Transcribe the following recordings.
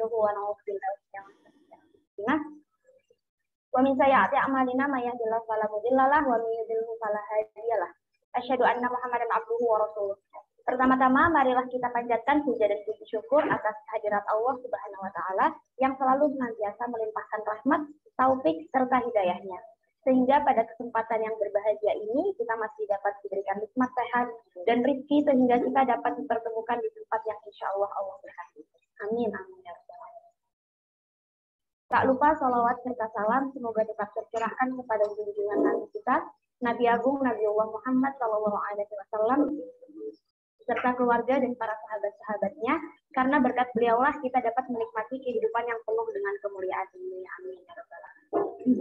nastaghfiruhu wa na'udzu billahi wa min sayyi'ati a'malina may yahdihillahu fala mudilla lahu wa may yudlil fala hadiya lahu. Asyhadu anna Muhammadan abduhu wa rasuluh. Pertama-tama marilah kita panjatkan puja dan puji syukur atas hadirat Allah Subhanahu wa taala yang selalu senantiasa melimpahkan rahmat, taufik serta hidayahnya. Sehingga pada kesempatan yang berbahagia ini kita masih dapat diberikan nikmat sehat dan rezeki sehingga kita dapat dipertemukan di tempat yang insya Allah Allah berkahi. Amin amin ya rabbal alamin. Tak lupa salawat serta salam semoga tetap tercurahkan kepada junjungan Nabi kita Nabi Agung Nabiullah Muhammad SAW serta keluarga dan para sahabat-sahabatnya, karena berkat beliaulah kita dapat menikmati kehidupan yang penuh dengan kemuliaan ini. Amin ya rabbal alamin.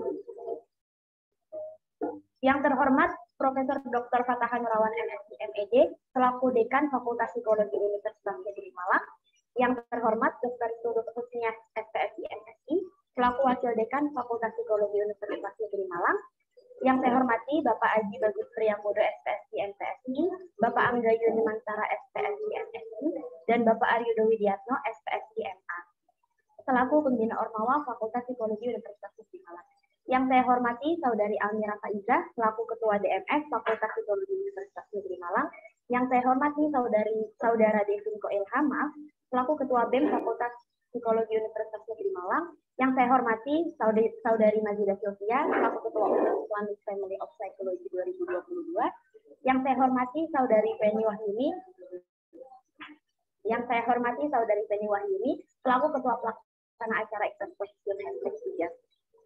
Yang terhormat Profesor Dr. Fatahan Nurawan MSc MED selaku Dekan Fakultas Psikologi Universitas Negeri Malang. Yang terhormat Dr. Turut Husnia SPSI MSI selaku Wakil Dekan Fakultas Psikologi Universitas Negeri Malang. Yang saya hormati Bapak Aji Bagus Priambodo SPSI MPSI, Bapak Angga Yuni Mantara SPSI MSI, dan Bapak Aryo Widiatno SPSI MA. Selaku Pembina Ormawa Fakultas Psikologi Universitas Negeri Malang. Yang saya hormati Saudari Almira Faiza selaku Ketua DMS Fakultas Psikologi Universitas Negeri Malang. Yang saya hormati Saudara Devin Koilham selaku Ketua BEM Fakultas Psikologi Universitas Negeri Malang. Yang saya hormati Saudari Majidah Sofia selaku Ketua Umum Islamic Family of Psychology 2022. Yang saya hormati Saudari Penny Wahyuni. Yang saya hormati Saudari Penny Wahyuni selaku Ketua Pelaksana Acara Ikhlas Question #3.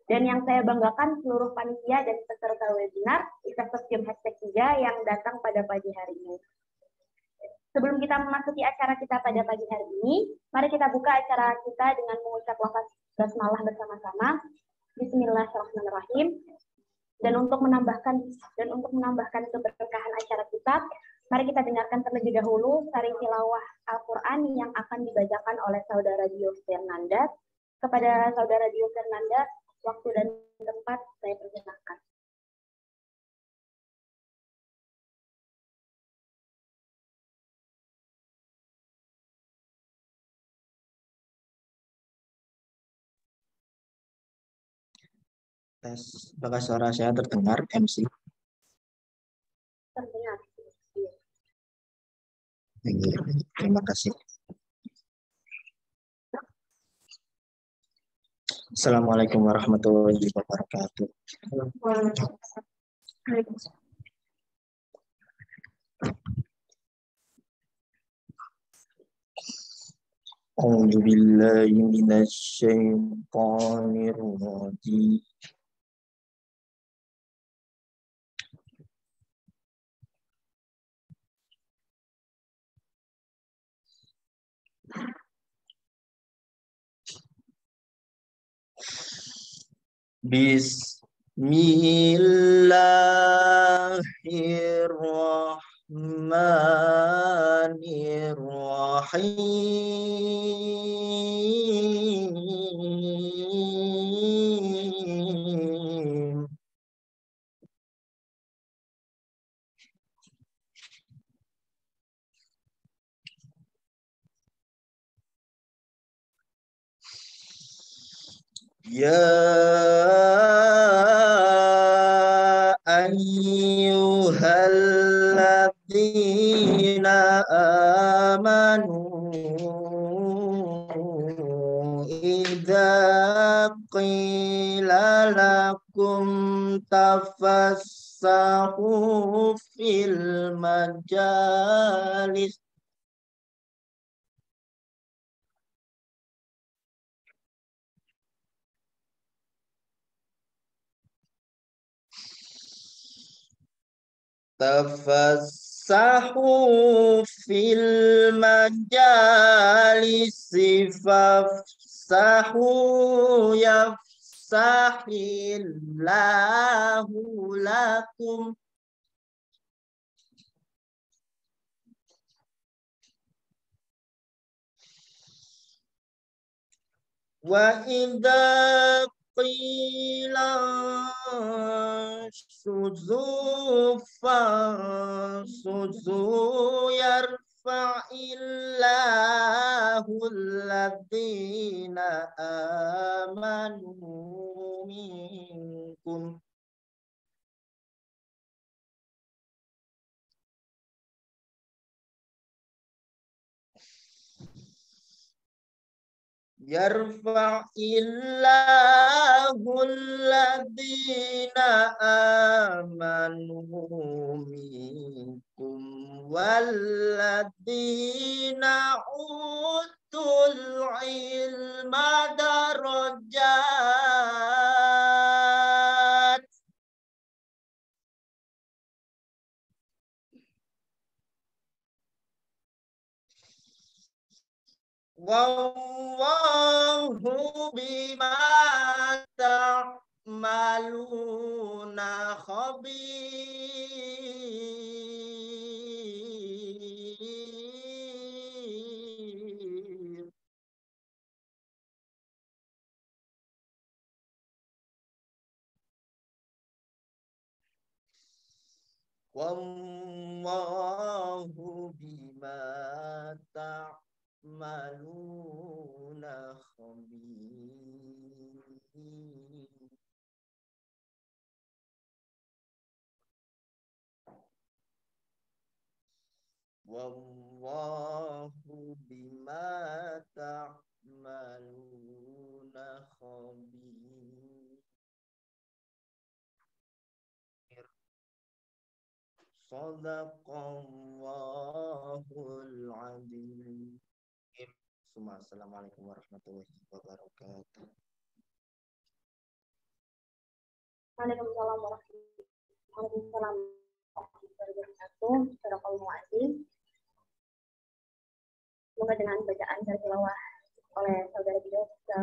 Dan yang saya banggakan seluruh panitia dan peserta webinar Ikhlas Question #3 yang datang pada pagi hari ini. Sebelum kita memasuki acara kita pada pagi hari ini, mari kita buka acara kita dengan mengucap lafaz basmalah bersama-sama. Bismillahirrahmanirrahim. Dan untuk menambahkan keberkahan acara kita, mari kita dengarkan terlebih dahulu sari tilawah Al-Qur'an yang akan dibacakan oleh Saudara Dio Fernanda. Kepada Saudara Dio Fernanda, waktu dan tempat saya persilakan. Tes, apakah suara saya terdengar, MC? Terdengar. Terima kasih. Assalamualaikum warahmatullahi wabarakatuh. A'udzu billahi minasy syaithanir rajim. Bismillahirrahmanirrahim. Ya ayyuhalladzina amanu idza qila lakum tafassahu fil majalis tafassahu fil majalisi fafsahu yafsahillahu lakum wa idza qila suzu yarfa'illahu alladziina amanu minkum. Yarfa'illahu alladziina amanu minkum walladziina utul ilma darajat. Wallahu bima ta'maluna khabir. Wallahu bima ta'maluna khabir. Wallahu bima ta'maluna khabir. Shadaqallahul azim. Assalamualaikum warahmatullahi wabarakatuh. Waalaikumsalam warahmatullahi wabarakatuh. Shadaqallahul azim. Semoga dengan bacaan dan tilawah oleh saudara beliau bisa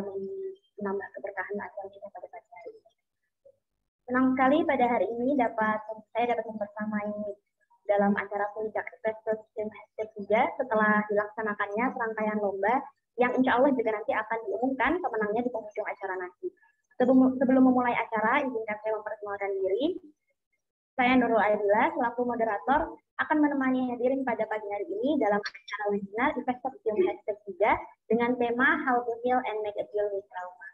menambah keberkahan acara kita pada pagi hari ini. Senang sekali pada hari ini saya dapat mempersamai dalam acara Puncak Investor System Hashtag juga setelah dilaksanakannya serangkaian lomba yang insya Allah juga nanti akan diumumkan pemenangnya di penghujung acara nanti. Sebelum memulai acara, izinkan saya memperkenalkan diri. Saya Nurul Aidila, selaku moderator, akan menemani hadirin pada pagi hari ini dalam acara webinar Investor System Hashtag juga dengan tema How to Heal and Make a Deal with Trauma.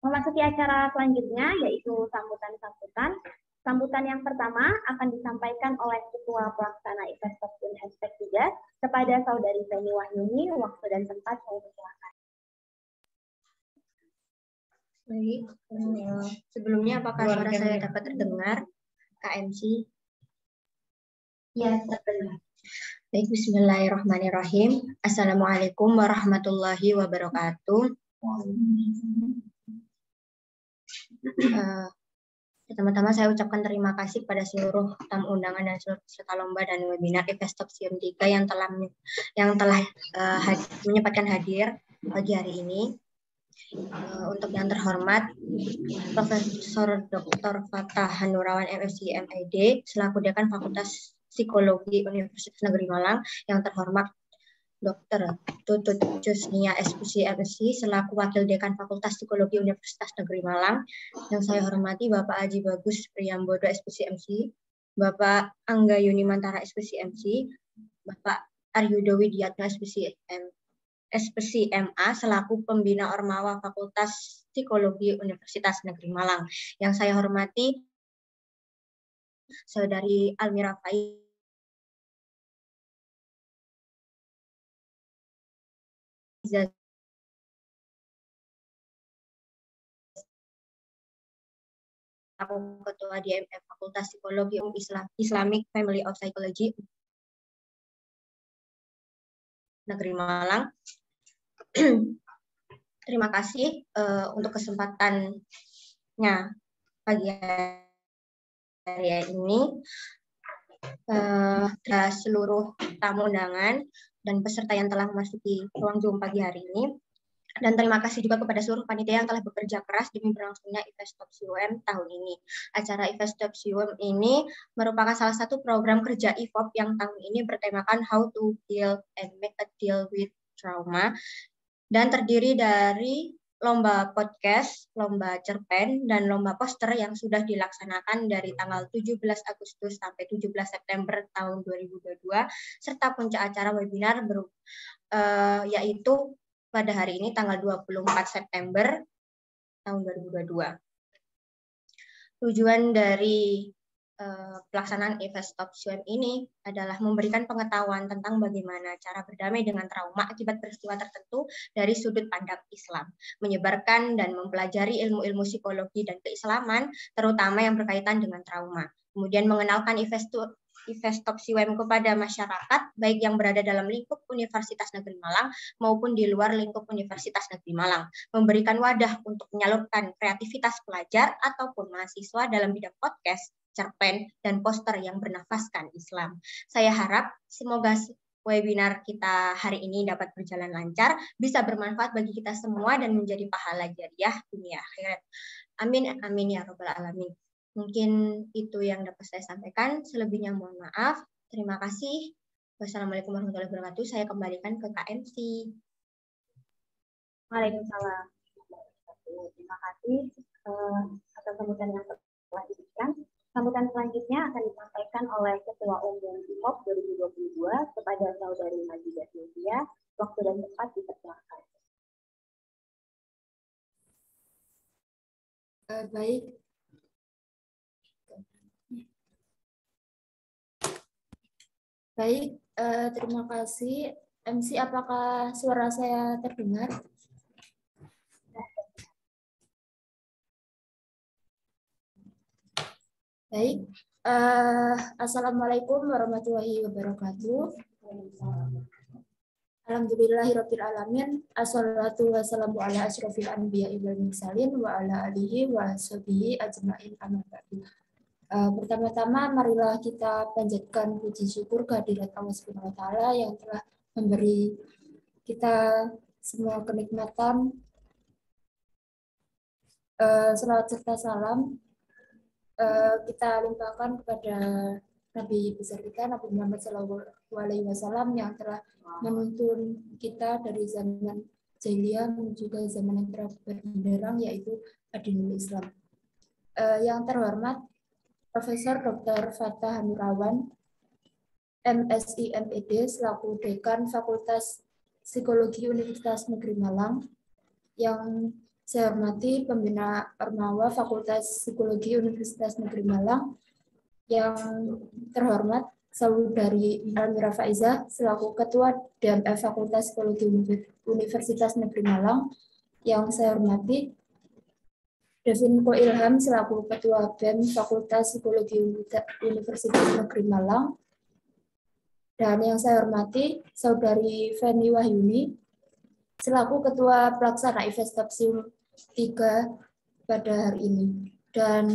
Memasuki acara selanjutnya, yaitu sambutan-sambutan. Sambutan yang pertama akan disampaikan oleh Ketua Pelaksana Investor System Hashtag juga kepada Saudari Feni Wahyuni. Waktu dan tempat saya persilakan. Baik, sebelumnya apakah suara saya dapat terdengar? KMC? Ya, terdengar. Baik, bismillahirrahmanirrahim. Assalamualaikum warahmatullahi wabarakatuh. Pertama-tama saya ucapkan terima kasih kepada seluruh tamu undangan dan seluruh peserta lomba dan webinar Investop Sium 3 yang telah menyempatkan hadir pagi hari ini. Untuk yang terhormat Profesor Dr. Fatah Nurawan MSc MED selaku Dekan Fakultas Psikologi Universitas Negeri Malang, yang terhormat Dr. Tutut Jusnia SPC MSc selaku Wakil Dekan Fakultas Psikologi Universitas Negeri Malang, yang saya hormati Bapak Haji Bagus Priyambodo SPC MC, Bapak Angga Yunimantara SPC MC, Bapak Aryudo Widiatno SPC MA selaku Pembina Ormawa Fakultas Psikologi Universitas Negeri Malang, yang saya hormati Saudari Almira Faiz aku Ketua DMF Fakultas Psikologi Islamic Family of Psychology Negeri Malang. Terima kasih untuk kesempatannya pagi hari ini. Seluruh tamu undangan dan peserta yang telah memasuki ruang Zoom pagi hari ini. Dan terima kasih juga kepada seluruh panitia yang telah bekerja keras demi berlangsungnya Investop CUM tahun ini. Acara Investop CUM ini merupakan salah satu program kerja IFOP yang tahun ini bertemakan How to Heal and Make a Deal with Trauma, dan terdiri dari lomba podcast, lomba cerpen, dan lomba poster yang sudah dilaksanakan dari tanggal 17 Agustus sampai 17 September tahun 2022, serta puncak acara webinar yaitu pada hari ini tanggal 24 September tahun 2022. Tujuan dari pelaksanaan event Stop Swim ini adalah memberikan pengetahuan tentang bagaimana cara berdamai dengan trauma akibat peristiwa tertentu dari sudut pandang Islam, menyebarkan dan mempelajari ilmu-ilmu psikologi dan keislaman, terutama yang berkaitan dengan trauma. Kemudian mengenalkan event Stop Swim kepada masyarakat, baik yang berada dalam lingkup Universitas Negeri Malang maupun di luar lingkup Universitas Negeri Malang, memberikan wadah untuk menyalurkan kreativitas pelajar ataupun mahasiswa dalam bidang podcast, cerpen, dan poster yang bernafaskan Islam. Saya harap semoga webinar kita hari ini dapat berjalan lancar, bisa bermanfaat bagi kita semua dan menjadi pahala jariah dunia akhirat. Amin, amin ya robbal alamin. Mungkin itu yang dapat saya sampaikan. Selebihnya mohon maaf. Terima kasih. Wassalamualaikum warahmatullahi wabarakatuh. Saya kembalikan ke KMC. Waalaikumsalam. Terima kasih atas sambutan yang telah diberikan. Sambutan selanjutnya akan disampaikan oleh Ketua Umum IMOP 2022 kepada Saudari Majidah Sylvia. Waktu dan tempat dipersilakan. Baik. Baik, terima kasih. MC, apakah suara saya terdengar? Baik, Assalamualaikum warahmatullahi wabarakatuh. Alhamdulillahirabbil alamin. Assalatu wassalamu ala asyrofil anbiya'i wal mursalin wa ala alihi wa sahbihi ajmain amma ba'du. Pertama-tama marilah kita panjatkan puji syukur kehadirat Allah Subhanahu wa taala yang telah memberi kita semua kenikmatan. Selawat serta salam kita limpahkan kepada Nabi besar kita, Nabi Muhammad SAW yang telah menuntun kita dari zaman jahiliyah menuju ke zaman yang telah berbenderang, yaitu Adinul Islam. Yang terhormat Profesor Dr. Fatah Nurawan, MSI MED, selaku Dekan Fakultas Psikologi Universitas Negeri Malang. Yang saya hormati Pembina Ormawa Fakultas Psikologi Universitas Negeri Malang. Yang terhormat Saudari Almira Faizah, selaku Ketua DMF Fakultas Psikologi Universitas Negeri Malang. Yang saya hormati Devin Ko Ilham, selaku Ketua BEM Fakultas Psikologi Universitas Negeri Malang. Dan yang saya hormati Saudari Feni Wahyuni, selaku Ketua Pelaksana event Stop Swim 3 pada hari ini. Dan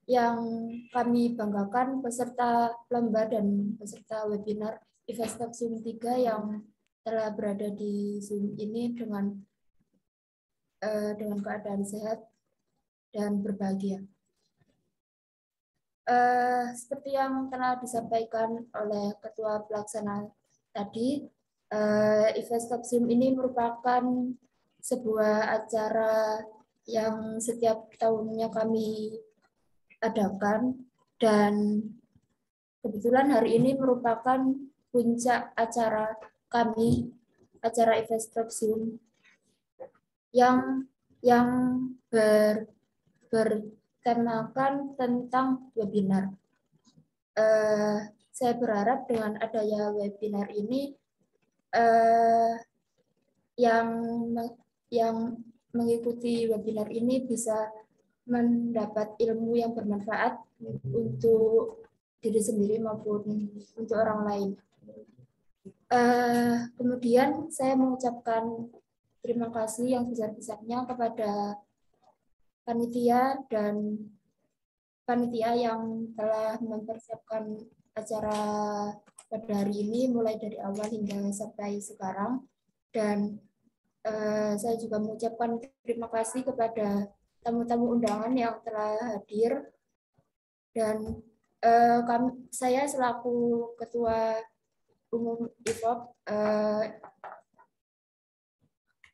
yang kami banggakan peserta lomba dan peserta webinar event Stop Swim 3 yang telah berada di Zoom ini dengan keadaan sehat dan berbahagia. Seperti yang telah disampaikan oleh Ketua Pelaksana tadi, event Stop Swim ini merupakan sebuah acara yang setiap tahunnya kami adakan, dan kebetulan hari ini merupakan puncak acara kami, acara event Stop Swim yang bertemakan tentang webinar. Saya berharap dengan adanya webinar ini yang mengikuti webinar ini bisa mendapat ilmu yang bermanfaat untuk diri sendiri maupun untuk orang lain. Kemudian saya mengucapkan terima kasih yang besar-besarnya kepada panitia yang telah mempersiapkan acara pada hari ini mulai dari awal hingga sampai sekarang. Dan saya juga mengucapkan terima kasih kepada tamu-tamu undangan yang telah hadir. Dan saya selaku Ketua Umum IFOP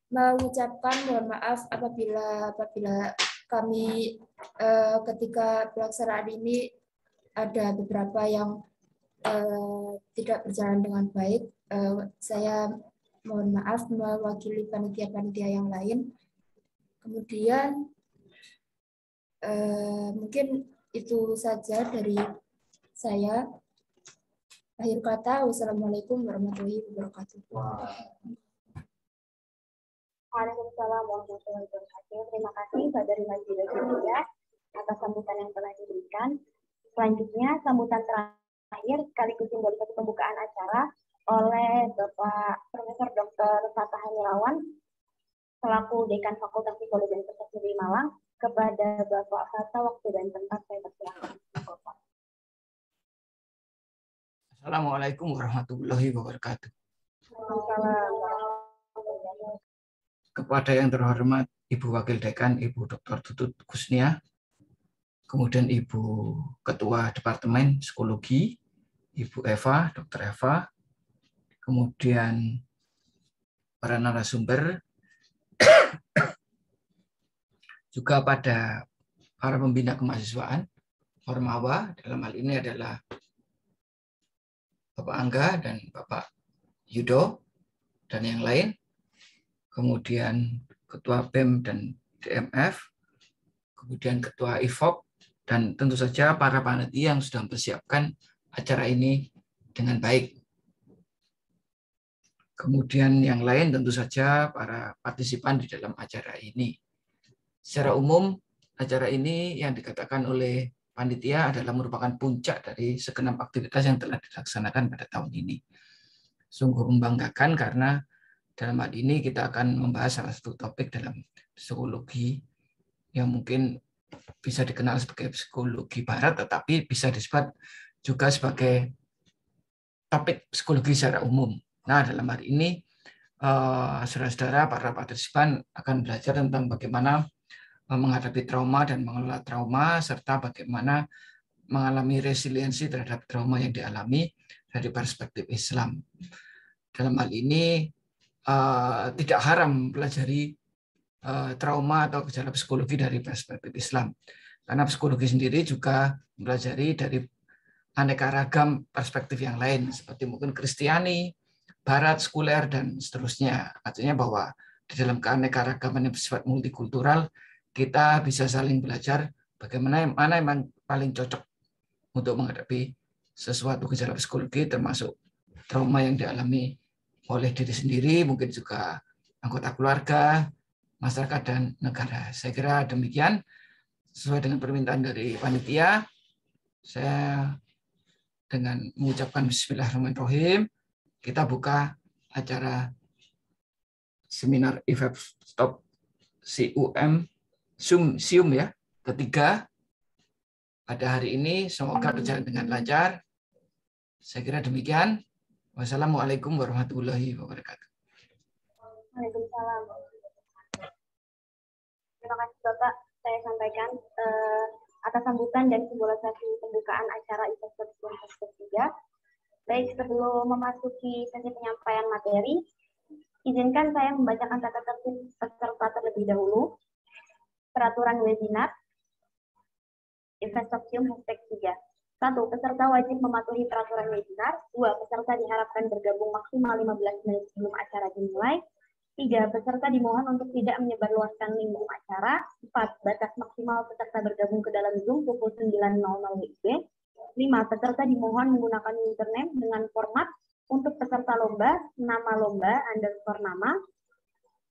mengucapkan mohon maaf apabila kami ketika pelaksanaan ini ada beberapa yang tidak berjalan dengan baik. Saya mohon maaf mewakili panitia-panitia yang lain. Kemudian mungkin itu saja dari saya. Akhir kata, wassalamualaikum warahmatullahi wabarakatuh. Waalaikumsalam warahmatullahi wabarakatuh. Terima kasih Saudari Majida Julia atas sambutan yang telah diberikan. Selanjutnya, sambutan terakhir sekaligus simbolisasi pembukaan acara oleh Bapak Profesor Dr. Fatah Hanurawan selaku Dekan Fakultas Psikologi Universitas Negeri Malang. Kepada Bapak Fatah, waktu dan tempat saya persilakan. Assalamualaikum warahmatullahi wabarakatuh. Kepada yang terhormat Ibu Wakil Dekan, Ibu Dr. Tutut Kusnia, kemudian Ibu Ketua Departemen Psikologi, Ibu Eva, Dr. Eva, kemudian para narasumber, juga pada para pembina kemahasiswaan, Ormawa, dalam hal ini adalah Bapak Angga dan Bapak Yudo dan yang lain, kemudian Ketua BEM dan DMF, kemudian Ketua IFOP, dan tentu saja para panitia yang sudah mempersiapkan acara ini dengan baik. Kemudian yang lain tentu saja para partisipan di dalam acara ini. Secara umum, acara ini yang dikatakan oleh panitia adalah merupakan puncak dari segenap aktivitas yang telah dilaksanakan pada tahun ini. Sungguh membanggakan karena dalam hal ini kita akan membahas salah satu topik dalam psikologi yang mungkin bisa dikenal sebagai psikologi barat, tetapi bisa disebut juga sebagai topik psikologi secara umum. Nah, dalam hal ini, saudara-saudara, para partisipan akan belajar tentang bagaimana menghadapi trauma dan mengelola trauma, serta bagaimana mengalami resiliensi terhadap trauma yang dialami dari perspektif Islam. Dalam hal ini, tidak haram mempelajari trauma atau gejala psikologi dari perspektif Islam. Karena psikologi sendiri juga mempelajari dari aneka ragam perspektif yang lain, seperti mungkin Kristiani, Barat, sekuler, dan seterusnya. Artinya bahwa di dalam keanekaragaman yang bersifat multikultural, kita bisa saling belajar bagaimana mana yang paling cocok untuk menghadapi sesuatu gejala psikologi, termasuk trauma yang dialami oleh diri sendiri, mungkin juga anggota keluarga, masyarakat, dan negara. Saya kira demikian, sesuai dengan permintaan dari panitia. Saya dengan mengucapkan Bismillahirrahmanirrahim, kita buka acara seminar IFEP Stop SIUM ya, ketiga pada hari ini. Semoga berjalan dengan lancar. Saya kira demikian. Wassalamualaikum warahmatullahi wabarakatuh. Waalaikumsalam. Terima kasih Bapak. Saya sampaikan atas sambutan dan simbolisasi pembukaan acara IFEP ketiga. Baik, sebelum memasuki sesi penyampaian materi, izinkan saya membacakan tata tertib peserta terlebih dahulu. Peraturan webinar, Investoksium #3. 1. Peserta wajib mematuhi peraturan webinar. 2. Peserta diharapkan bergabung maksimal 15 menit sebelum acara dimulai. 3. Peserta dimohon untuk tidak menyebarluaskan link Zoom acara. 4. Batas maksimal peserta bergabung ke dalam Zoom pukul 9.00 WIB. 5. Peserta dimohon menggunakan username dengan format untuk peserta lomba, nama lomba, _nama,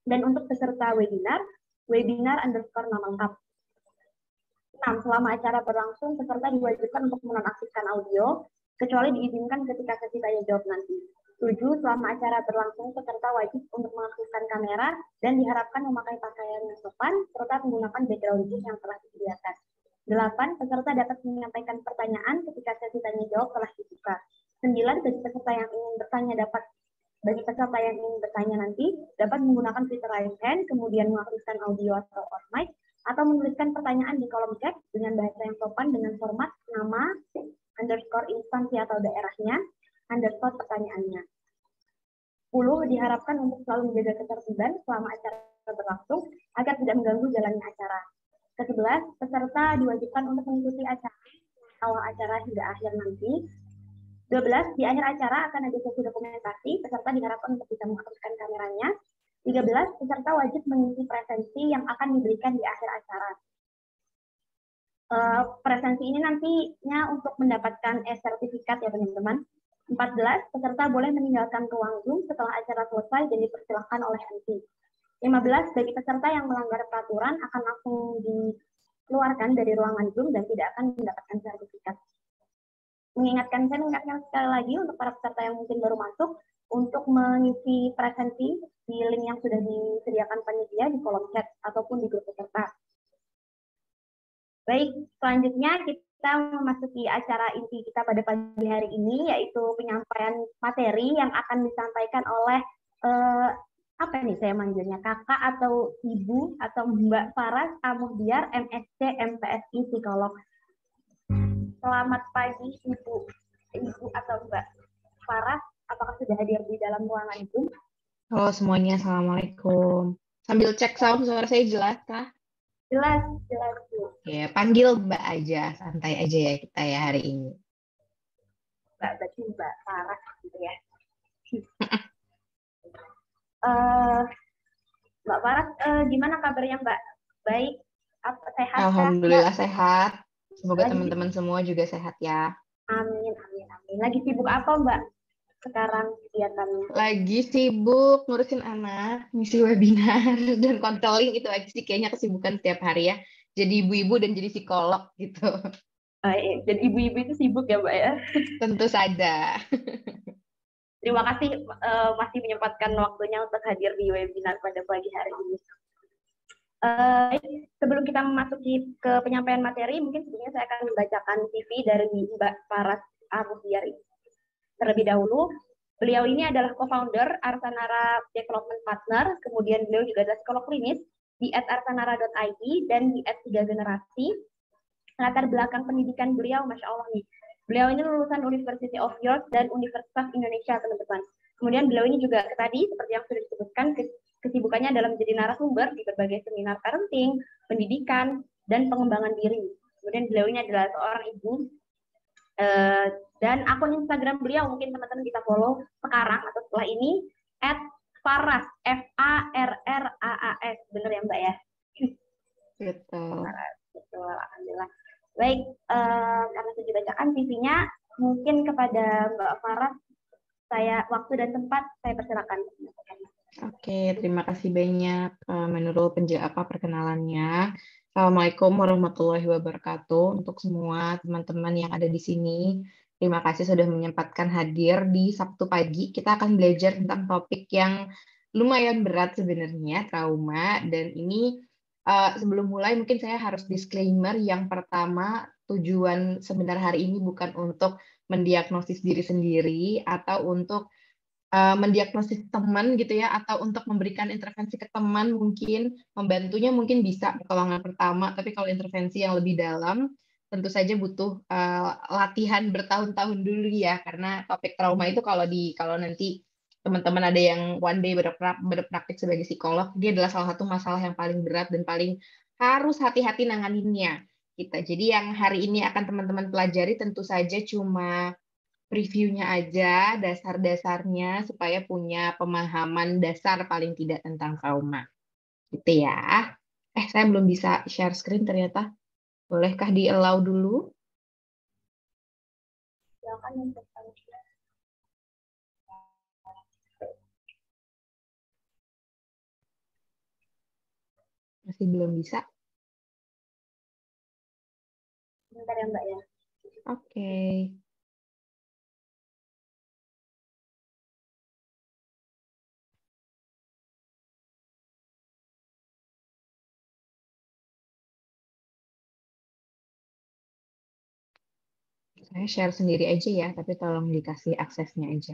dan untuk peserta webinar, webinar _nama lengkap. 6. Selama acara berlangsung, peserta diwajibkan untuk menonaktifkan audio, kecuali diizinkan ketika sesi tanya jawab nanti. 7. Selama acara berlangsung, peserta wajib untuk mengaktifkan kamera dan diharapkan memakai pakaian yang sopan, serta menggunakan background Zoom yang telah disediakan. 8. Peserta dapat menyampaikan pertanyaan ketika sesi tanya jawab telah dibuka. 9. Bagi peserta yang ingin bertanya nanti dapat menggunakan fitur raise hand, kemudian mengaktifkan audio atau on mic, atau menuliskan pertanyaan di kolom chat dengan bahasa yang sopan dengan format nama, _instansi atau daerahnya, _ pertanyaannya. diharapkan untuk selalu menjaga ketertiban selama acara berlangsung agar tidak mengganggu jalannya acara. Ke-11, peserta diwajibkan untuk mengikuti acara awal acara hingga akhir nanti. 12, di akhir acara akan ada sesi dokumentasi, peserta diharapkan untuk bisa mengaktifkan kameranya. 13, peserta wajib mengisi presensi yang akan diberikan di akhir acara. Presensi ini nantinya untuk mendapatkan sertifikat ya teman-teman. 14, peserta boleh meninggalkan ruang Zoom setelah acara selesai dan dipersilahkan oleh MC. 15, bagi peserta yang melanggar peraturan akan langsung dikeluarkan dari ruangan Zoom dan tidak akan mendapatkan sertifikat. Saya mengingatkan sekali lagi untuk para peserta yang mungkin baru masuk, untuk mengisi presensi di link yang sudah disediakan penyedia di kolom chat ataupun di grup peserta. Baik, selanjutnya kita memasuki acara inti kita pada pagi hari ini, yaitu penyampaian materi yang akan disampaikan oleh apa nih saya manggilnya, kakak atau ibu atau Mbak Faras Amuhdiar, MSc MPSI Psikolog. Selamat pagi Ibu atau Mbak Faras, apakah sudah hadir di dalam ruangan itu? Halo semuanya, Assalamualaikum. Sambil cek sound, suara saya jelas kah? Jelas Bu. Ya, panggil Mbak aja, santai aja ya kita ya hari ini. Berarti Mbak Faras gitu ya. Mbak Faras, gimana kabarnya Mbak? Baik, sehat? Alhamdulillah sehat. Semoga teman-teman semua juga sehat ya. Amin. Lagi sibuk apa Mbak sekarang kegiatannya? Lagi sibuk ngurusin anak, ngisi webinar dan konseling, itu aja sih kayaknya kesibukan setiap hari ya. Jadi ibu-ibu dan jadi psikolog gitu. Jadi ibu-ibu itu sibuk ya Mbak ya? Tentu saja. Terima kasih masih menyempatkan waktunya untuk hadir di webinar pada pagi hari ini. Sebelum kita memasuki ke penyampaian materi, mungkin sebelumnya saya akan membacakan CV dari Mbak Faras Amuhdiar. Terlebih dahulu, beliau ini adalah co-founder Arsanara Development Partner, kemudian beliau juga adalah psikolog klinis di @arsanara.id dan di @3generasi. Latar belakang pendidikan beliau, Masya Allah nih. Beliau ini lulusan University of York dan Universitas Indonesia, teman-teman. Kemudian beliau ini juga tadi, seperti yang sudah disebutkan, kesibukannya dalam menjadi narasumber di berbagai seminar parenting, pendidikan, dan pengembangan diri. Kemudian beliau ini adalah seorang ibu, dan akun Instagram beliau mungkin teman-teman bisa follow sekarang atau setelah ini @faras, FARRAAS, bener ya Mbak ya? Betul. Betul, alhamdulillah. Baik, karena sudah dibacakan CV-nya, mungkin kepada Mbak Faras, waktu dan tempat saya persilakan. Oke, terima kasih banyak menurut perkenalannya. Assalamualaikum warahmatullahi wabarakatuh untuk semua teman-teman yang ada di sini. Terima kasih sudah menyempatkan hadir di Sabtu pagi. Kita akan belajar tentang topik yang lumayan berat sebenarnya, trauma. Dan ini sebelum mulai mungkin saya harus disclaimer yang pertama, tujuan seminar hari ini bukan untuk mendiagnosis diri sendiri atau untuk mendiagnosis teman gitu ya, atau untuk memberikan intervensi ke teman, mungkin membantunya mungkin bisa pertolongan pertama, tapi kalau intervensi yang lebih dalam tentu saja butuh latihan bertahun-tahun dulu ya, karena topik trauma itu kalau nanti teman-teman ada yang one day berpraktik sebagai psikolog, dia adalah salah satu masalah yang paling berat dan paling harus hati-hati nanganinnya kita. Jadi yang hari ini akan teman-teman pelajari tentu saja cuma previewnya aja, dasar-dasarnya, supaya punya pemahaman dasar paling tidak tentang trauma. Gitu ya. Saya belum bisa share screen ternyata. Bolehkah di-allow dulu? Masih belum bisa? Bentar ya Mbak ya. Oke. Saya share sendiri aja ya, tapi tolong dikasih aksesnya aja.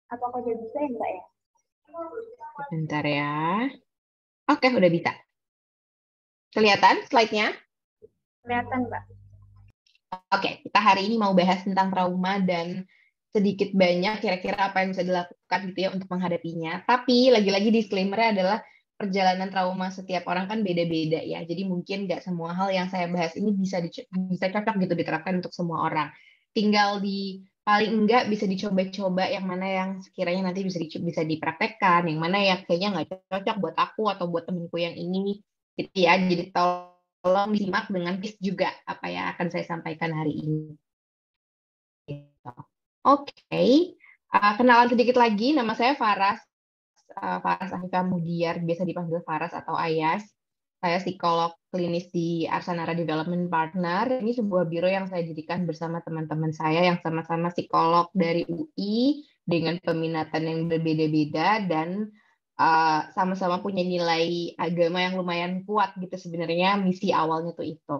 Apakah udah bisa ya Mbak ya? Bentar ya. Oke, udah bisa. Kelihatan slide-nya? Kelihatan, Mbak. Oke, kita hari ini mau bahas tentang trauma dan sedikit banyak kira-kira apa yang bisa dilakukan gitu ya untuk menghadapinya. Tapi lagi-lagi disclaimer-nya adalah perjalanan trauma setiap orang kan beda-beda ya. Jadi mungkin nggak semua hal yang saya bahas ini bisa cocok gitu diterapkan untuk semua orang. Tinggal paling enggak bisa dicoba-coba yang mana yang sekiranya nanti bisa dipraktekkan, yang mana yang kayaknya nggak cocok buat aku atau buat temenku yang ini gitu ya. Jadi tolong disimak dengan please juga apa yang akan saya sampaikan hari ini. Oke. Kenalan sedikit lagi, nama saya Faras. Faras Afifah Mudiar, biasa dipanggil Faras atau Ayas. Saya psikolog klinis di Arsanara Development Partner. Ini sebuah biro yang saya dirikan bersama teman-teman saya yang sama-sama psikolog dari UI dengan peminatan yang berbeda-beda dan sama-sama punya nilai agama yang lumayan kuat gitu sebenarnya misi awalnya tuh itu.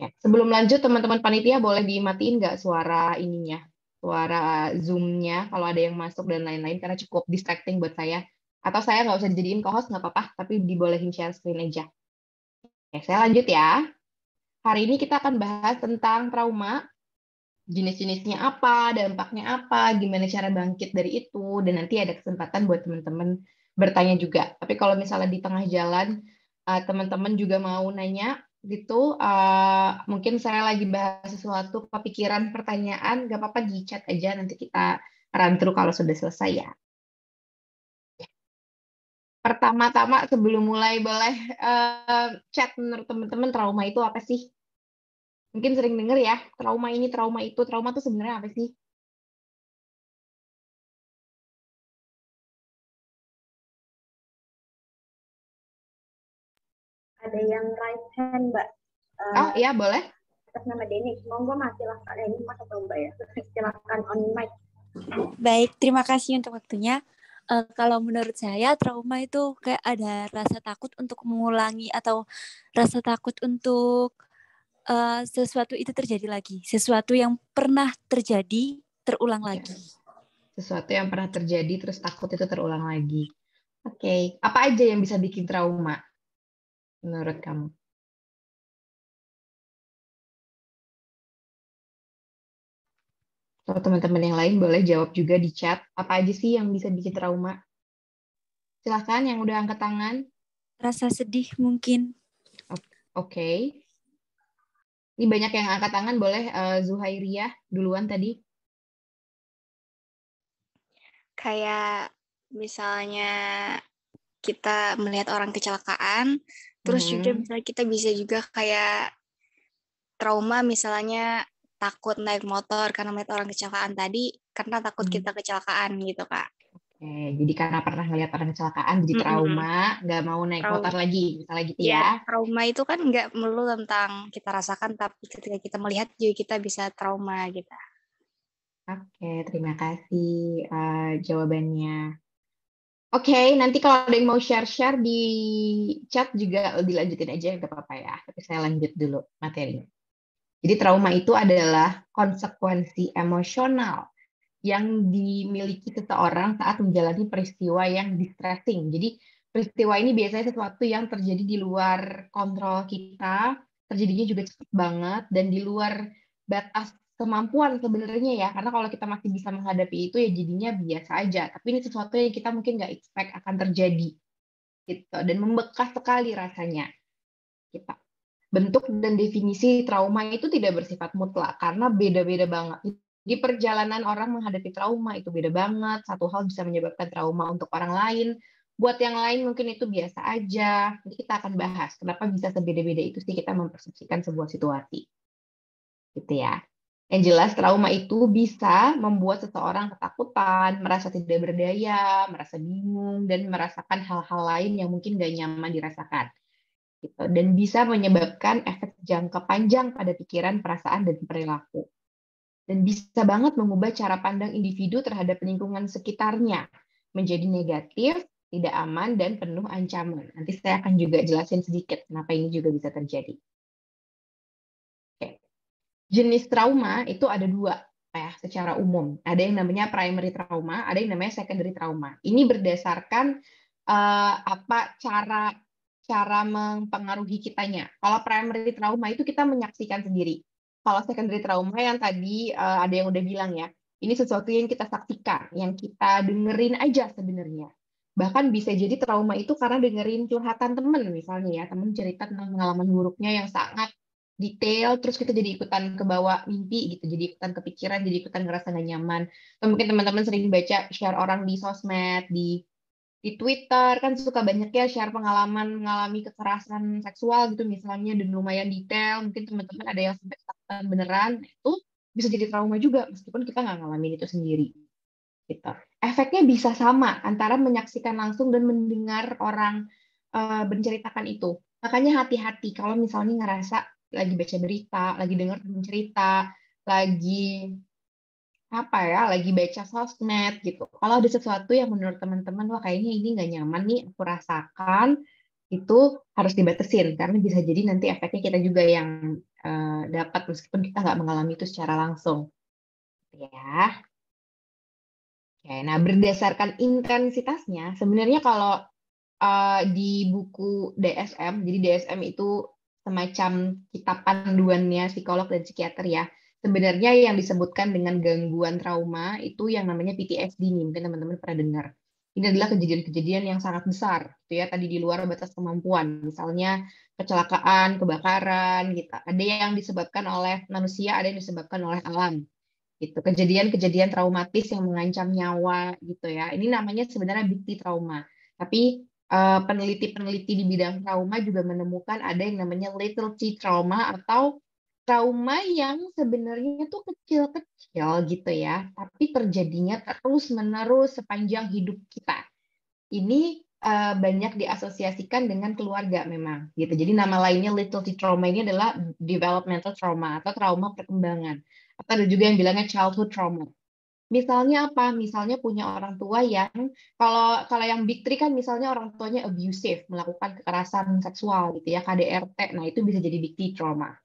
Ya. Sebelum lanjut teman-teman panitia boleh dimatiin nggak suara ininya, suara Zoom-nya kalau ada yang masuk dan lain-lain karena cukup distracting buat saya. Atau saya nggak usah dijadiin co-host nggak apa-apa, tapi dibolehin share screen aja. Oke, saya lanjut ya. Hari ini kita akan bahas tentang trauma, jenis-jenisnya apa, dampaknya apa, gimana cara bangkit dari itu, dan nanti ada kesempatan buat teman-teman bertanya juga. Tapi kalau misalnya di tengah jalan, teman-teman juga mau nanya, gitu, mungkin saya lagi bahas sesuatu, kepikiran pertanyaan, nggak apa-apa di chat aja, nanti kita run through kalau sudah selesai ya. Pertama-tama sebelum mulai boleh chat menurut teman-teman trauma itu apa sih? Mungkin sering dengar ya, trauma ini, trauma itu. Trauma itu sebenarnya apa sih? Ada yang raise hand, Mbak. Oh iya, boleh. Atas nama Denny. Monggo Mas, silahkan. Ini Mas atau Mbak ya? Silahkan on mic. Baik, terima kasih untuk waktunya. Kalau menurut saya trauma itu kayak ada rasa takut untuk mengulangi atau rasa takut untuk sesuatu itu terjadi lagi. Sesuatu yang pernah terjadi terulang lagi. Sesuatu yang pernah terjadi terus takut itu terulang lagi. Oke. Apa aja yang bisa bikin trauma menurut kamu? Kalau teman-teman yang lain boleh jawab juga di chat. Apa aja sih yang bisa bikin trauma? Silahkan yang udah angkat tangan. Rasa sedih mungkin. Oke. Ini banyak yang angkat tangan, boleh Zuhairiyah duluan tadi. Kayak misalnya kita melihat orang kecelakaan, terus juga misalnya kita bisa juga kayak trauma misalnya takut naik motor karena melihat orang kecelakaan tadi, karena takut kita kecelakaan gitu, Kak. Oke, jadi karena pernah melihat orang kecelakaan, jadi trauma, nggak mau naik motor lagi, misalnya gitu ya. Trauma itu kan nggak melulu tentang kita rasakan, tapi ketika kita melihat juga kita bisa trauma gitu. Oke, terima kasih jawabannya. Oke, nanti kalau ada yang mau share-share di chat juga dilanjutin aja, nggak apa-apa ya. Tapi saya lanjut dulu materinya. Jadi trauma itu adalah konsekuensi emosional yang dimiliki seseorang saat menjalani peristiwa yang distressing. Jadi peristiwa ini biasanya sesuatu yang terjadi di luar kontrol kita, terjadinya juga cepat banget dan di luar batas kemampuan sebenarnya ya. Karena kalau kita masih bisa menghadapi itu ya jadinya biasa aja. Tapi ini sesuatu yang kita mungkin nggak expect akan terjadi gitu dan membekas sekali rasanya. Kita bentuk dan definisi trauma itu tidak bersifat mutlak karena beda-beda banget. Di perjalanan orang menghadapi trauma itu beda banget. Satu hal bisa menyebabkan trauma untuk orang lain. Buat yang lain mungkin itu biasa aja. Nanti kita akan bahas kenapa bisa sebeda-beda itu sih kita mempersepsikan sebuah situasi. Gitu ya. Yang jelas trauma itu bisa membuat seseorang ketakutan, merasa tidak berdaya, merasa bingung, dan merasakan hal-hal lain yang mungkin gak nyaman dirasakan. Gitu. Dan bisa menyebabkan efek jangka panjang pada pikiran, perasaan, dan perilaku. Dan bisa banget mengubah cara pandang individu terhadap lingkungan sekitarnya menjadi negatif, tidak aman, dan penuh ancaman. Nanti saya akan juga jelasin sedikit kenapa ini juga bisa terjadi. Oke. Jenis trauma itu ada dua ya, secara umum. Ada yang namanya primary trauma, ada yang namanya secondary trauma. Ini berdasarkan cara mempengaruhi kitanya. Kalau primary trauma itu kita menyaksikan sendiri. Kalau secondary trauma yang tadi ada yang udah bilang ya, ini sesuatu yang kita saksikan, yang kita dengerin aja sebenarnya. Bahkan bisa jadi trauma itu karena dengerin curhatan temen, misalnya ya, temen cerita tentang pengalaman buruknya yang sangat detail, terus kita jadi ikutan kebawa mimpi gitu, jadi ikutan kepikiran, jadi ikutan ngerasa gak nyaman. Atau mungkin teman-teman sering baca share orang di sosmed, di Twitter kan suka banyak ya share pengalaman mengalami kekerasan seksual gitu misalnya, dan lumayan detail, mungkin teman-teman ada yang sampai ketakutan beneran, itu bisa jadi trauma juga meskipun kita nggak ngalamin itu sendiri gitu. Efeknya bisa sama antara menyaksikan langsung dan mendengar orang menceritakan itu. Makanya hati-hati kalau misalnya ngerasa lagi baca berita, lagi dengar teman cerita, lagi lagi baca sosmed gitu. Kalau ada sesuatu yang menurut teman-teman, wah kayaknya ini nggak nyaman nih, aku rasakan, itu harus dibatasin karena bisa jadi nanti efeknya kita juga yang dapat meskipun kita nggak mengalami itu secara langsung. Ya. Oke, nah berdasarkan intensitasnya, sebenarnya kalau di buku DSM, jadi DSM itu semacam kitab panduannya psikolog dan psikiater ya. Sebenarnya yang disebutkan dengan gangguan trauma itu yang namanya PTSD nih, mungkin teman-teman pernah dengar. Ini adalah kejadian-kejadian yang sangat besar, gitu ya, tadi di luar batas kemampuan. Misalnya kecelakaan, kebakaran, gitu. Ada yang disebabkan oleh manusia, ada yang disebabkan oleh alam. Gitu. Kejadian-kejadian traumatis yang mengancam nyawa, gitu ya. Ini namanya sebenarnya big T trauma. Tapi peneliti-peneliti di bidang trauma juga menemukan ada yang namanya little t trauma atau trauma yang sebenarnya tuh kecil-kecil gitu ya, tapi terjadinya terus-menerus sepanjang hidup kita. Ini banyak diasosiasikan dengan keluarga memang gitu. Jadi nama lainnya little t trauma ini adalah developmental trauma atau trauma perkembangan. Atau ada juga yang bilangnya childhood trauma. Misalnya apa? Misalnya punya orang tua yang kalau yang big three kan misalnya orang tuanya abusive, melakukan kekerasan seksual gitu ya, KDRT. Nah, itu bisa jadi big T trauma.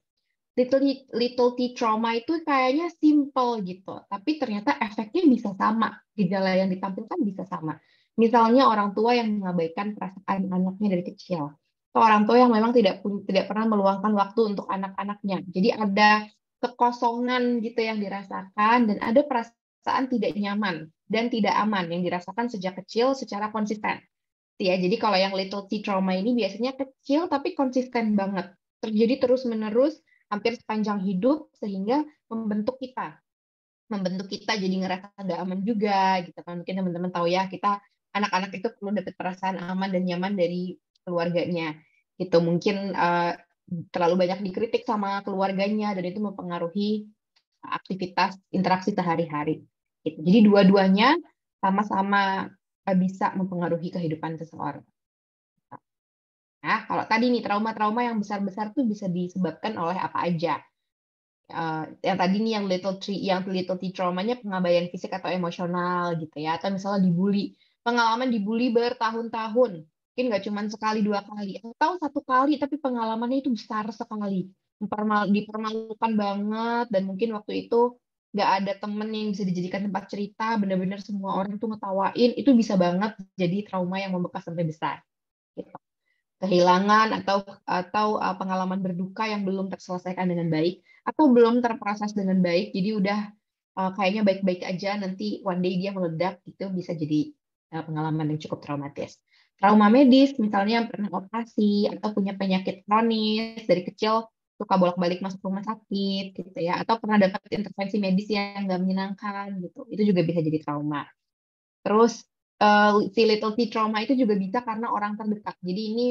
Little T trauma itu kayaknya simple gitu, tapi ternyata efeknya bisa sama. Gejala yang ditampilkan bisa sama. Misalnya orang tua yang mengabaikan perasaan anaknya dari kecil. Atau orang tua yang memang tidak pernah meluangkan waktu untuk anak-anaknya. Jadi ada kekosongan gitu yang dirasakan dan ada perasaan tidak nyaman dan tidak aman yang dirasakan sejak kecil secara konsisten. Ya, jadi kalau yang little T trauma ini biasanya kecil tapi konsisten banget. Terjadi terus-menerus hampir sepanjang hidup sehingga membentuk kita. Membentuk kita jadi ngerasa nggak aman juga gitu kan. Mungkin teman-teman tahu ya, kita anak-anak itu perlu dapat perasaan aman dan nyaman dari keluarganya. Gitu. Mungkin terlalu banyak dikritik sama keluarganya dan itu mempengaruhi aktivitas interaksi sehari-hari. Gitu. Jadi dua-duanya sama-sama bisa mempengaruhi kehidupan seseorang. Nah, kalau tadi nih trauma-trauma yang besar-besar tuh bisa disebabkan oleh apa aja. Yang tadi nih yang little t traumanya pengabaian fisik atau emosional gitu ya, atau misalnya dibully, pengalaman dibully bertahun-tahun, mungkin nggak cuma sekali dua kali, atau satu kali tapi pengalamannya itu besar sekali, dipermalukan banget dan mungkin waktu itu nggak ada temen yang bisa dijadikan tempat cerita, benar-benar semua orang tuh ngetawain, itu bisa banget jadi trauma yang membekas sampai besar. Gitu. Kehilangan atau pengalaman berduka yang belum terselesaikan dengan baik atau belum terproses dengan baik, jadi udah kayaknya baik-baik aja, nanti one day dia meledak, itu bisa jadi pengalaman yang cukup traumatis. Trauma medis misalnya pernah operasi atau punya penyakit kronis dari kecil, suka bolak-balik masuk rumah sakit gitu ya, atau pernah dapat intervensi medis yang nggak menyenangkan gitu, itu juga bisa jadi trauma. Terus si little t trauma itu juga bisa karena orang terdekat. Jadi ini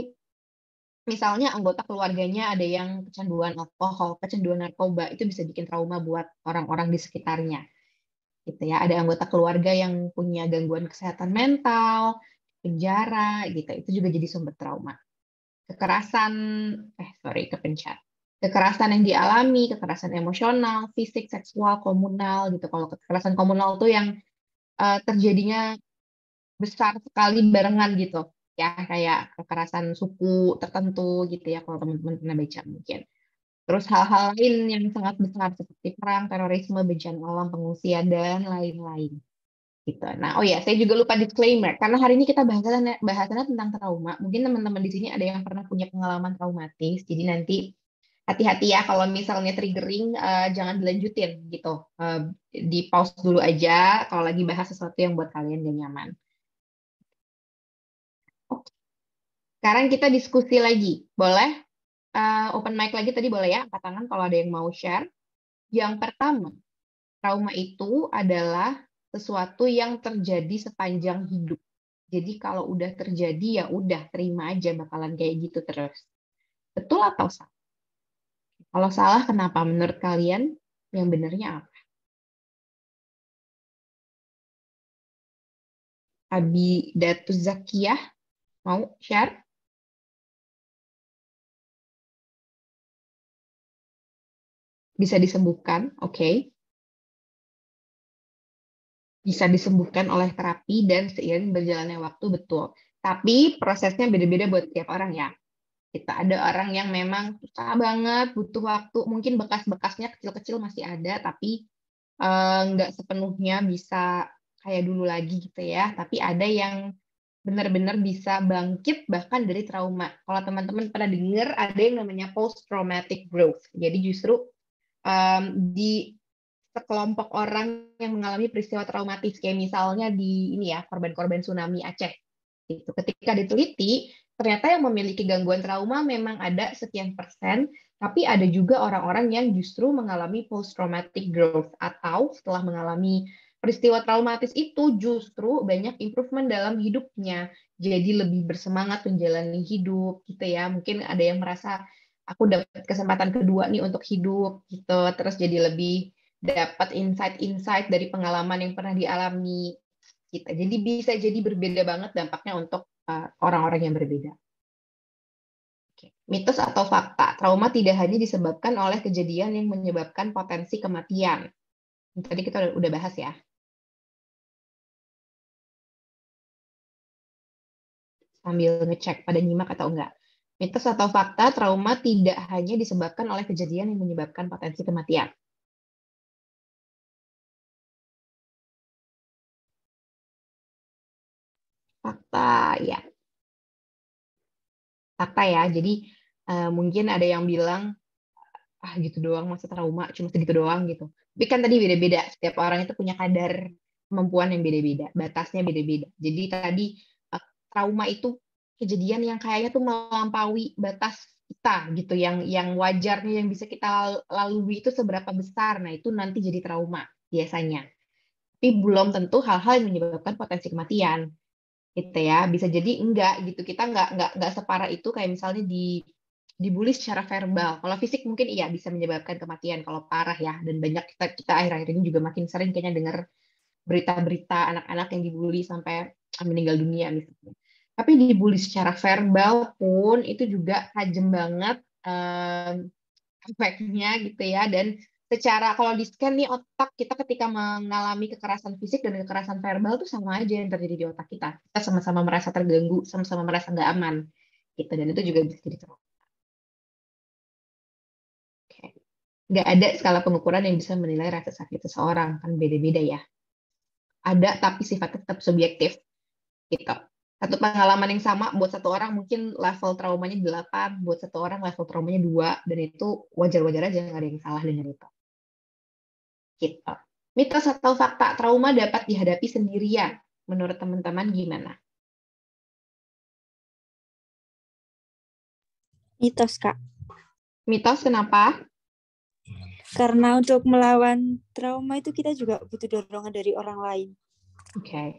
misalnya anggota keluarganya ada yang kecanduan alkohol, kecanduan narkoba, itu bisa bikin trauma buat orang-orang di sekitarnya. Gitu ya. Ada anggota keluarga yang punya gangguan kesehatan mental, penjara, gitu. Itu juga jadi sumber trauma. Kekerasan yang dialami, kekerasan emosional, fisik, seksual, komunal, gitu. Kalau kekerasan komunal tuh yang terjadinya besar sekali barengan gitu. Ya, kayak kekerasan suku tertentu gitu ya, kalau teman-teman pernah baca mungkin. Terus hal-hal lain yang sangat besar seperti perang, terorisme, bencana alam, pengungsian, dan lain-lain. Gitu. Nah, oh ya, saya juga lupa disclaimer karena hari ini kita bahasannya tentang trauma. Mungkin teman-teman di sini ada yang pernah punya pengalaman traumatis. Jadi nanti hati-hati ya kalau misalnya triggering, jangan dilanjutin gitu. Di pause dulu aja kalau lagi bahas sesuatu yang buat kalian gak nyaman. Oke. Sekarang kita diskusi lagi. Boleh? Open mic lagi tadi boleh ya? Angkat tangan kalau ada yang mau share. Yang pertama, trauma itu adalah sesuatu yang terjadi sepanjang hidup. Jadi kalau udah terjadi ya udah terima aja bakalan kayak gitu terus. Betul atau salah? Kalau salah kenapa menurut kalian? Yang benernya apa? Abi Datu Zakiyah mau share? Bisa disembuhkan, oke. Bisa disembuhkan oleh terapi dan seiring berjalannya waktu, betul. Tapi prosesnya beda-beda buat tiap orang ya. Kita ada orang yang memang susah banget, butuh waktu, mungkin bekas-bekasnya kecil-kecil masih ada, tapi nggak sepenuhnya bisa kayak dulu lagi gitu ya. Tapi ada yang benar-benar bisa bangkit bahkan dari trauma. Kalau teman-teman pernah dengar, ada yang namanya post-traumatic growth. Jadi justru di sekelompok orang yang mengalami peristiwa traumatis, kayak misalnya di ini ya, korban-korban tsunami Aceh. Gitu. Ketika diteliti, ternyata yang memiliki gangguan trauma memang ada sekian persen, tapi ada juga orang-orang yang justru mengalami post-traumatic growth, atau setelah mengalami peristiwa traumatis itu justru banyak improvement dalam hidupnya, jadi lebih bersemangat menjalani hidup, gitu ya. Mungkin ada yang merasa, aku dapat kesempatan kedua nih untuk hidup, gitu, terus jadi lebih dapat insight-insight dari pengalaman yang pernah dialami kita. Jadi bisa jadi berbeda banget dampaknya untuk orang-orang yang berbeda. Oke. Mitos atau fakta, trauma tidak hanya disebabkan oleh kejadian yang menyebabkan potensi kematian. Tadi kita udah bahas ya. Sambil ngecek pada nyimak atau enggak. Mitos atau fakta, trauma tidak hanya disebabkan oleh kejadian yang menyebabkan potensi kematian. Fakta, ya. Fakta ya, jadi mungkin ada yang bilang, gitu doang, masa trauma, cuma segitu doang gitu. Tapi kan tadi beda-beda, setiap orang itu punya kadar kemampuan yang beda-beda, batasnya beda-beda. Jadi tadi trauma itu kejadian yang kayaknya tuh melampaui batas kita gitu, yang wajarnya yang bisa kita lalui itu seberapa besar, nah itu nanti jadi trauma biasanya. Tapi belum tentu hal-hal yang menyebabkan potensi kematian gitu ya. Bisa jadi enggak gitu, kita enggak separah itu kayak misalnya dibully secara verbal. Kalau fisik mungkin iya bisa menyebabkan kematian kalau parah ya, dan banyak kita akhir-akhir ini juga makin sering kayaknya dengar berita-berita anak-anak yang dibully sampai meninggal dunia misalnya. Tapi dibully secara verbal pun itu juga tajam banget efeknya gitu ya. Dan secara kalau di scan nih otak kita ketika mengalami kekerasan fisik dan kekerasan verbal tuh sama aja yang terjadi di otak kita. Kita sama-sama merasa terganggu, sama-sama merasa nggak aman gitu, dan itu juga bisa jadi trauma. Nggak ada skala pengukuran yang bisa menilai rasa sakit seseorang, kan beda-beda ya. Ada tapi sifatnya tetap subjektif gitu. Satu pengalaman yang sama buat satu orang mungkin level traumanya 8, buat satu orang level traumanya 2, dan itu wajar-wajar aja, nggak ada yang salah dengan itu. Gitu. Mitos atau fakta, trauma dapat dihadapi sendirian. Menurut teman-teman gimana? Mitos, Kak. Mitos kenapa? Karena untuk melawan trauma itu kita juga butuh dorongan dari orang lain. Oke.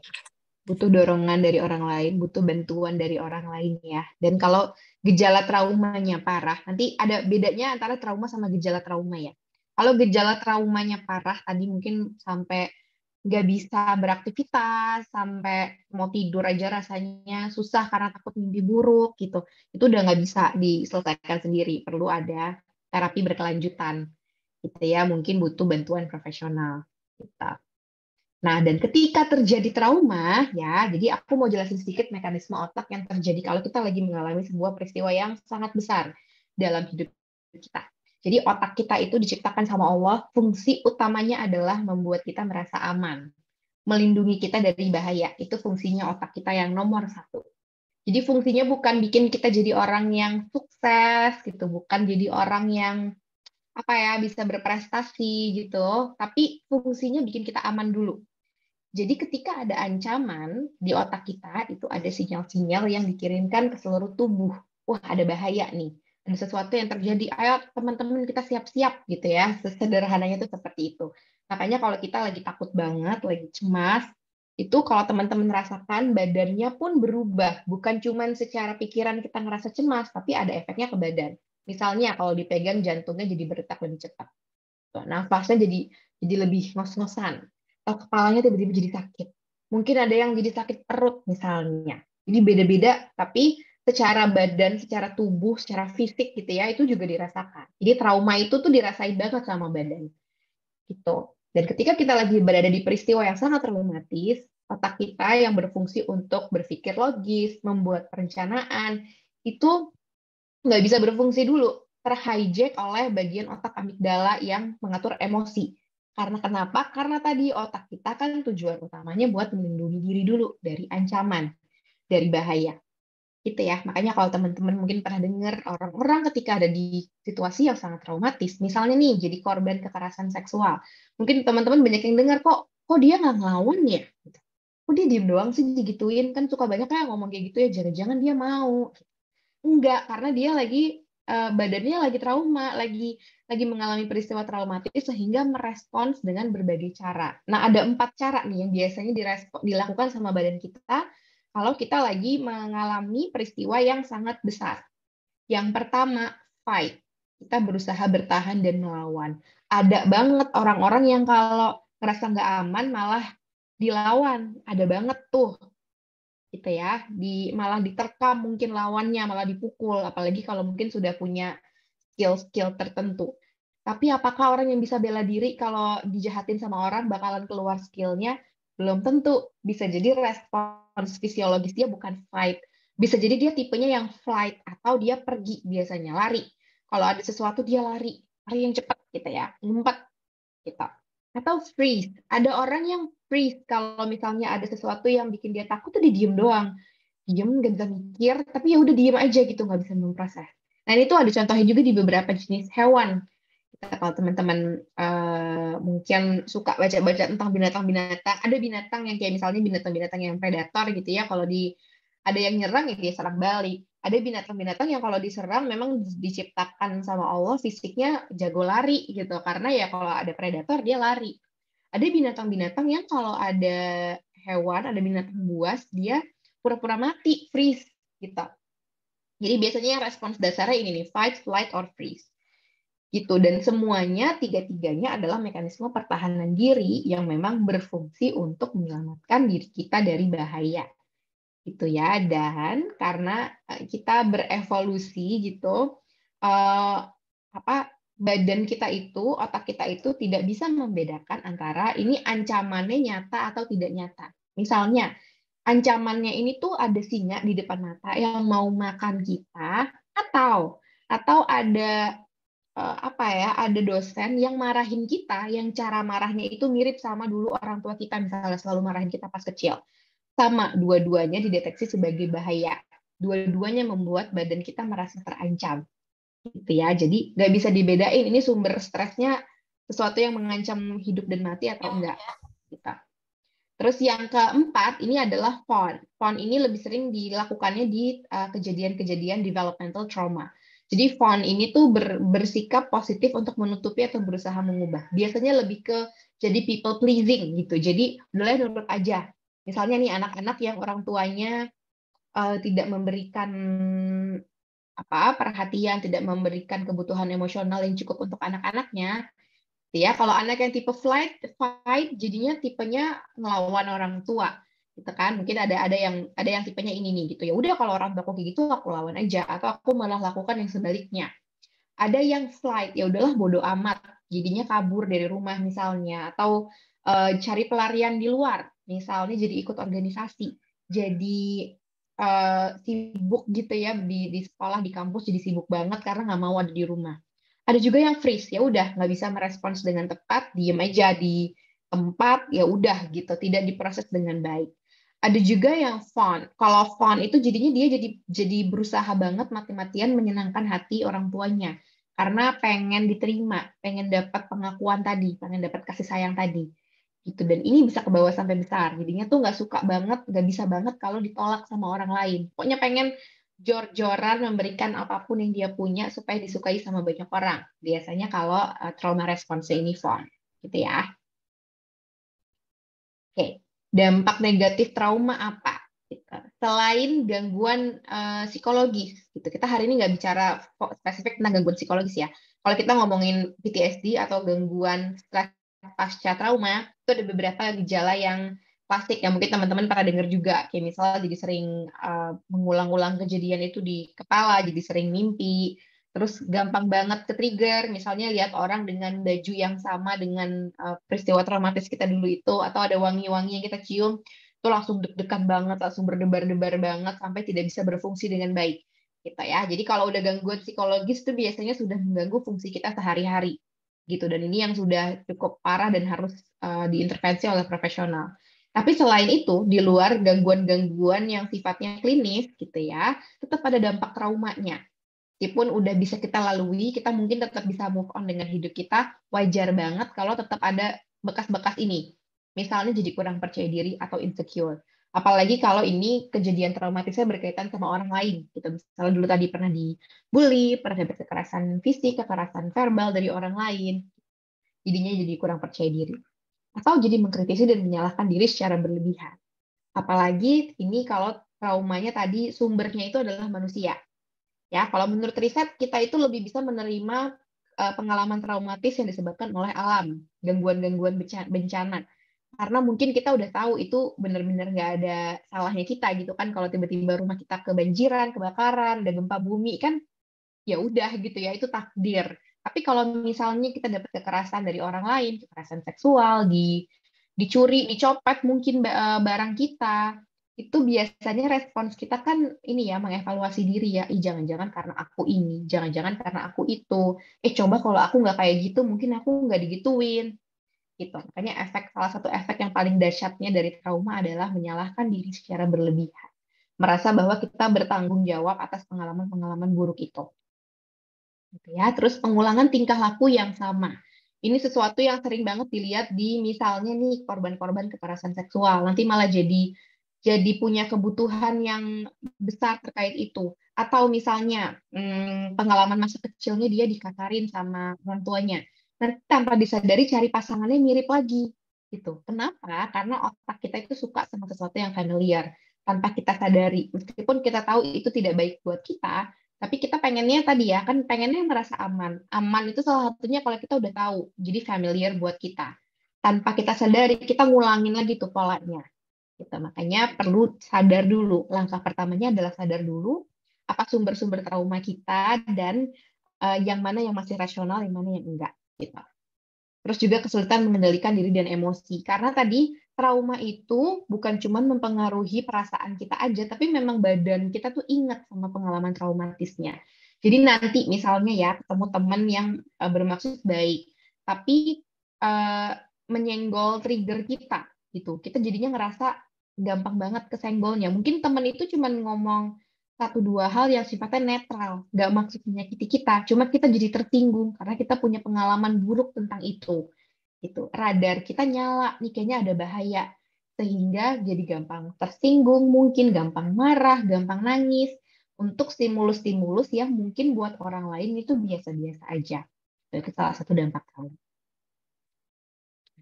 Butuh dorongan dari orang lain, butuh bantuan dari orang lain ya. Dan kalau gejala traumanya parah, nanti ada bedanya antara trauma sama gejala trauma ya. Kalau gejala traumanya parah, tadi mungkin sampai nggak bisa beraktivitas, sampai mau tidur aja rasanya susah karena takut mimpi buruk gitu. Itu udah nggak bisa diselesaikan sendiri, perlu ada terapi berkelanjutan. Gitu ya, mungkin butuh bantuan profesional. Gitu. Nah, dan ketika terjadi trauma, ya, jadi aku mau jelasin sedikit mekanisme otak yang terjadi kalau kita lagi mengalami sebuah peristiwa yang sangat besar dalam hidup kita. Jadi otak kita itu diciptakan sama Allah, fungsi utamanya adalah membuat kita merasa aman. melindungi kita dari bahaya. Itu fungsinya otak kita yang nomor 1. Jadi fungsinya bukan bikin kita jadi orang yang sukses gitu, bukan jadi orang yang bisa berprestasi gitu, tapi fungsinya bikin kita aman dulu. Jadi ketika ada ancaman di otak kita, itu ada sinyal-sinyal yang dikirimkan ke seluruh tubuh. Wah, ada bahaya nih. Ada sesuatu yang terjadi. Ayo teman-teman kita siap-siap gitu ya. Sederhananya itu seperti itu. Makanya kalau kita lagi takut banget, lagi cemas, itu kalau teman-teman rasakan badannya pun berubah. Bukan cuma secara pikiran kita ngerasa cemas, tapi ada efeknya ke badan. Misalnya kalau dipegang jantungnya jadi berdetak lebih cepat. Nafasnya jadi lebih ngos-ngosan. Kepalanya tiba-tiba jadi sakit. Mungkin ada yang jadi sakit perut misalnya. Jadi beda-beda, tapi secara badan, secara tubuh, secara fisik gitu ya, itu juga dirasakan. Jadi trauma itu tuh dirasain banget sama badan. Gitu. Dan ketika kita lagi berada di peristiwa yang sangat traumatis, otak kita yang berfungsi untuk berpikir logis, membuat perencanaan, itu nggak bisa berfungsi dulu, terhijack oleh bagian otak amigdala yang mengatur emosi. Karena kenapa? Karena tadi otak kita kan tujuan utamanya buat melindungi diri dulu dari ancaman, dari bahaya. Gitu ya. Makanya kalau teman-teman mungkin pernah dengar orang-orang ketika ada di situasi yang sangat traumatis, misalnya nih jadi korban kekerasan seksual. Mungkin teman-teman banyak yang dengar kok dia nggak ngelawan ya? Kok dia diem doang sih digituin? Kan suka banyak yang ngomong kayak gitu ya, jangan-jangan dia mau. Enggak, karena dia lagi badannya lagi trauma, lagi mengalami peristiwa traumatis sehingga merespons dengan berbagai cara. Nah, ada 4 cara nih yang biasanya dilakukan sama badan kita kalau kita lagi mengalami peristiwa yang sangat besar. Yang pertama, fight. Kita berusaha bertahan dan melawan. Ada banget orang-orang yang kalau ngerasa nggak aman malah dilawan. Ada banget tuh. Gitu ya, malah diterkam mungkin lawannya, malah dipukul, apalagi kalau mungkin sudah punya skill-skill tertentu. Tapi apakah orang yang bisa bela diri kalau dijahatin sama orang bakalan keluar skillnya? Belum tentu. Bisa jadi respons fisiologis dia bukan fight. Bisa jadi dia tipenya yang flight atau dia pergi biasanya, lari. Kalau ada sesuatu dia lari yang cepat gitu ya, ngumpet gitu. Atau freeze. Ada orang yang freeze kalau misalnya ada sesuatu yang bikin dia takut tuh dia diem doang. Diem, nggak bisa mikir, tapi ya udah diem aja gitu, nggak bisa memproses. Nah, itu ada contohnya juga di beberapa jenis hewan. Kalau teman-teman mungkin suka baca-baca tentang binatang-binatang, ada binatang yang kayak misalnya binatang-binatang yang predator gitu ya, kalau ada yang nyerang ya dia serang balik. Ada binatang-binatang yang kalau diserang memang diciptakan sama Allah fisiknya jago lari gitu, karena ya kalau ada predator dia lari. Ada binatang-binatang yang kalau ada hewan, ada binatang buas, dia pura-pura mati, freeze gitu. Jadi biasanya respons dasarnya ini nih, fight, flight, or freeze. Gitu. Dan semuanya, tiga-tiganya adalah mekanisme pertahanan diri yang memang berfungsi untuk menyelamatkan diri kita dari bahaya. Gitu ya. Dan karena kita berevolusi gitu, badan kita itu, otak kita itu tidak bisa membedakan antara ini ancamannya nyata atau tidak nyata. Misalnya, ancamannya ini tuh ada singa di depan mata yang mau makan kita, atau ada ada dosen yang marahin kita, yang cara marahnya itu mirip sama dulu orang tua kita misalnya selalu marahin kita pas kecil. Sama, dua-duanya dideteksi sebagai bahaya. Dua-duanya membuat badan kita merasa terancam. Gitu ya. Jadi nggak bisa dibedain ini sumber stresnya sesuatu yang mengancam hidup dan mati atau enggak. Gitu. Terus yang keempat, ini adalah fawn. Fawn ini lebih sering dilakukannya di kejadian-kejadian developmental trauma. Jadi fawn ini tuh bersikap positif untuk menutupi atau berusaha mengubah. Biasanya lebih ke jadi people pleasing gitu. Jadi udah nurut aja. Misalnya nih anak-anak yang orang tuanya tidak memberikan perhatian, tidak memberikan kebutuhan emosional yang cukup untuk anak-anaknya. Ya, kalau anak yang tipe fight, jadinya tipenya ngelawan orang tua, gitu kan? Mungkin ada yang tipenya ini nih, gitu ya. Udah kalau orang tua kayak gitu aku lawan aja, atau aku malah lakukan yang sebaliknya. Ada yang flight, ya udahlah bodo amat, jadinya kabur dari rumah misalnya, atau cari pelarian di luar, misalnya jadi ikut organisasi, jadi sibuk gitu ya di sekolah, di kampus jadi sibuk banget karena nggak mau ada di rumah. Ada juga yang freeze, ya udah nggak bisa merespons dengan tepat, diem aja di tempat, ya udah gitu, tidak diproses dengan baik. Ada juga yang fun. Kalau fun itu jadinya dia jadi berusaha banget mati-matian menyenangkan hati orang tuanya karena pengen diterima, pengen dapat pengakuan tadi, pengen dapat kasih sayang tadi. Gitu. Dan ini bisa ke bawah sampai besar. Jadinya tuh nggak suka banget, nggak bisa banget kalau ditolak sama orang lain. Pokoknya pengen jor-joran memberikan apapun yang dia punya supaya disukai sama banyak orang. Biasanya kalau trauma responsnya ini fun. Gitu ya. Oke, dampak negatif trauma apa? Selain gangguan psikologis, gitu. Kita hari ini nggak bicara spesifik tentang gangguan psikologis ya. Kalau kita ngomongin PTSD atau gangguan stres pasca trauma, itu ada beberapa gejala yang klasik yang mungkin teman-teman pernah dengar juga. Kayak misalnya jadi sering mengulang-ulang kejadian itu di kepala, jadi sering mimpi, terus gampang banget ke-trigger, misalnya lihat orang dengan baju yang sama dengan peristiwa traumatis kita dulu itu, atau ada wangi-wangi yang kita cium, itu langsung deg-degan banget, langsung berdebar-debar banget, sampai tidak bisa berfungsi dengan baik. Gitu ya. Jadi kalau udah gangguan psikologis itu biasanya sudah mengganggu fungsi kita sehari-hari. Gitu. Dan ini yang sudah cukup parah dan harus diintervensi oleh profesional. Tapi selain itu, di luar gangguan-gangguan yang sifatnya klinis, gitu ya, tetap ada dampak traumanya. Meskipun udah bisa kita lalui, kita mungkin tetap bisa move on dengan hidup kita, wajar banget kalau tetap ada bekas-bekas ini. Misalnya jadi kurang percaya diri atau insecure. Apalagi kalau ini kejadian traumatisnya berkaitan sama orang lain. Gitu. Misalnya dulu tadi pernah dibully, pernah dapat kekerasan fisik, kekerasan verbal dari orang lain. Jadinya jadi kurang percaya diri. Atau jadi mengkritisi dan menyalahkan diri secara berlebihan. Apalagi ini kalau traumanya tadi sumbernya itu adalah manusia. Ya, kalau menurut riset kita itu lebih bisa menerima pengalaman traumatis yang disebabkan oleh alam, gangguan-gangguan bencana. Karena mungkin kita udah tahu itu benar-benar nggak ada salahnya kita gitu kan. Kalau tiba-tiba rumah kita kebanjiran, kebakaran, ada gempa bumi kan, ya udah gitu ya, itu takdir. Tapi kalau misalnya kita dapat kekerasan dari orang lain, kekerasan seksual, dicuri, dicopet mungkin barang kita, itu biasanya respons kita kan ini ya, mengevaluasi diri ya, jangan-jangan karena aku ini, jangan-jangan karena aku itu, coba kalau aku nggak kayak gitu, mungkin aku nggak digituin. Gitu. Makanya salah satu efek yang paling dahsyatnya dari trauma adalah menyalahkan diri secara berlebihan. Merasa bahwa kita bertanggung jawab atas pengalaman-pengalaman buruk itu. Gitu ya. Terus pengulangan tingkah laku yang sama. Ini sesuatu yang sering banget dilihat di misalnya nih korban-korban kekerasan seksual. Nanti malah jadi punya kebutuhan yang besar terkait itu. Atau misalnya pengalaman masa kecilnya dia dikasarin sama orang tuanya. Nanti tanpa disadari cari pasangannya mirip lagi. Gitu. Kenapa? Karena otak kita itu suka sama sesuatu yang familiar. Tanpa kita sadari. Meskipun kita tahu itu tidak baik buat kita, tapi kita pengennya tadi ya, kan pengennya merasa aman. Aman itu salah satunya kalau kita udah tahu. Jadi familiar buat kita. Tanpa kita sadari, kita ngulangin lagi tuh polanya. Gitu. Makanya perlu sadar dulu. Langkah pertamanya adalah sadar dulu apa sumber-sumber trauma kita dan yang mana yang masih rasional, yang mana yang enggak. Gitu. Terus juga kesulitan mengendalikan diri dan emosi. Karena tadi trauma itu bukan cuma mempengaruhi perasaan kita aja, tapi memang badan kita tuh ingat sama pengalaman traumatisnya. Jadi nanti misalnya ya ketemu teman yang bermaksud baik, tapi menyenggol trigger kita, gitu. Kita jadinya ngerasa gampang banget kesenggolnya. Mungkin teman itu cuma ngomong satu dua hal yang sifatnya netral, nggak maksud menyakiti kita, cuma kita jadi tertinggung karena kita punya pengalaman buruk tentang itu. Itu radar kita nyala, nih kayaknya ada bahaya, sehingga jadi gampang tersinggung, mungkin gampang marah, gampang nangis untuk stimulus-stimulus yang mungkin buat orang lain itu biasa-biasa aja. Itu salah satu dampak trauma.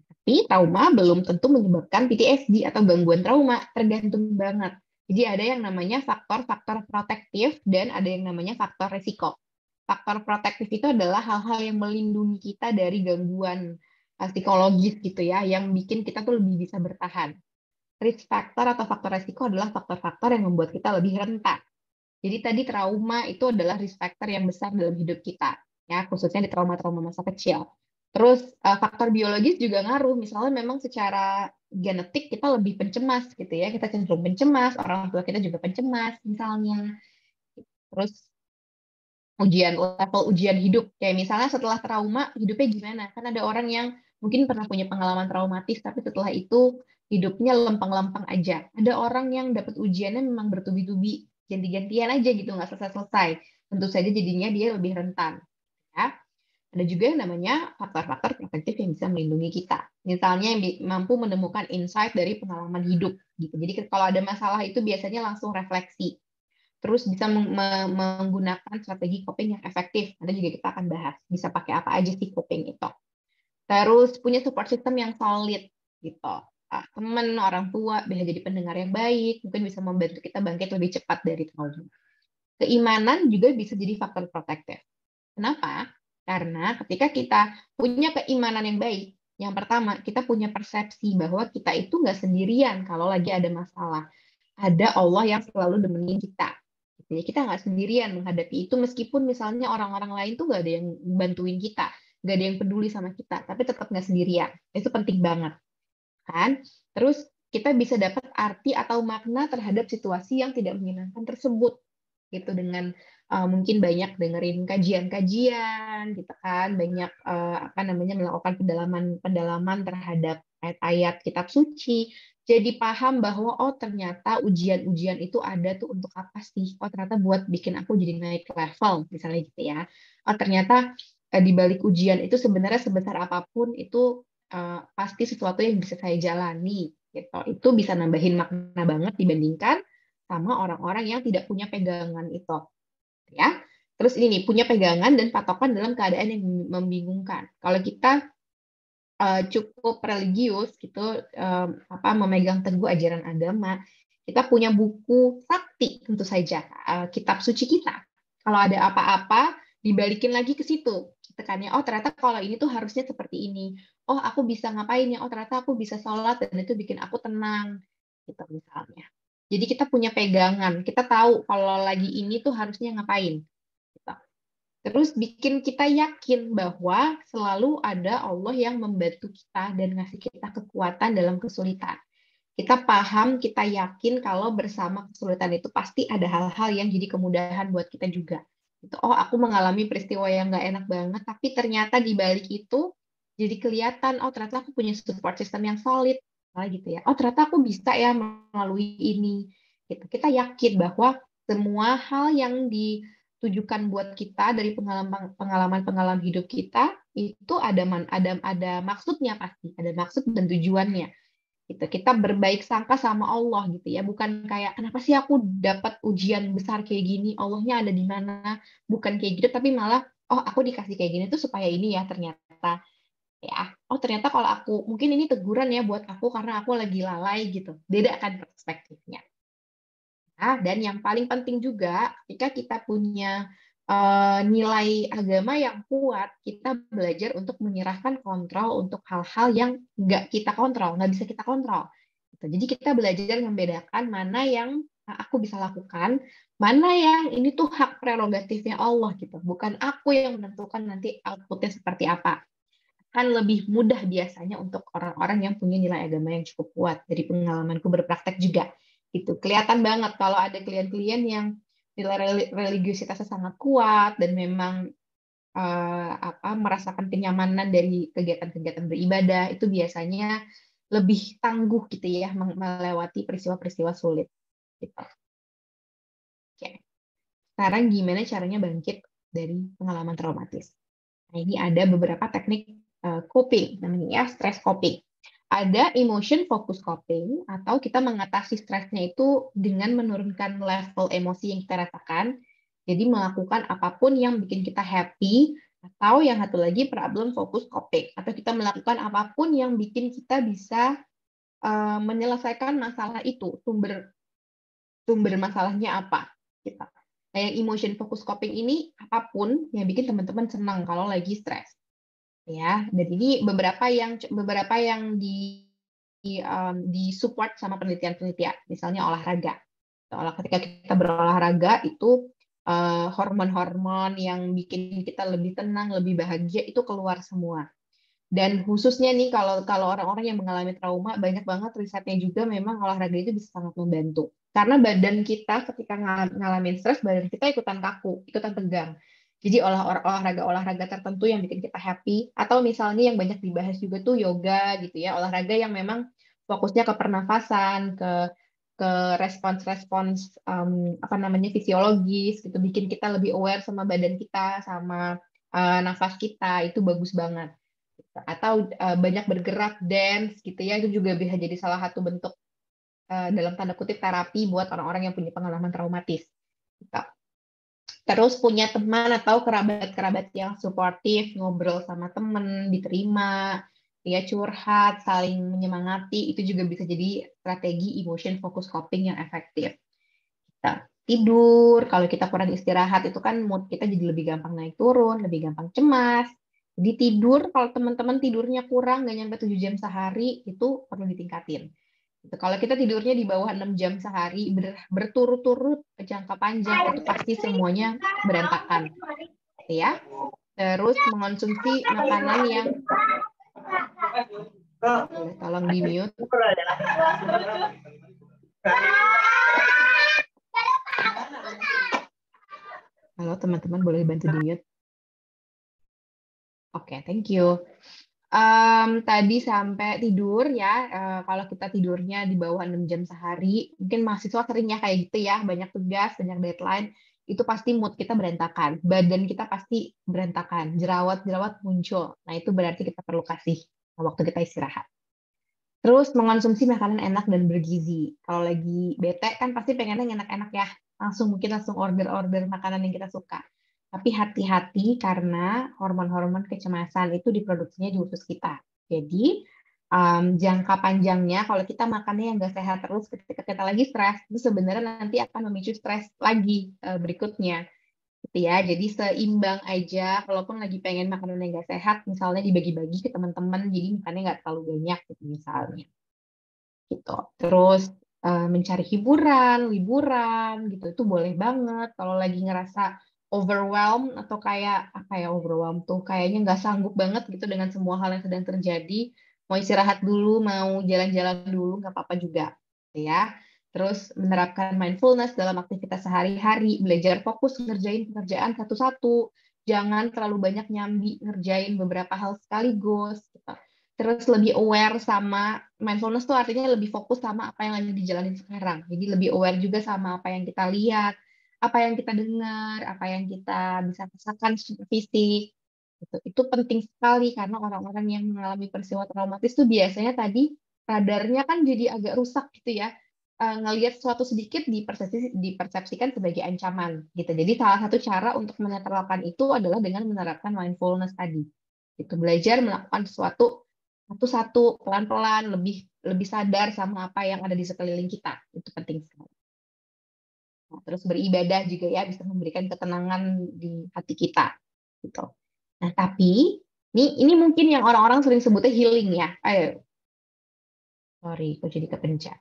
Tapi trauma belum tentu menyebabkan PTSD atau gangguan trauma, tergantung banget. Jadi ada yang namanya faktor-faktor protektif dan ada yang namanya faktor resiko. Faktor protektif itu adalah hal-hal yang melindungi kita dari gangguan psikologis gitu ya, yang bikin kita tuh lebih bisa bertahan. Risk factor atau faktor resiko adalah faktor-faktor yang membuat kita lebih rentan. Jadi tadi trauma itu adalah risk factor yang besar dalam hidup kita, ya khususnya di trauma-trauma masa kecil. Terus faktor biologis juga ngaruh, misalnya memang secara genetik kita lebih pencemas gitu ya, kita cenderung pencemas, orang tua kita juga pencemas misalnya. Terus level ujian hidup, kayak misalnya setelah trauma hidupnya gimana? Kan ada orang yang mungkin pernah punya pengalaman traumatis, tapi setelah itu hidupnya lempeng-lempeng aja. Ada orang yang dapat ujiannya memang bertubi-tubi, ganti-gantian aja gitu, nggak selesai-selesai. Tentu saja jadinya dia lebih rentan. Ya. Ada juga yang namanya faktor-faktor protektif yang bisa melindungi kita. Misalnya yang mampu menemukan insight dari pengalaman hidup. Gitu. Jadi kalau ada masalah itu biasanya langsung refleksi. Terus bisa menggunakan strategi coping yang efektif. Nanti juga kita akan bahas. Bisa pakai apa aja sih coping itu. Terus punya support system yang solid. Gitu. Teman, orang tua, bisa jadi pendengar yang baik. Mungkin bisa membantu kita bangkit lebih cepat dari trauma. Keimanan juga bisa jadi faktor protektif. Kenapa? Karena ketika kita punya keimanan yang baik, yang pertama, kita punya persepsi bahwa kita itu nggak sendirian kalau lagi ada masalah. Ada Allah yang selalu demenin kita. Jadi kita nggak sendirian menghadapi itu, meskipun misalnya orang-orang lain tuh nggak ada yang bantuin kita, nggak ada yang peduli sama kita, tapi tetap nggak sendirian. Itu penting banget. Kan? Terus kita bisa dapat arti atau makna terhadap situasi yang tidak menyenangkan tersebut. Gitu dengan mungkin banyak dengerin kajian-kajian gitu kan, banyak melakukan pendalaman terhadap ayat-ayat kitab suci, jadi paham bahwa oh ternyata ujian-ujian itu ada tuh untuk apa sih? Oh ternyata buat bikin aku jadi naik level misalnya gitu ya. Oh ternyata di balik ujian itu sebenarnya sebesar apapun itu pasti sesuatu yang bisa saya jalani gitu. Itu bisa nambahin makna banget dibandingkan sama orang-orang yang tidak punya pegangan itu, ya. Terus ini nih, punya pegangan dan patokan dalam keadaan yang membingungkan. Kalau kita cukup religius gitu, memegang teguh ajaran agama, kita punya buku sakti tentu saja, kitab suci kita. Kalau ada apa-apa, dibalikin lagi ke situ. Tekannya, oh ternyata kalau ini tuh harusnya seperti ini. Oh aku bisa ngapain ya? Oh ternyata aku bisa sholat dan itu bikin aku tenang, gitu misalnya. Jadi kita punya pegangan, kita tahu kalau lagi ini tuh harusnya ngapain. Terus bikin kita yakin bahwa selalu ada Allah yang membantu kita dan ngasih kita kekuatan dalam kesulitan. Kita paham, kita yakin kalau bersama kesulitan itu pasti ada hal-hal yang jadi kemudahan buat kita juga. Oh aku mengalami peristiwa yang nggak enak banget, tapi ternyata di balik itu jadi kelihatan, oh ternyata aku punya support system yang solid. Gitu ya. Oh ternyata aku bisa ya melalui ini. Gitu. Kita yakin bahwa semua hal yang ditujukan buat kita dari pengalaman hidup kita itu ada maksudnya pasti, ada maksud dan tujuannya. Gitu. Kita berbaik sangka sama Allah gitu ya, bukan kayak kenapa sih aku dapat ujian besar kayak gini, Allahnya ada di mana? Bukan kayak gitu, tapi malah oh aku dikasih kayak gini tuh supaya ini ya ternyata. Ya, oh ternyata kalau aku mungkin ini teguran ya buat aku karena aku lagi lalai gitu. Beda kan perspektifnya. Nah, dan yang paling penting juga ketika kita punya nilai agama yang kuat, kita belajar untuk menyerahkan kontrol untuk hal-hal yang nggak kita kontrol, nggak bisa kita kontrol. Jadi kita belajar membedakan mana yang aku bisa lakukan, mana yang ini tuh hak prerogatifnya Allah gitu. Bukan aku yang menentukan nanti outputnya seperti apa. Kan lebih mudah biasanya untuk orang-orang yang punya nilai agama yang cukup kuat. Dari pengalamanku berpraktek juga. Itu kelihatan banget kalau ada klien-klien yang nilai religiusitasnya sangat kuat dan memang merasakan kenyamanan dari kegiatan-kegiatan beribadah, itu biasanya lebih tangguh gitu ya melewati peristiwa-peristiwa sulit. Gitu. Oke. Sekarang gimana caranya bangkit dari pengalaman traumatis? Nah, ini ada beberapa teknik coping, namanya ya stress coping. Ada emotion focus coping, atau kita mengatasi stresnya itu dengan menurunkan level emosi yang kita rasakan. Jadi melakukan apapun yang bikin kita happy, atau yang satu lagi problem focus coping, atau kita melakukan apapun yang bikin kita bisa menyelesaikan masalah itu, sumber masalahnya apa. Gitu. Nah, yang emotion focus coping ini apapun yang bikin teman-teman senang kalau lagi stres. Ya, dan ini beberapa yang di support sama penelitian-penelitian, misalnya olahraga. Ketika kita berolahraga itu hormon-hormon yang bikin kita lebih tenang, lebih bahagia itu keluar semua. Dan khususnya nih kalau orang-orang yang mengalami trauma, banyak banget risetnya juga memang olahraga itu bisa sangat membantu. Karena badan kita ketika ngalamin stres, badan kita ikutan kaku, ikutan tegang. Jadi olahraga tertentu yang bikin kita happy, atau misalnya yang banyak dibahas juga tuh yoga gitu ya, olahraga yang memang fokusnya ke pernafasan, ke respons-respons fisiologis gitu, bikin kita lebih aware sama badan kita, sama nafas kita, itu bagus banget. Atau banyak bergerak, dance gitu ya, itu juga bisa jadi salah satu bentuk dalam tanda kutip terapi buat orang-orang yang punya pengalaman traumatis. Gitu. Terus punya teman atau kerabat-kerabat yang suportif, ngobrol sama temen, diterima, ya curhat, saling menyemangati, itu juga bisa jadi strategi emotion focus coping yang efektif. Kita tidur, kalau kita kurang istirahat itu kan mood kita jadi lebih gampang naik turun, lebih gampang cemas. Jadi tidur, kalau teman-teman tidurnya kurang, nggak nyampe 7 jam sehari, itu perlu ditingkatin. Kalau kita tidurnya di bawah 6 jam sehari berturut-turut jangka panjang, itu pasti semuanya berantakan. Ya. Terus mengonsumsi makanan yang tolong di-mute. Halo teman-teman, boleh bantu di-mute? Oke, thank you. Tadi sampai tidur ya, kalau kita tidurnya di bawah 6 jam sehari, mungkin mahasiswa seringnya kayak gitu ya, banyak tugas, banyak deadline, itu pasti mood kita berantakan, badan kita pasti berantakan, jerawat-jerawat muncul. Nah, itu berarti kita perlu kasih waktu kita istirahat. Terus mengonsumsi makanan enak dan bergizi. Kalau lagi bete kan pasti pengennya yang enak-enak ya, mungkin langsung order-order makanan yang kita suka. Tapi hati-hati karena hormon-hormon kecemasan itu diproduksinya di usus kita. Jadi jangka panjangnya kalau kita makannya yang nggak sehat terus ketika kita lagi stres, itu sebenarnya nanti akan memicu stres lagi berikutnya. Gitu ya. Jadi seimbang aja, walaupun lagi pengen makanan yang nggak sehat, misalnya dibagi-bagi ke teman-teman, jadi makannya nggak terlalu banyak gitu misalnya. Gitu. Terus mencari hiburan, liburan gitu, itu boleh banget. Kalau lagi ngerasa overwhelmed atau kayak overwhelmed tuh kayaknya nggak sanggup banget gitu dengan semua hal yang sedang terjadi, mau istirahat dulu, mau jalan-jalan dulu, nggak apa-apa juga ya. Terus menerapkan mindfulness dalam aktivitas sehari-hari, belajar fokus ngerjain pekerjaan satu-satu, jangan terlalu banyak nyambi ngerjain beberapa hal sekaligus gitu. Terus lebih aware sama mindfulness tuh artinya lebih fokus sama apa yang lagi dijalanin sekarang. Jadi lebih aware juga sama apa yang kita lihat, apa yang kita dengar, apa yang kita bisa rasakan secara fisik. Itu penting sekali karena orang-orang yang mengalami peristiwa traumatis tuh biasanya tadi radarnya kan jadi agak rusak gitu ya. Ngelihat sesuatu sedikit dipersepsikan sebagai ancaman gitu. Jadi salah satu cara untuk menetralkan itu adalah dengan menerapkan mindfulness tadi. Itu belajar melakukan sesuatu satu-satu, pelan-pelan, lebih sadar sama apa yang ada di sekeliling kita. Itu penting sekali. Nah, terus beribadah juga ya bisa memberikan ketenangan di hati kita. Gitu. Nah, tapi ini mungkin yang orang-orang sering sebutnya healing ya. Sorry, kok jadi kepencet.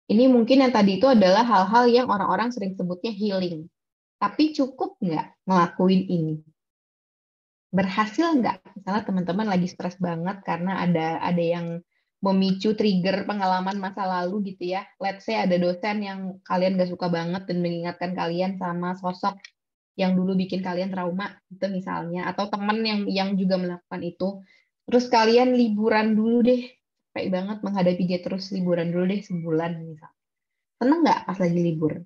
Ini mungkin yang tadi itu adalah hal-hal yang orang-orang sering sebutnya healing. Tapi cukup nggak ngelakuin ini? Berhasil nggak? Misalnya teman-teman lagi stres banget karena ada yang memicu trigger pengalaman masa lalu gitu ya. Let's say ada dosen yang kalian nggak suka banget dan mengingatkan kalian sama sosok yang dulu bikin kalian trauma gitu misalnya. Atau teman yang juga melakukan itu. Terus kalian liburan dulu deh. Capek banget menghadapi dia terus, liburan dulu deh sebulan misalnya. Tenang nggak pas lagi libur?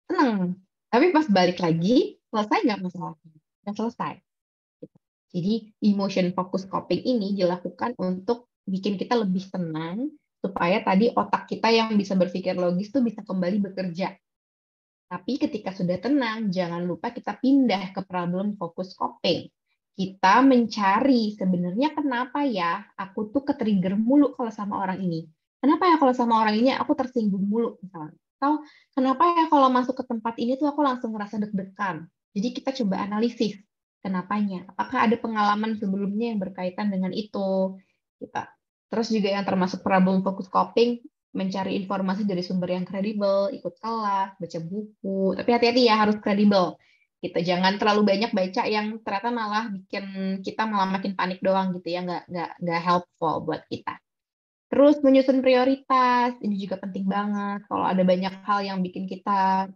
Tenang. Tapi pas balik lagi, selesai nggak masalahnya? Nggak selesai. Jadi emotion focus coping ini dilakukan untuk bikin kita lebih tenang supaya tadi otak kita yang bisa berpikir logis tuh bisa kembali bekerja. Tapi ketika sudah tenang, jangan lupa kita pindah ke problem focus coping. Kita mencari sebenarnya kenapa ya aku tuh ke-trigger mulu kalau sama orang ini. Kenapa ya kalau sama orang ini aku tersinggung mulu misalnya. Atau kenapa ya kalau masuk ke tempat ini tuh aku langsung ngerasa deg-degan. Jadi kita coba analisis. Kenapanya? Apakah ada pengalaman sebelumnya yang berkaitan dengan itu? Terus juga yang termasuk problem focus coping, mencari informasi dari sumber yang kredibel, ikut kelas, baca buku. Tapi hati-hati ya, harus kredibel. Jangan terlalu banyak baca yang ternyata malah bikin kita malah makin panik doang gitu ya, nggak helpful buat kita. Terus menyusun prioritas, ini juga penting banget. Kalau ada banyak hal yang bikin kita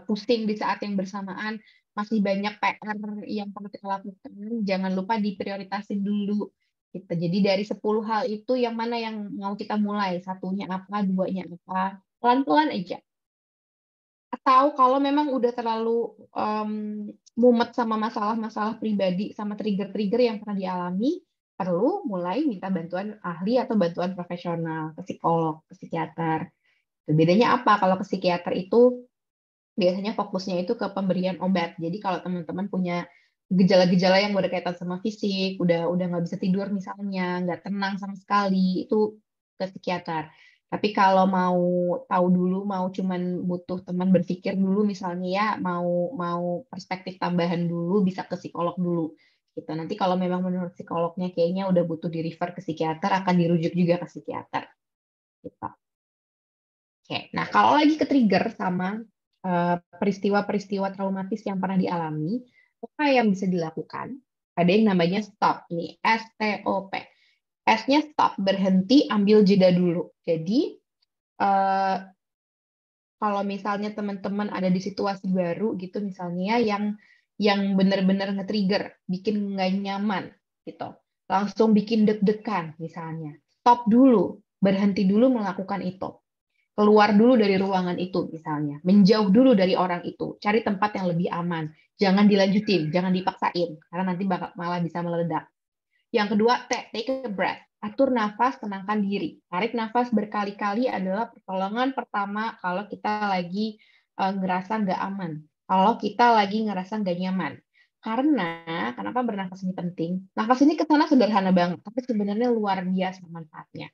pusing di saat yang bersamaan, masih banyak PR yang perlu kita lakukan, jangan lupa diprioritasin dulu. Gitu. Jadi dari 10 hal itu yang mana yang mau kita mulai? Satunya apa, duanya apa? Pelan-pelan aja. Atau kalau memang udah terlalu mumet sama masalah-masalah pribadi, sama trigger-trigger yang pernah dialami, perlu mulai minta bantuan ahli atau bantuan profesional, ke psikolog, ke psikiater. Bedanya apa? Kalau ke psikiater itu biasanya fokusnya itu ke pemberian obat. Jadi kalau teman-teman punya gejala-gejala yang berkaitan sama fisik, udah nggak bisa tidur misalnya, nggak tenang sama sekali, itu ke psikiater. Tapi kalau mau tahu dulu, mau cuman butuh teman berpikir dulu misalnya ya, mau perspektif tambahan dulu, bisa ke psikolog dulu. Gitu. Nanti kalau memang menurut psikolognya kayaknya udah butuh di refer ke psikiater, akan dirujuk juga ke psikiater. Gitu. Oke, nah kalau lagi ke trigger sama peristiwa-peristiwa traumatis yang pernah dialami, apa yang bisa dilakukan? Ada yang namanya stop, nih STOP. S-nya stop, berhenti, ambil jeda dulu. Jadi kalau misalnya teman-teman ada di situasi baru gitu misalnya yang benar-benar nge-trigger, bikin nggak nyaman gitu, langsung bikin deg-degan misalnya, stop dulu, berhenti dulu melakukan itu. Keluar dulu dari ruangan itu misalnya, menjauh dulu dari orang itu, cari tempat yang lebih aman, jangan dilanjutin, jangan dipaksain, karena nanti malah bisa meledak. Yang kedua, take a breath, atur nafas, tenangkan diri. Tarik nafas berkali-kali adalah pertolongan pertama kalau kita lagi ngerasa nggak aman, kalau kita lagi ngerasa nggak nyaman. Karena, kenapa bernafas ini penting? Nafas ini kesana sederhana banget, tapi sebenarnya luar biasa manfaatnya.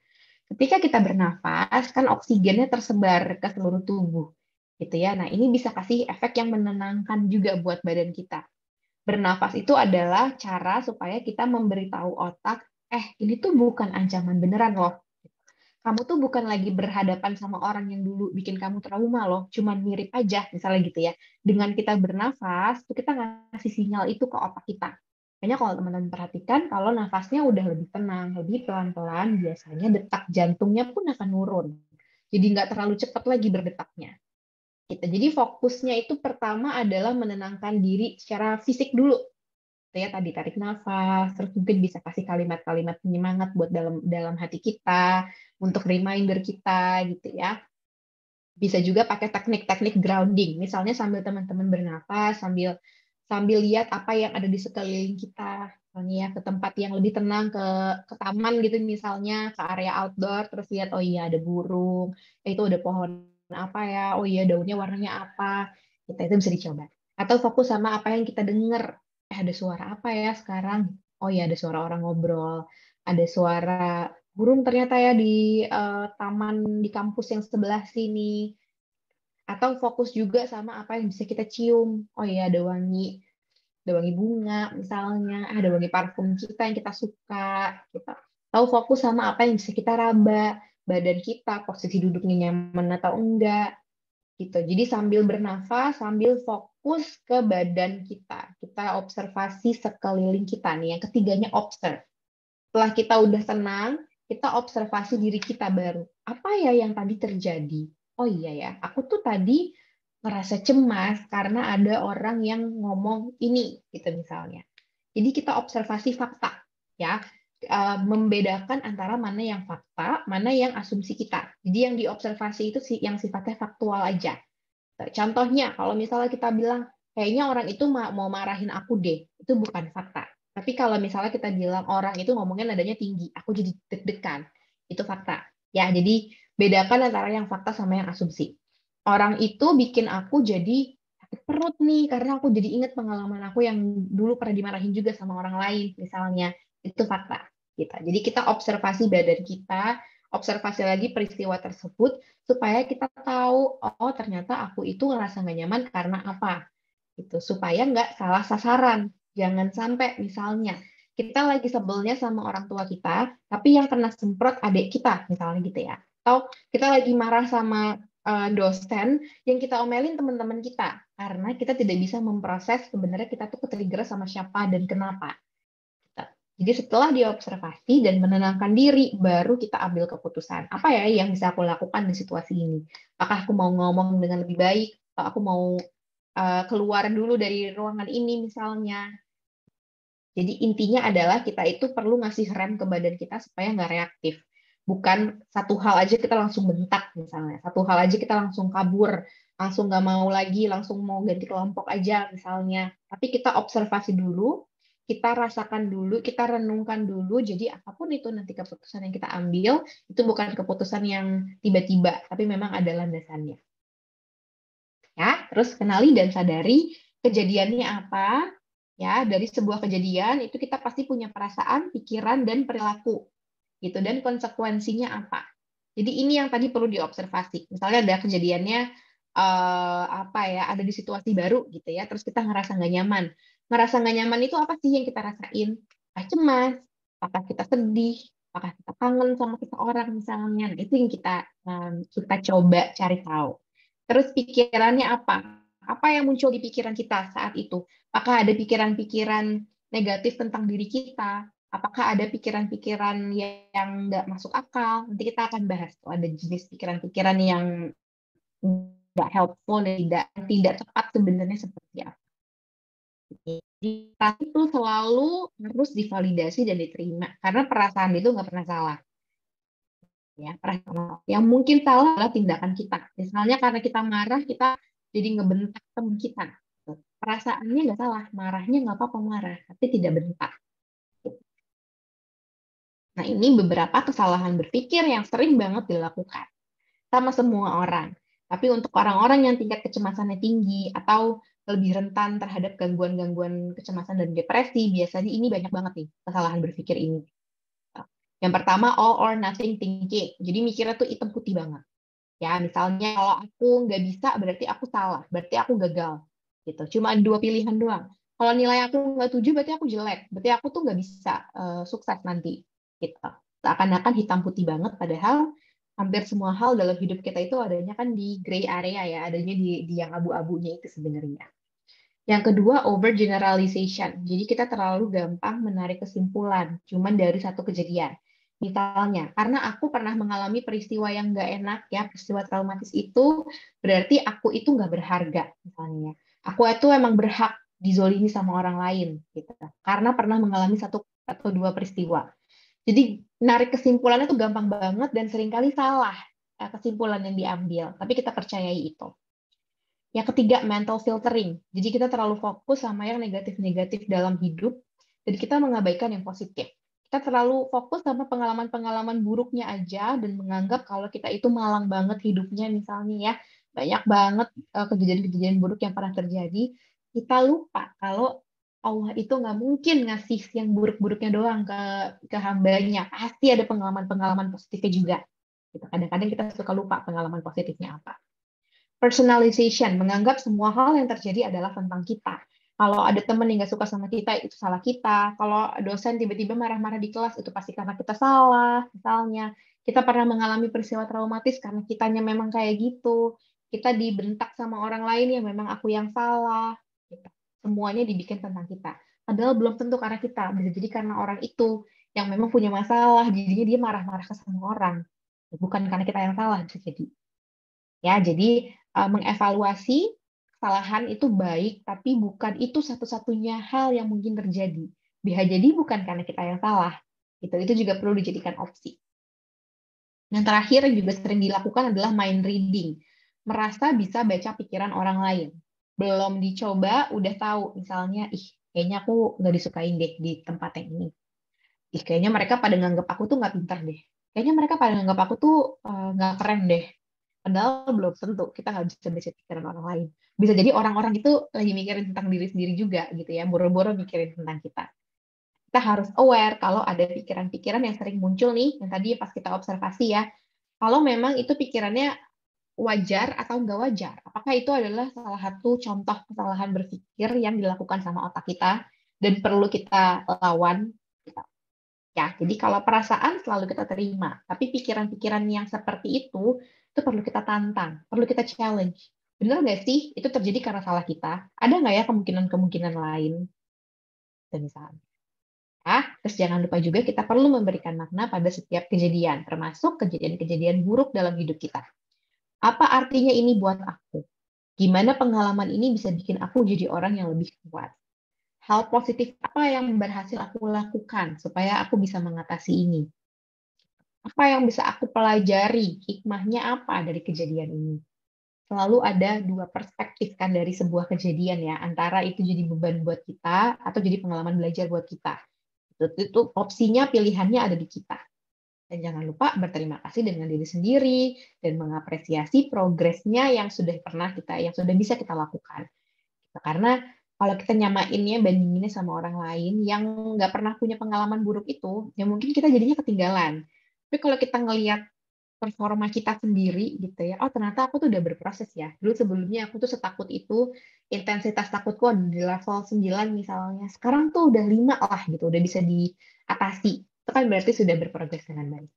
Ketika kita bernafas, kan oksigennya tersebar ke seluruh tubuh, gitu ya. Nah, ini bisa kasih efek yang menenangkan juga buat badan kita. Bernafas itu adalah cara supaya kita memberitahu otak, ini tuh bukan ancaman beneran loh. Kamu tuh bukan lagi berhadapan sama orang yang dulu bikin kamu trauma loh, cuman mirip aja, misalnya gitu ya. Dengan kita bernafas, tuh kita ngasih sinyal itu ke otak kita. Makanya kalau teman-teman perhatikan, kalau nafasnya udah lebih tenang, lebih pelan-pelan, biasanya detak jantungnya pun akan nurun. Jadi nggak terlalu cepat lagi berdetaknya. Jadi fokusnya itu pertama adalah menenangkan diri secara fisik dulu. Ya, tadi tarik nafas, terus mungkin bisa kasih kalimat-kalimat penyemangat buat dalam hati kita, untuk reminder kita, gitu ya. Bisa juga pakai teknik-teknik grounding, misalnya sambil teman-teman bernafas, sambil lihat apa yang ada di sekeliling kita, misalnya ya, ke tempat yang lebih tenang, ke taman gitu misalnya, ke area outdoor, terus lihat, oh iya ada burung, itu ada pohon apa ya, oh iya daunnya warnanya apa, itu bisa dicoba. Atau fokus sama apa yang kita dengar, ada suara apa ya sekarang, oh iya ada suara orang ngobrol, ada suara burung ternyata ya di taman di kampus yang sebelah sini. Atau fokus juga sama apa yang bisa kita cium, oh iya ada wangi bunga misalnya, ada wangi parfum kita yang kita suka, gitu. Tahu fokus sama apa yang bisa kita raba, badan kita, posisi duduknya nyaman atau enggak, gitu. Jadi sambil bernafas, sambil fokus ke badan kita observasi sekeliling kita nih. Yang ketiganya observe. Setelah kita udah tenang, kita observasi diri kita baru. Apa ya yang tadi terjadi? Oh iya ya, aku tuh tadi ngerasa cemas karena ada orang yang ngomong ini, gitu misalnya. Jadi kita observasi fakta, ya, membedakan antara mana yang fakta, mana yang asumsi kita. Jadi yang diobservasi itu yang sifatnya faktual aja. Contohnya, kalau misalnya kita bilang, kayaknya orang itu mau marahin aku deh, itu bukan fakta. Tapi kalau misalnya kita bilang orang itu ngomongnya nadanya tinggi, aku jadi deg-degan, itu fakta. Ya, jadi bedakan antara yang fakta sama yang asumsi. Orang itu bikin aku jadi sakit perut nih, karena aku jadi ingat pengalaman aku yang dulu pernah dimarahin juga sama orang lain, misalnya. Itu fakta. Jadi kita observasi badan kita, observasi lagi peristiwa tersebut, supaya kita tahu, oh ternyata aku itu ngerasa nggak nyaman karena apa. Gitu. Supaya nggak salah sasaran. Jangan sampai misalnya, kita lagi sebelnya sama orang tua kita, tapi yang kena semprot adik kita, misalnya gitu ya. Atau kita lagi marah sama dosen yang kita omelin teman-teman kita karena kita tidak bisa memproses sebenarnya kita tuh ketrigger sama siapa dan kenapa. Jadi setelah diobservasi dan menenangkan diri, baru kita ambil keputusan. Apa ya yang bisa aku lakukan di situasi ini? Apakah aku mau ngomong dengan lebih baik? Atau aku mau keluar dulu dari ruangan ini misalnya. Jadi intinya adalah kita itu perlu ngasih rem ke badan kita supaya nggak reaktif. Bukan satu hal aja kita langsung bentak misalnya. Satu hal aja kita langsung kabur, langsung nggak mau lagi, langsung mau ganti kelompok aja misalnya. Tapi kita observasi dulu, kita rasakan dulu, kita renungkan dulu. Jadi apapun itu nanti keputusan yang kita ambil, itu bukan keputusan yang tiba-tiba, tapi memang ada landasannya. Ya, terus kenali dan sadari kejadiannya apa. Ya, dari sebuah kejadian itu kita pasti punya perasaan, pikiran, dan perilaku, gitu. Dan konsekuensinya apa? Jadi ini yang tadi perlu diobservasi. Misalnya ada kejadiannya apa ya, ada di situasi baru, gitu ya. Terus kita ngerasa nggak nyaman. Ngerasa nggak nyaman itu apa sih yang kita rasain? Apakah cemas? Apakah kita sedih? Apakah kita kangen sama seseorang misalnya? Nah, itu yang kita coba cari tahu. Terus pikirannya apa? Apa yang muncul di pikiran kita saat itu? Apakah ada pikiran-pikiran negatif tentang diri kita? Apakah ada pikiran-pikiran yang nggak masuk akal? Nanti kita akan bahas tuh ada jenis pikiran-pikiran yang nggak helpful dan tidak tepat sebenarnya seperti apa. Jadi itu selalu harus divalidasi dan diterima karena perasaan itu nggak pernah salah. Ya, perasaan yang mungkin salah adalah tindakan kita. Misalnya karena kita marah, kita jadi ngebentak teman kita. Perasaannya nggak salah, marahnya nggak apa-apa marah, tapi tidak bentak. Nah, ini beberapa kesalahan berpikir yang sering banget dilakukan sama semua orang. Tapi untuk orang-orang yang tingkat kecemasannya tinggi atau lebih rentan terhadap gangguan-gangguan kecemasan dan depresi, biasanya ini banyak banget nih kesalahan berpikir ini. Yang pertama, all or nothing thinking. Jadi mikirnya tuh hitam putih banget. Ya, misalnya kalau aku nggak bisa, berarti aku salah, berarti aku gagal. Gitu. Cuma 2 pilihan doang. Kalau nilai aku nggak 7, berarti aku jelek. Berarti aku tuh nggak bisa sukses nanti. Gitu. Seakan-akan hitam putih banget, padahal hampir semua hal dalam hidup kita itu adanya kan di gray area ya, adanya di yang abu-abunya itu sebenarnya. Yang kedua, overgeneralization. Jadi kita terlalu gampang menarik kesimpulan, cuman dari satu kejadian. Misalnya, karena aku pernah mengalami peristiwa yang nggak enak, ya, peristiwa traumatis itu, berarti aku itu nggak berharga, misalnya. Aku itu emang berhak dizolimi sama orang lain, gitu. Karena pernah mengalami 1 atau 2 peristiwa. Jadi, narik kesimpulannya tuh gampang banget dan seringkali salah kesimpulan yang diambil, tapi kita percayai itu. Yang ketiga, mental filtering. Jadi kita terlalu fokus sama yang negatif-negatif dalam hidup, dan kita mengabaikan yang positif. Kita terlalu fokus sama pengalaman-pengalaman buruknya aja, dan menganggap kalau kita itu malang banget hidupnya, misalnya ya, banyak banget kejadian-kejadian buruk yang pernah terjadi. Kita lupa kalau Allah itu nggak mungkin ngasih yang buruk-buruknya doang ke hambanya. Pasti ada pengalaman-pengalaman positifnya juga. Kadang-kadang kita suka lupa pengalaman positifnya apa. Personalization, menganggap semua hal yang terjadi adalah tentang kita. Kalau ada teman yang nggak suka sama kita, itu salah kita. Kalau dosen tiba-tiba marah-marah di kelas, itu pasti karena kita salah. Misalnya, kita pernah mengalami peristiwa traumatis karena kitanya memang kayak gitu. Kita dibentak sama orang lain ya memang aku yang salah. Semuanya dibikin tentang kita. Padahal belum tentu karena kita. Bisa jadi karena orang itu yang memang punya masalah, jadinya dia marah-marah ke semua orang. Bukan karena kita yang salah, bisa jadi. Ya, jadi mengevaluasi kesalahan itu baik, tapi bukan itu satu-satunya hal yang mungkin terjadi. Bisa jadi bukan karena kita yang salah. Itu juga perlu dijadikan opsi. Yang terakhir yang juga sering dilakukan adalah mind reading. Merasa bisa baca pikiran orang lain. Belum dicoba, udah tahu. Misalnya, kayaknya aku nggak disukain deh di tempat yang ini. Kayaknya mereka pada nganggap aku tuh nggak pintar deh. Kayaknya mereka pada nganggap aku tuh nggak keren deh. Padahal belum tentu, kita nggak bisa baca pikiran orang lain. Bisa jadi orang-orang itu lagi mikirin tentang diri sendiri juga, gitu ya, boro-boro mikirin tentang kita. Kita harus aware kalau ada pikiran-pikiran yang sering muncul nih, yang tadi pas kita observasi ya, kalau memang itu pikirannya wajar atau nggak wajar. Apakah itu adalah salah satu contoh kesalahan berpikir yang dilakukan sama otak kita, dan perlu kita lawan. Ya, jadi kalau perasaan selalu kita terima, tapi pikiran-pikiran yang seperti itu perlu kita tantang, perlu kita challenge. Benar nggak sih itu terjadi karena salah kita? Ada nggak ya kemungkinan-kemungkinan lain? Dan misalnya. Terus jangan lupa juga kita perlu memberikan makna pada setiap kejadian, termasuk kejadian-kejadian buruk dalam hidup kita. Apa artinya ini buat aku? Gimana pengalaman ini bisa bikin aku jadi orang yang lebih kuat? Hal positif apa yang berhasil aku lakukan supaya aku bisa mengatasi ini? Apa yang bisa aku pelajari? Hikmahnya apa dari kejadian ini? Selalu ada dua perspektif kan dari sebuah kejadian ya, antara itu jadi beban buat kita atau jadi pengalaman belajar buat kita. Itu opsinya, pilihannya ada di kita. Dan jangan lupa berterima kasih dengan diri sendiri dan mengapresiasi progresnya yang sudah bisa kita lakukan. Karena kalau kita nyamainnya, bandinginnya sama orang lain yang nggak pernah punya pengalaman buruk itu, ya mungkin kita jadinya ketinggalan. Tapi kalau kita ngelihat performa kita sendiri gitu ya, oh ternyata aku tuh udah berproses ya. Dulu sebelumnya aku tuh setakut itu, intensitas takutku ada di level 9 misalnya. Sekarang tuh udah 5 lah gitu, udah bisa diatasi. Itu kan berarti sudah berprogres dengan baik.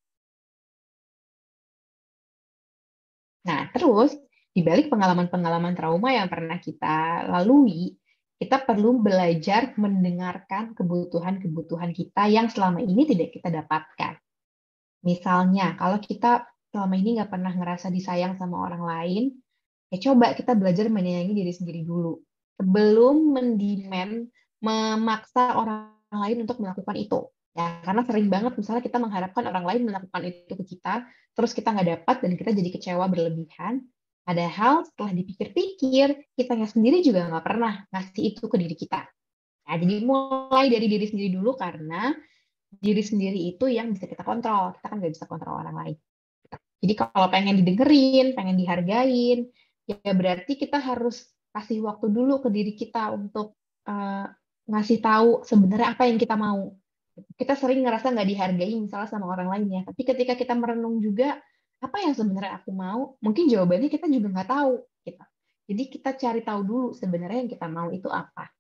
Nah, terus di balik pengalaman-pengalaman trauma yang pernah kita lalui, kita perlu belajar mendengarkan kebutuhan-kebutuhan kita yang selama ini tidak kita dapatkan. Misalnya, kalau kita selama ini nggak pernah ngerasa disayang sama orang lain, ya coba kita belajar menyayangi diri sendiri dulu. Sebelum memaksa orang lain untuk melakukan itu. Ya, karena sering banget misalnya kita mengharapkan orang lain melakukan itu ke kita, terus kita nggak dapat dan kita jadi kecewa berlebihan. Padahal setelah dipikir-pikir, kitanya sendiri juga nggak pernah ngasih itu ke diri kita. Nah, jadi mulai dari diri sendiri dulu karena diri sendiri itu yang bisa kita kontrol. Kita kan nggak bisa kontrol orang lain. Jadi kalau pengen didengerin, pengen dihargain, ya berarti kita harus kasih waktu dulu ke diri kita untuk ngasih tahu sebenarnya apa yang kita mau. Kita sering ngerasa nggak dihargai misalnya sama orang lain ya, tapi ketika kita merenung juga, apa yang sebenarnya aku mau, mungkin jawabannya kita juga nggak tahu. Gitu. Jadi kita cari tahu dulu sebenarnya yang kita mau itu apa.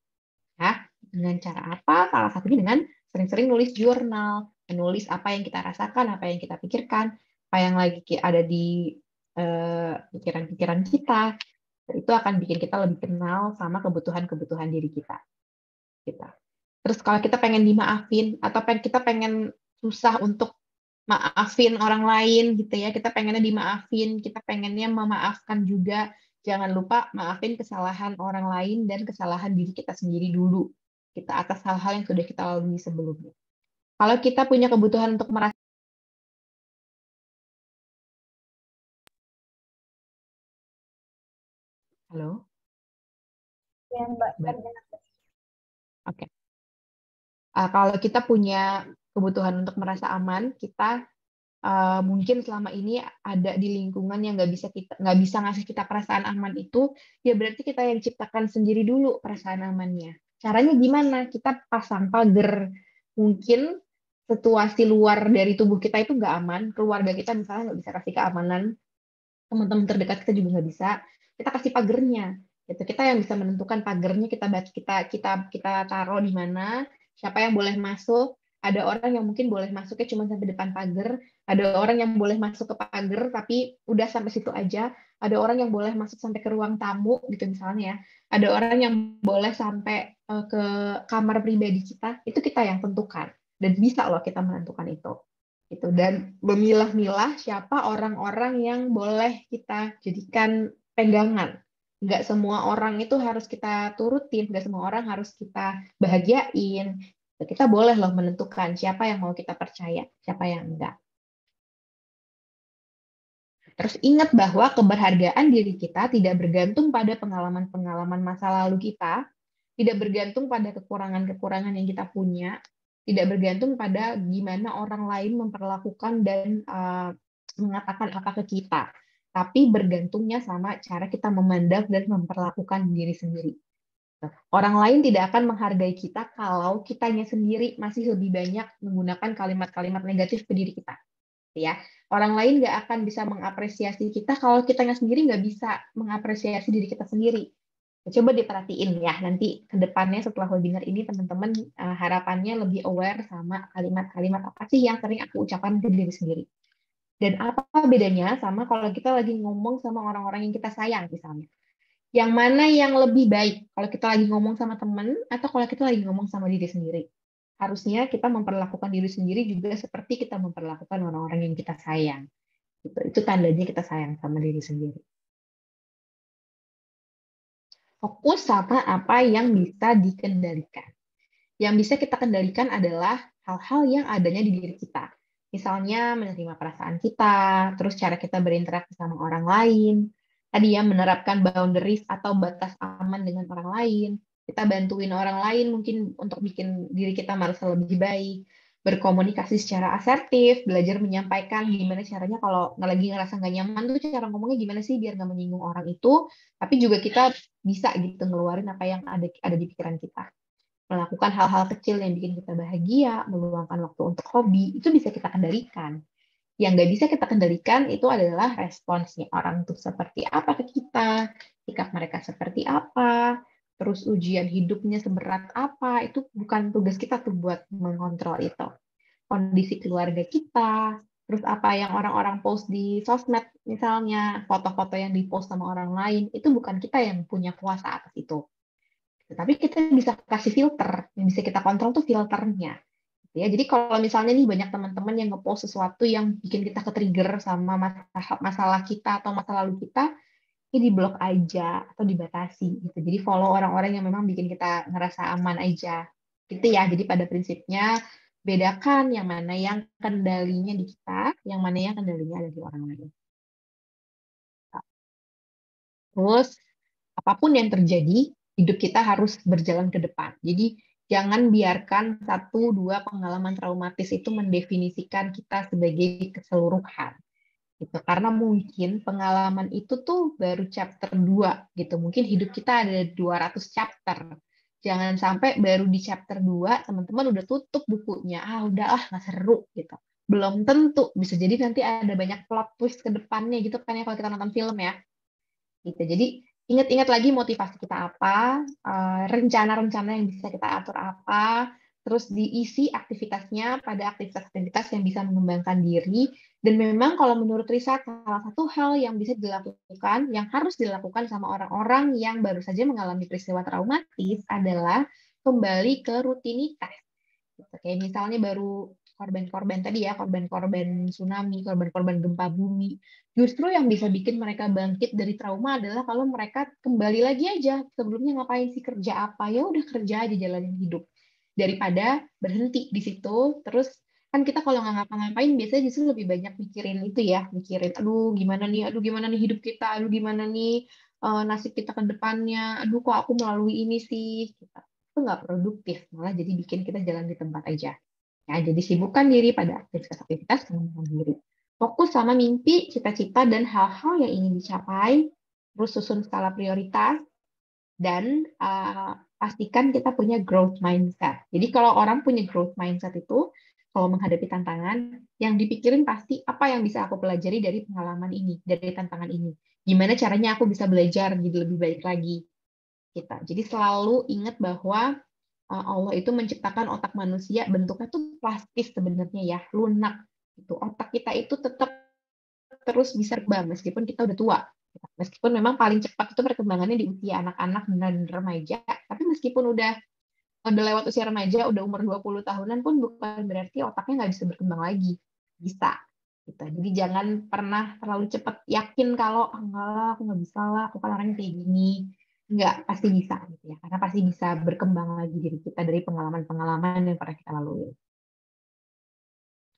Ya, dengan cara apa? Salah satunya dengan sering-sering nulis jurnal, menulis apa yang kita rasakan, apa yang kita pikirkan, apa yang lagi ada di pikiran-pikiran kita. Itu akan bikin kita lebih kenal sama kebutuhan-kebutuhan diri kita. Terus kalau kita pengen dimaafin atau kita pengen susah untuk maafin orang lain gitu ya, kita pengennya dimaafin, kita pengennya memaafkan juga, jangan lupa maafin kesalahan orang lain dan kesalahan diri kita sendiri dulu. Kita atas hal-hal yang sudah kita lalui sebelumnya. Kalau kita punya kebutuhan untuk merasa Halo? Ya, Mbak. Oke. Kalau kita punya kebutuhan untuk merasa aman, kita mungkin selama ini ada di lingkungan yang nggak bisa ngasih kita perasaan aman itu, ya berarti kita yang ciptakan sendiri dulu perasaan amannya. Caranya gimana? Kita pasang pagar. Mungkin situasi luar dari tubuh kita itu nggak aman, keluarga kita misalnya nggak bisa kasih keamanan, teman-teman terdekat kita juga nggak bisa. Kita kasih pagernya. Gitu. Kita yang bisa menentukan pagernya kita taruh di mana, siapa yang boleh masuk. Ada orang yang mungkin boleh masuknya cuma sampai depan pagar, ada orang yang boleh masuk ke pagar tapi udah sampai situ aja, ada orang yang boleh masuk sampai ke ruang tamu gitu misalnya ya. Ada orang yang boleh sampai ke kamar pribadi kita, itu kita yang tentukan dan bisa loh kita menentukan itu. Gitu. Dan memilah-milah siapa orang-orang yang boleh kita jadikan pegangan. Nggak semua orang itu harus kita turutin, nggak semua orang harus kita bahagiain. Kita boleh loh menentukan siapa yang mau kita percaya, siapa yang enggak. Terus ingat bahwa keberhargaan diri kita tidak bergantung pada pengalaman-pengalaman masa lalu kita, tidak bergantung pada kekurangan-kekurangan yang kita punya, tidak bergantung pada gimana orang lain memperlakukan dan mengatakan apa ke kita, tapi bergantungnya sama cara kita memandang dan memperlakukan diri sendiri. Orang lain tidak akan menghargai kita kalau kitanya sendiri masih lebih banyak menggunakan kalimat-kalimat negatif ke diri kita. Ya, orang lain nggak akan bisa mengapresiasi kita kalau kitanya sendiri nggak bisa mengapresiasi diri kita sendiri. Coba diperhatiin ya, nanti ke depannya setelah webinar ini teman-teman harapannya lebih aware sama kalimat-kalimat apa sih yang sering aku ucapkan ke diri sendiri. Dan apa bedanya sama kalau kita lagi ngomong sama orang-orang yang kita sayang misalnya. Yang mana yang lebih baik kalau kita lagi ngomong sama teman atau kalau kita lagi ngomong sama diri sendiri. Harusnya kita memperlakukan diri sendiri juga seperti kita memperlakukan orang-orang yang kita sayang. Itu tandanya kita sayang sama diri sendiri. Fokus sama apa yang bisa dikendalikan. Yang bisa kita kendalikan adalah hal-hal yang adanya di diri kita. Misalnya menerima perasaan kita, terus cara kita berinteraksi sama orang lain, tadi ya menerapkan boundaries atau batas aman dengan orang lain, kita bantuin orang lain mungkin untuk bikin diri kita merasa lebih baik, berkomunikasi secara asertif, belajar menyampaikan gimana caranya kalau lagi ngerasa nggak nyaman tuh cara ngomongnya gimana sih biar nggak menyinggung orang itu, tapi juga kita bisa gitu ngeluarin apa yang ada di pikiran kita. Melakukan hal-hal kecil yang bikin kita bahagia, meluangkan waktu untuk hobi, itu bisa kita kendalikan. Yang nggak bisa kita kendalikan itu adalah responsnya orang tuh seperti apa ke kita, sikap mereka seperti apa, terus ujian hidupnya seberat apa, itu bukan tugas kita tuh buat mengontrol itu. Kondisi keluarga kita, terus apa yang orang-orang post di sosmed, misalnya foto-foto yang dipost sama orang lain, itu bukan kita yang punya kuasa atas itu. Tapi kita bisa kasih filter, yang bisa kita kontrol tuh filternya. Ya, jadi kalau misalnya nih banyak teman-teman yang ngepost sesuatu yang bikin kita ke-trigger sama masalah kita atau masa lalu kita, ini di-block aja atau dibatasi gitu. Jadi follow orang-orang yang memang bikin kita ngerasa aman aja. Gitu ya. Jadi pada prinsipnya bedakan yang mana yang kendalinya di kita, yang mana yang kendalinya ada di orang lain. Terus apapun yang terjadi, hidup kita harus berjalan ke depan. Jadi jangan biarkan 1-2 pengalaman traumatis itu mendefinisikan kita sebagai keseluruhan. Gitu. Karena mungkin pengalaman itu tuh baru chapter 2 gitu. Mungkin hidup kita ada 200 chapter. Jangan sampai baru di chapter 2 teman-teman udah tutup bukunya. Udah nggak seru gitu. Belum tentu, bisa jadi nanti ada banyak plot twist ke depannya gitu kan ya kalau kita nonton film ya. Gitu. Jadi ingat-ingat lagi motivasi kita apa, rencana-rencana yang bisa kita atur apa, terus diisi aktivitasnya pada aktivitas-aktivitas yang bisa mengembangkan diri. Dan memang kalau menurut riset, salah satu hal yang bisa dilakukan, yang harus dilakukan sama orang-orang yang baru saja mengalami peristiwa traumatis adalah kembali ke rutinitas. Kayak misalnya baru korban-korban tadi ya, korban-korban tsunami, korban-korban gempa bumi. Justru yang bisa bikin mereka bangkit dari trauma adalah kalau mereka kembali lagi aja. Sebelumnya ngapain sih, kerja apa? Ya udah kerja aja, jalanin hidup. Daripada berhenti di situ, terus kan kita kalau nggak ngapa-ngapain biasanya justru lebih banyak mikirin itu ya, mikirin aduh gimana nih hidup kita, aduh gimana nih nasib kita ke depannya, aduh kok aku melalui ini sih. Itu nggak produktif, malah jadi bikin kita jalan di tempat aja. Ya, jadi sibukkan diri pada aktivitas-aktivitas pengembangan diri. Fokus sama mimpi, cita-cita, dan hal-hal yang ingin dicapai. Terus susun skala prioritas. Dan pastikan kita punya growth mindset. Jadi kalau orang punya growth mindset itu, kalau menghadapi tantangan, yang dipikirin pasti apa yang bisa aku pelajari dari pengalaman ini, dari tantangan ini. Gimana caranya aku bisa belajar jadi lebih baik lagi. Jadi selalu ingat bahwa Allah itu menciptakan otak manusia bentuknya tuh plastis sebenarnya ya, lunak. Otak kita itu tetap terus bisa berkembang meskipun kita udah tua. Meskipun memang paling cepat itu perkembangannya di usia anak-anak dan remaja, tapi meskipun udah lewat usia remaja, udah umur 20 tahunan pun bukan berarti otaknya nggak bisa berkembang lagi. Bisa. Jadi jangan pernah terlalu cepat yakin kalau enggak lah, aku nggak bisa lah, aku kan orangnya kayak gini. Enggak, pasti bisa gitu ya. Karena pasti bisa berkembang lagi diri kita dari pengalaman-pengalaman yang pernah kita lalui.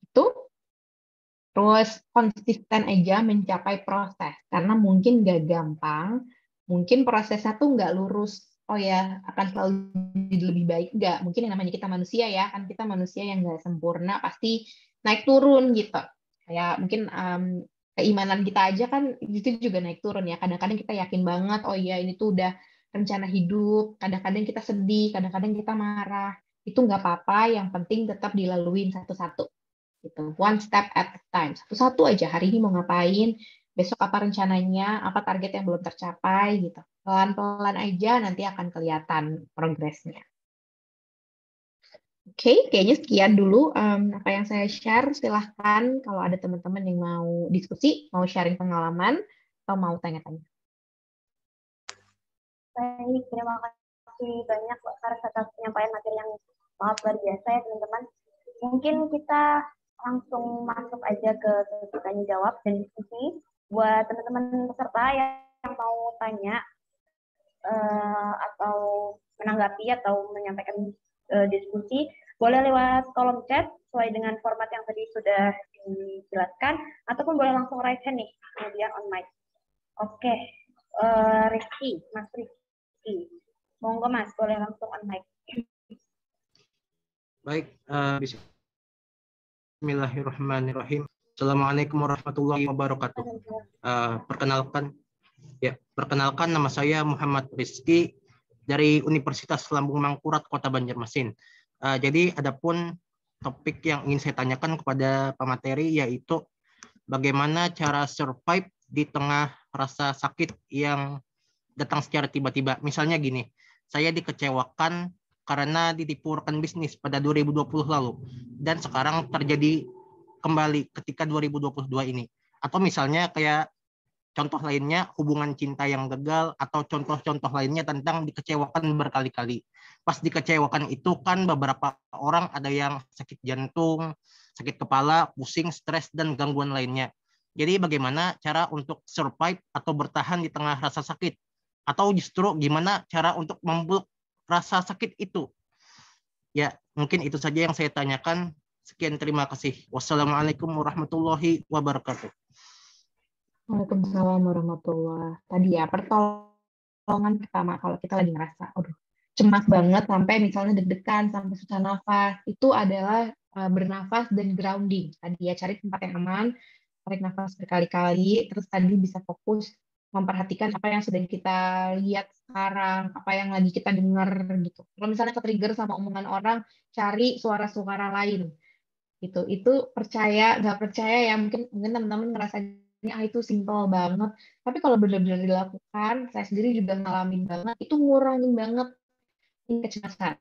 Itu. Terus konsisten aja mencapai proses. Karena mungkin nggak gampang, mungkin prosesnya tuh nggak lurus. Oh ya, akan selalu jadi lebih baik. Nggak, mungkin yang namanya kita manusia ya, kan kita manusia yang nggak sempurna, pasti naik turun gitu. Kayak mungkin keimanan kita aja kan itu juga naik turun ya. Kadang-kadang kita yakin banget, oh iya ini tuh udah rencana hidup. Kadang-kadang kita sedih, kadang-kadang kita marah. Itu nggak apa-apa, yang penting tetap dilaluin satu-satu. Gitu. One step at a time. Satu-satu aja. Hari ini mau ngapain, besok apa rencananya, apa target yang belum tercapai gitu. Pelan-pelan aja nanti akan kelihatan progresnya. Oke, kayaknya sekian dulu apa yang saya share. Silahkan kalau ada teman-teman yang mau diskusi, mau sharing pengalaman, atau mau tanya-tanya. Baik, terima kasih banyak atas penyampaian materi yang sangat luar biasa ya teman-teman. Mungkin kita langsung masuk aja ke sesi tanya jawab dan diskusi. Buat teman-teman peserta yang mau tanya, atau menanggapi atau menyampaikan diskusi, boleh lewat kolom chat sesuai dengan format yang tadi sudah dijelaskan, ataupun boleh langsung raise hand nih, kemudian on mic. Oke, Rizky, Mas Rizky. Monggo Mas, boleh langsung on mic. Baik, bismillahirrahmanirrahim. Assalamualaikum warahmatullahi wabarakatuh. Perkenalkan nama saya Muhammad Rizky dari Universitas Lambung Mangkurat Kota Banjarmasin. Jadi adapun topik yang ingin saya tanyakan kepada pemateri yaitu bagaimana cara survive di tengah rasa sakit yang datang secara tiba-tiba. Misalnya gini, saya dikecewakan karena ditipu rekan bisnis pada 2020 lalu dan sekarang terjadi kembali ketika 2022 ini. Atau misalnya kayak contoh lainnya hubungan cinta yang gagal, atau contoh-contoh lainnya tentang dikecewakan berkali-kali. Pas dikecewakan itu kan beberapa orang ada yang sakit jantung, sakit kepala, pusing, stres, dan gangguan lainnya. Jadi bagaimana cara untuk survive atau bertahan di tengah rasa sakit? Atau justru gimana cara untuk membelok rasa sakit itu? Ya, mungkin itu saja yang saya tanyakan. Sekian, terima kasih. Wassalamualaikum warahmatullahi wabarakatuh. Waalaikumsalam warahmatullahi. Tadi ya, pertolongan pertama kalau kita lagi ngerasa, aduh, cemas banget sampai misalnya deg-degan, sampai susah nafas, itu adalah bernafas dan grounding. Tadi ya, cari tempat yang aman, tarik nafas berkali-kali, terus tadi bisa fokus memperhatikan apa yang sedang kita lihat sekarang, apa yang lagi kita dengar gitu. Kalau misalnya ke-trigger sama omongan orang, cari suara-suara lain. Gitu. Itu percaya, nggak percaya ya, mungkin teman-teman ngerasa itu simple banget. Tapi kalau benar-benar dilakukan, saya sendiri juga ngalamin banget, itu ngurangin banget kecemasan.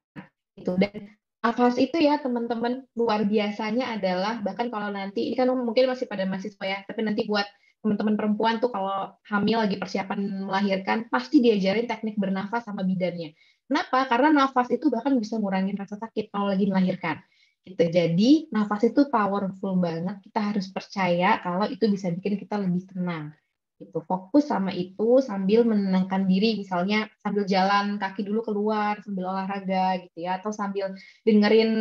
Gitu. Dan nafas itu ya teman-teman, luar biasanya adalah, bahkan kalau nanti, ini kan mungkin masih pada mahasiswa ya, tapi nanti buat teman-teman perempuan tuh kalau hamil lagi persiapan melahirkan, pasti diajarin teknik bernafas sama bidannya. Kenapa? Karena nafas itu bahkan bisa ngurangin rasa sakit kalau lagi melahirkan. Gitu. Jadi nafas itu powerful banget. Kita harus percaya kalau itu bisa bikin kita lebih tenang. Gitu. Fokus sama itu sambil menenangkan diri, misalnya sambil jalan kaki dulu keluar, sambil olahraga gitu ya, atau sambil dengerin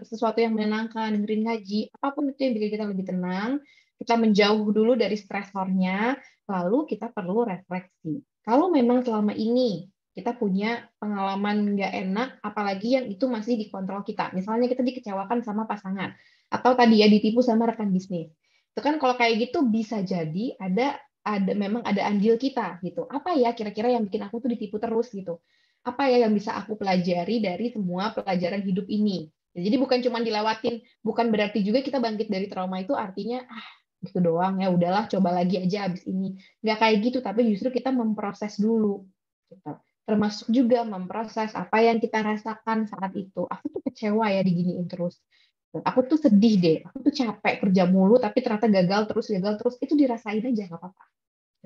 sesuatu yang menenangkan, dengerin ngaji, apapun itu yang bikin kita lebih tenang. Kita menjauh dulu dari stresornya, lalu kita perlu refleksi. Kalau memang selama ini kita punya pengalaman nggak enak, apalagi yang itu masih dikontrol kita. Misalnya kita dikecewakan sama pasangan, atau tadi ya ditipu sama rekan bisnis. Itu kan kalau kayak gitu bisa jadi memang ada andil kita gitu. Apa ya kira-kira yang bikin aku tuh ditipu terus gitu? Apa ya yang bisa aku pelajari dari semua pelajaran hidup ini? Jadi bukan cuma dilewatin, bukan berarti juga kita bangkit dari trauma itu artinya gitu doang ya udahlah coba lagi aja abis ini. Nggak kayak gitu, tapi justru kita memproses dulu. Gitu. Termasuk juga memproses apa yang kita rasakan saat itu. Aku tuh kecewa ya diginiin terus. Aku tuh sedih deh, aku tuh capek kerja mulu, tapi ternyata gagal terus. Itu dirasain aja, nggak apa-apa.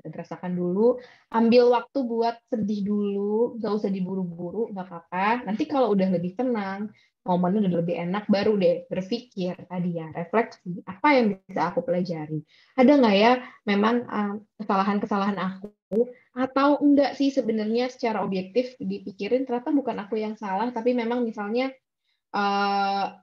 Rasakan dulu, ambil waktu buat sedih dulu, nggak usah diburu-buru, nggak apa-apa. Nanti kalau udah lebih tenang, momennya udah lebih enak, baru deh berpikir tadi ya, refleksi, apa yang bisa aku pelajari. Ada nggak ya memang kesalahan-kesalahan aku, atau enggak sih sebenarnya secara objektif dipikirin ternyata bukan aku yang salah, tapi memang misalnya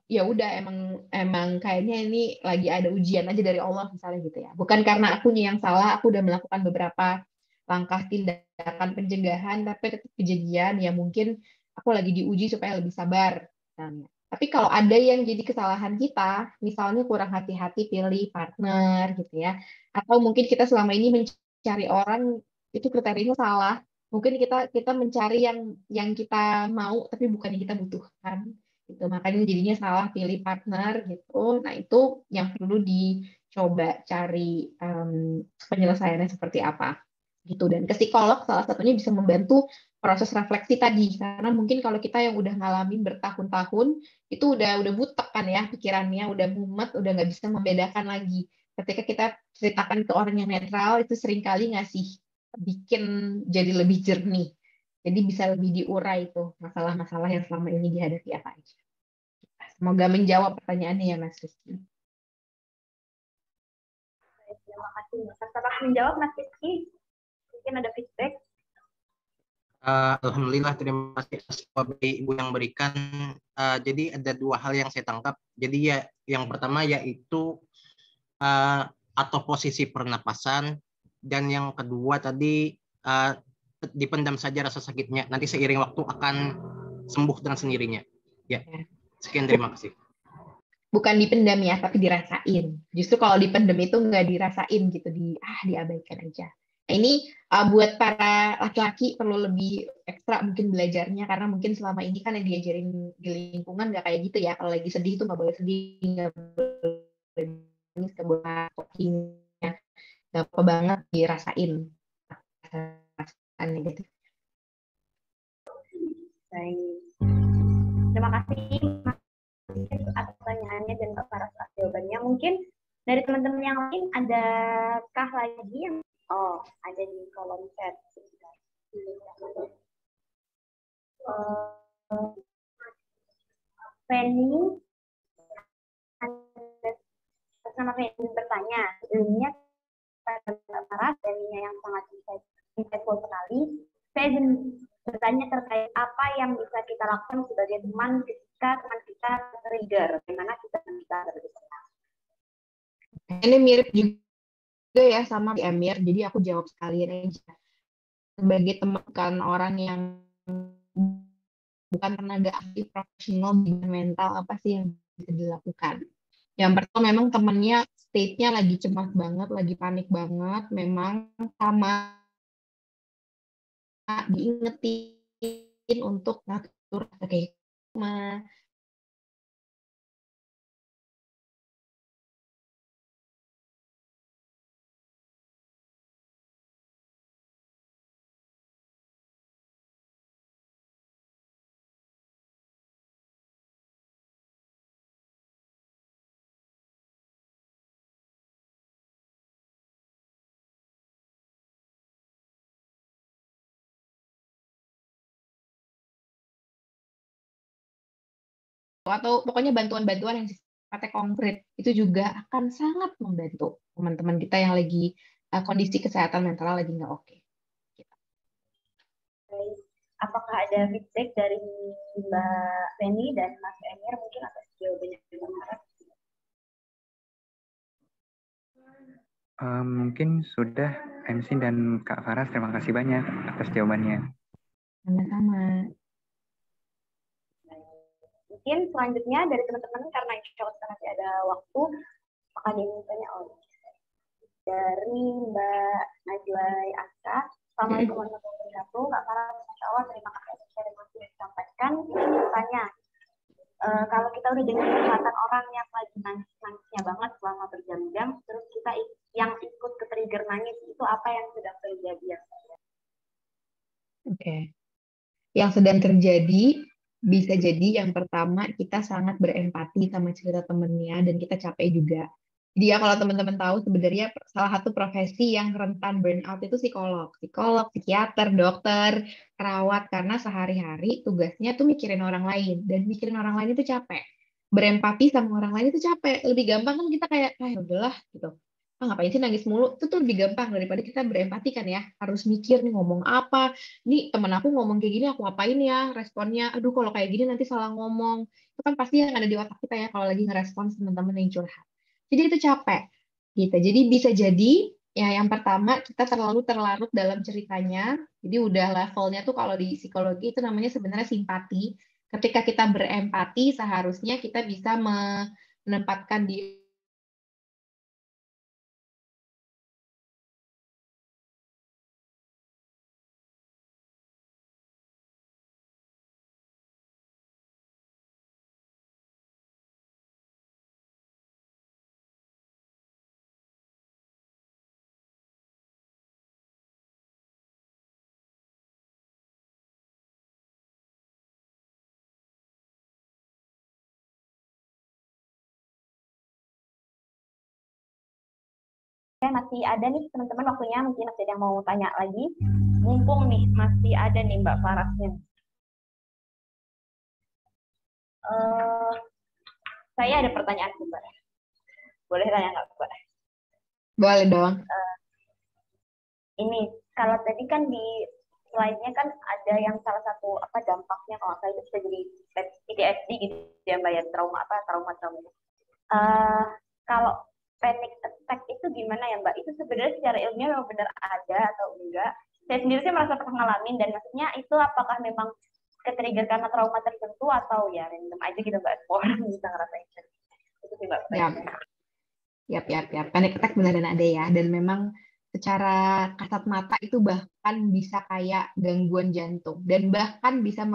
ya udah emang kayaknya ini lagi ada ujian aja dari Allah misalnya gitu ya. Bukan karena akunya yang salah, aku udah melakukan beberapa langkah tindakan pencegahan, tapi tetap kejadian ya mungkin aku lagi diuji supaya lebih sabar misalnya. Tapi kalau ada yang jadi kesalahan kita, misalnya kurang hati-hati pilih partner gitu ya, atau mungkin kita selama ini mencari orang itu kriterianya salah. Mungkin kita mencari yang kita mau tapi bukan yang kita butuhkan gitu. Makanya jadinya salah pilih partner gitu. Nah, itu yang perlu dicoba cari penyelesaiannya seperti apa gitu. Dan ke psikolog salah satunya bisa membantu proses refleksi tadi. Karena mungkin kalau kita yang udah ngalamin bertahun-tahun itu udah butek kan ya pikirannya, udah mumet, udah nggak bisa membedakan lagi. Ketika kita ceritakan ke orang yang netral itu seringkali ngasih bikin jadi lebih jernih. Jadi bisa lebih diurai tuh masalah-masalah yang selama ini dihadapi apa aja. Semoga menjawab pertanyaannya ya Mas Rizky. Terima kasih. Setelah menjawab Mas Rizky, mungkin ada feedback. Alhamdulillah, terima kasih atas Bapak Ibu yang berikan. Jadi ada dua hal yang saya tangkap. Jadi ya yang pertama yaitu atau posisi pernapasan, dan yang kedua tadi dipendam saja rasa sakitnya. Nanti seiring waktu akan sembuh dengan sendirinya. Ya, sekian, terima kasih. Bukan dipendam ya, tapi dirasain. Justru kalau dipendam itu nggak dirasain gitu, diabaikan aja. Nah, ini buat para laki-laki perlu lebih ekstra mungkin belajarnya, karena mungkin selama ini kan yang diajarin di lingkungan nggak kayak gitu ya. Kalau lagi sedih itu nggak boleh sedih, nggak boleh nangis, nggak boleh talkingnya, nggak apa banget dirasain rasanya gitu. Baik. Terima kasih atas pertanyaannya dan atas jawabannya. Mungkin dari teman-teman yang lain adakah lagi yang ada di kolom chat? Penny, nama Penny bertanya, sebelumnya pada Sarah, Penny yang sangat insightful sekali. Saya bertanya terkait apa yang bisa kita lakukan sebagai teman ketika teman kita trigger, bagaimana kita bisa berbicara. Ini mirip juga ya sama di Emir, jadi aku jawab sekalian aja. Sebagai teman kan orang yang bukan tenaga ahli profesional di mental, apa sih yang bisa dilakukan? Yang pertama memang temennya state-nya lagi cemas banget, lagi panik banget, memang sama diingetin untuk ngatur kayak atau pokoknya bantuan-bantuan yang sifatnya konkret itu juga akan sangat membantu teman-teman kita yang lagi kondisi kesehatan mental lagi nggak oke. Apakah ada feedback dari Mbak Penny dan Mas Emir mungkin atas jawabannya yang harap? Mungkin sudah MC dan Kak Faras, terima kasih banyak atas jawabannya. Sama-sama. Mungkin selanjutnya dari teman-teman, karena insya Allah nanti ada waktu, akan ditanya dari Mbak Najlai Aska. Assalamualaikum warahmatullahi wabarakatuh. Kak Faras, Masya Allah, terima kasih atas informasi yang disampaikan. Ini bertanya, kalau kita udah dengar curhatan orang yang lagi nangis-nangisnya banget selama berjam-jam, terus kita yang ikut ke trigger nangis, itu apa yang sedang terjadi? Oke. Yang sedang terjadi bisa jadi yang pertama kita sangat berempati sama cerita temennya dan kita capek juga. Jadi ya kalau teman-teman tahu sebenarnya salah satu profesi yang rentan burnout itu psikolog, psikiater, dokter, perawat, karena sehari-hari tugasnya tuh mikirin orang lain dan mikirin orang lain itu capek. Berempati sama orang lain itu capek. Lebih gampang kan kita kayak udahlah gitu. Ngapain sih nangis mulu? Itu tuh lebih gampang daripada kita berempati kan ya. Harus mikir nih ngomong apa. Nih temen aku ngomong kayak gini aku apain ya responnya. Aduh kalau kayak gini nanti salah ngomong. Itu kan pasti yang ada di otak kita ya kalau lagi ngerespons teman-teman yang curhat. Jadi itu capek gitu. Jadi bisa jadi ya yang pertama kita terlalu terlarut dalam ceritanya. Jadi udah levelnya tuh kalau di psikologi itu namanya sebenarnya simpati. Ketika kita berempati seharusnya kita bisa menempatkan di masih ada nih teman-teman waktunya, mungkin masih ada yang mau tanya lagi. Mumpung nih masih ada nih Mbak Farasnya. Saya ada pertanyaan Mbak. Boleh tanya nggak Mbak? Boleh dong. Ini kalau tadi kan di selainnya kan ada yang salah satu dampaknya kalau saya itu bisa jadi PTSD gitu ya Mbak ya, trauma. Kalau panic attack itu gimana ya Mbak? Itu sebenarnya secara ilmiah memang benar ada atau enggak? Saya sendiri sih merasa pernah ngalamin, dan maksudnya itu apakah memang ke-trigger karena trauma tertentu atau ya random aja gitu Mbak, semua orang bisa ngerasain itu sih Mbak. Ya. Panic attack beneran ada ya, dan memang secara kasat mata itu bahkan bisa kayak gangguan jantung, dan bahkan bisa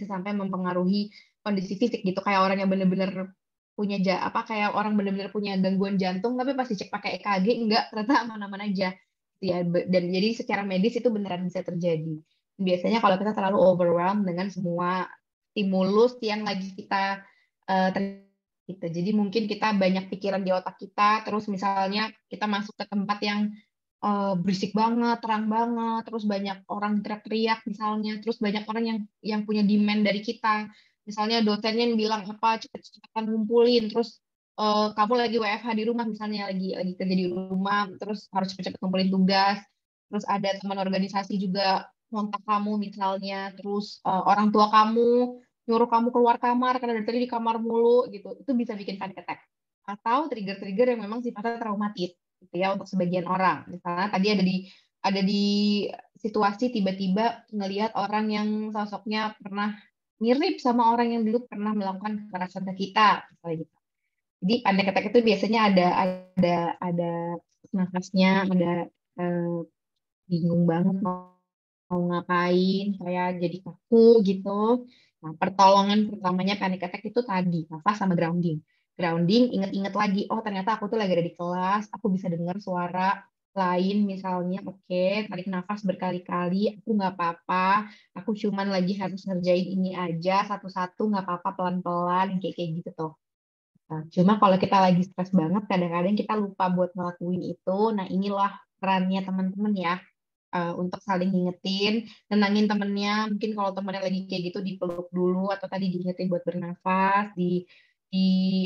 sampai mempengaruhi kondisi fisik gitu, kayak orang yang bener-bener punya kayak orang bener-bener punya gangguan jantung tapi pasti cek pakai EKG enggak, ternyata aman-aman aja ya. Dan jadi secara medis itu beneran bisa terjadi. Biasanya kalau kita terlalu overwhelmed dengan semua stimulus yang lagi kita gitu. Jadi mungkin kita banyak pikiran di otak kita, terus misalnya kita masuk ke tempat yang berisik banget, terang banget, terus banyak orang teriak-teriak misalnya, terus banyak orang yang punya demand dari kita. Misalnya dosennya yang bilang apa, cepet-cepetan ngumpulin, terus kamu lagi WFH di rumah misalnya, lagi kerja di rumah, terus harus cepet-cepet ngumpulin tugas, terus ada teman organisasi juga kontak kamu misalnya, terus orang tua kamu nyuruh kamu keluar kamar karena dari tadi di kamar mulu gitu, itu bisa bikin panic attack. Atau trigger-trigger yang memang sifatnya traumatis gitu ya untuk sebagian orang. Misalnya tadi ada di situasi tiba-tiba ngelihat orang yang sosoknya pernah mirip sama orang yang dulu pernah melakukan kekerasan ke kita, misalnya gitu. Jadi panic attack itu biasanya ada nafasnya, ada bingung banget mau ngapain, kayak jadi kaku gitu. Nah, pertolongan pertamanya panic attack itu tadi nafas sama grounding. Grounding, inget-inget lagi, oh ternyata aku tuh lagi ada di kelas, aku bisa dengar suara lain misalnya, oke, tarik nafas berkali-kali, aku nggak apa-apa, aku cuman lagi harus ngerjain ini aja satu-satu, nggak apa-apa, pelan-pelan, kayak gitu tuh. Nah, cuma kalau kita lagi stres banget, kadang-kadang kita lupa buat ngelakuin itu. Nah, inilah perannya teman-teman ya, untuk saling ngingetin, nenangin temennya. Mungkin kalau temennya lagi kayak gitu dipeluk dulu, atau tadi diingetin buat bernafas, di di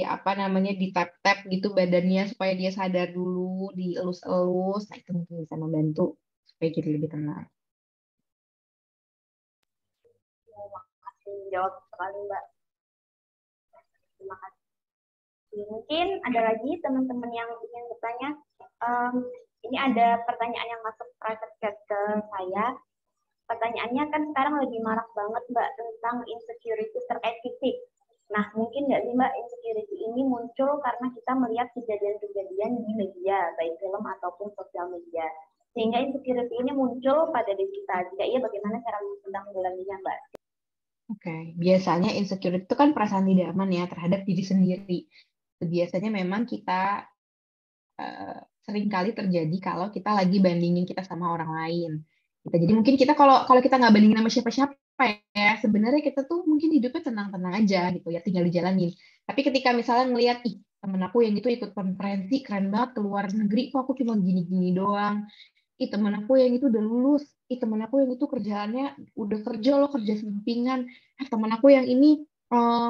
tap-tap gitu badannya supaya dia sadar dulu, dielus-elus. Nah, itu mungkin bisa membantu supaya jadi lebih tenang. Terima kasih jawab sekali Mbak. Terima kasih. Mungkin ada lagi teman-teman yang ingin bertanya. Ini ada pertanyaan yang masuk private chat ke saya. Pertanyaannya kan sekarang lagi marak banget Mbak tentang insecurity terkait fisik. Nah, mungkin nggak sih Mbak, insecurity ini muncul karena kita melihat kejadian-kejadian di media, baik film ataupun sosial media. Sehingga insecurity ini muncul pada diri kita. Jika iya, bagaimana cara menanggulanginya Mbak? Oke, biasanya insecurity itu kan perasaan tidak aman ya terhadap diri sendiri. Biasanya memang kita seringkali terjadi kalau kita lagi bandingin kita sama orang lain. Jadi mungkin kita kalau kita nggak bandingin sama siapa-siapa ya, sebenarnya kita tuh mungkin hidupnya tenang-tenang aja gitu ya, tinggal dijalanin. Tapi ketika misalnya ngelihat, ih temen aku yang itu ikut konferensi keren banget ke luar negeri, kok aku cuma gini-gini doang. Ih temen aku yang itu udah lulus, ih temen aku yang itu kerjaannya udah kerja loh, kerja sampingan. Temen aku yang ini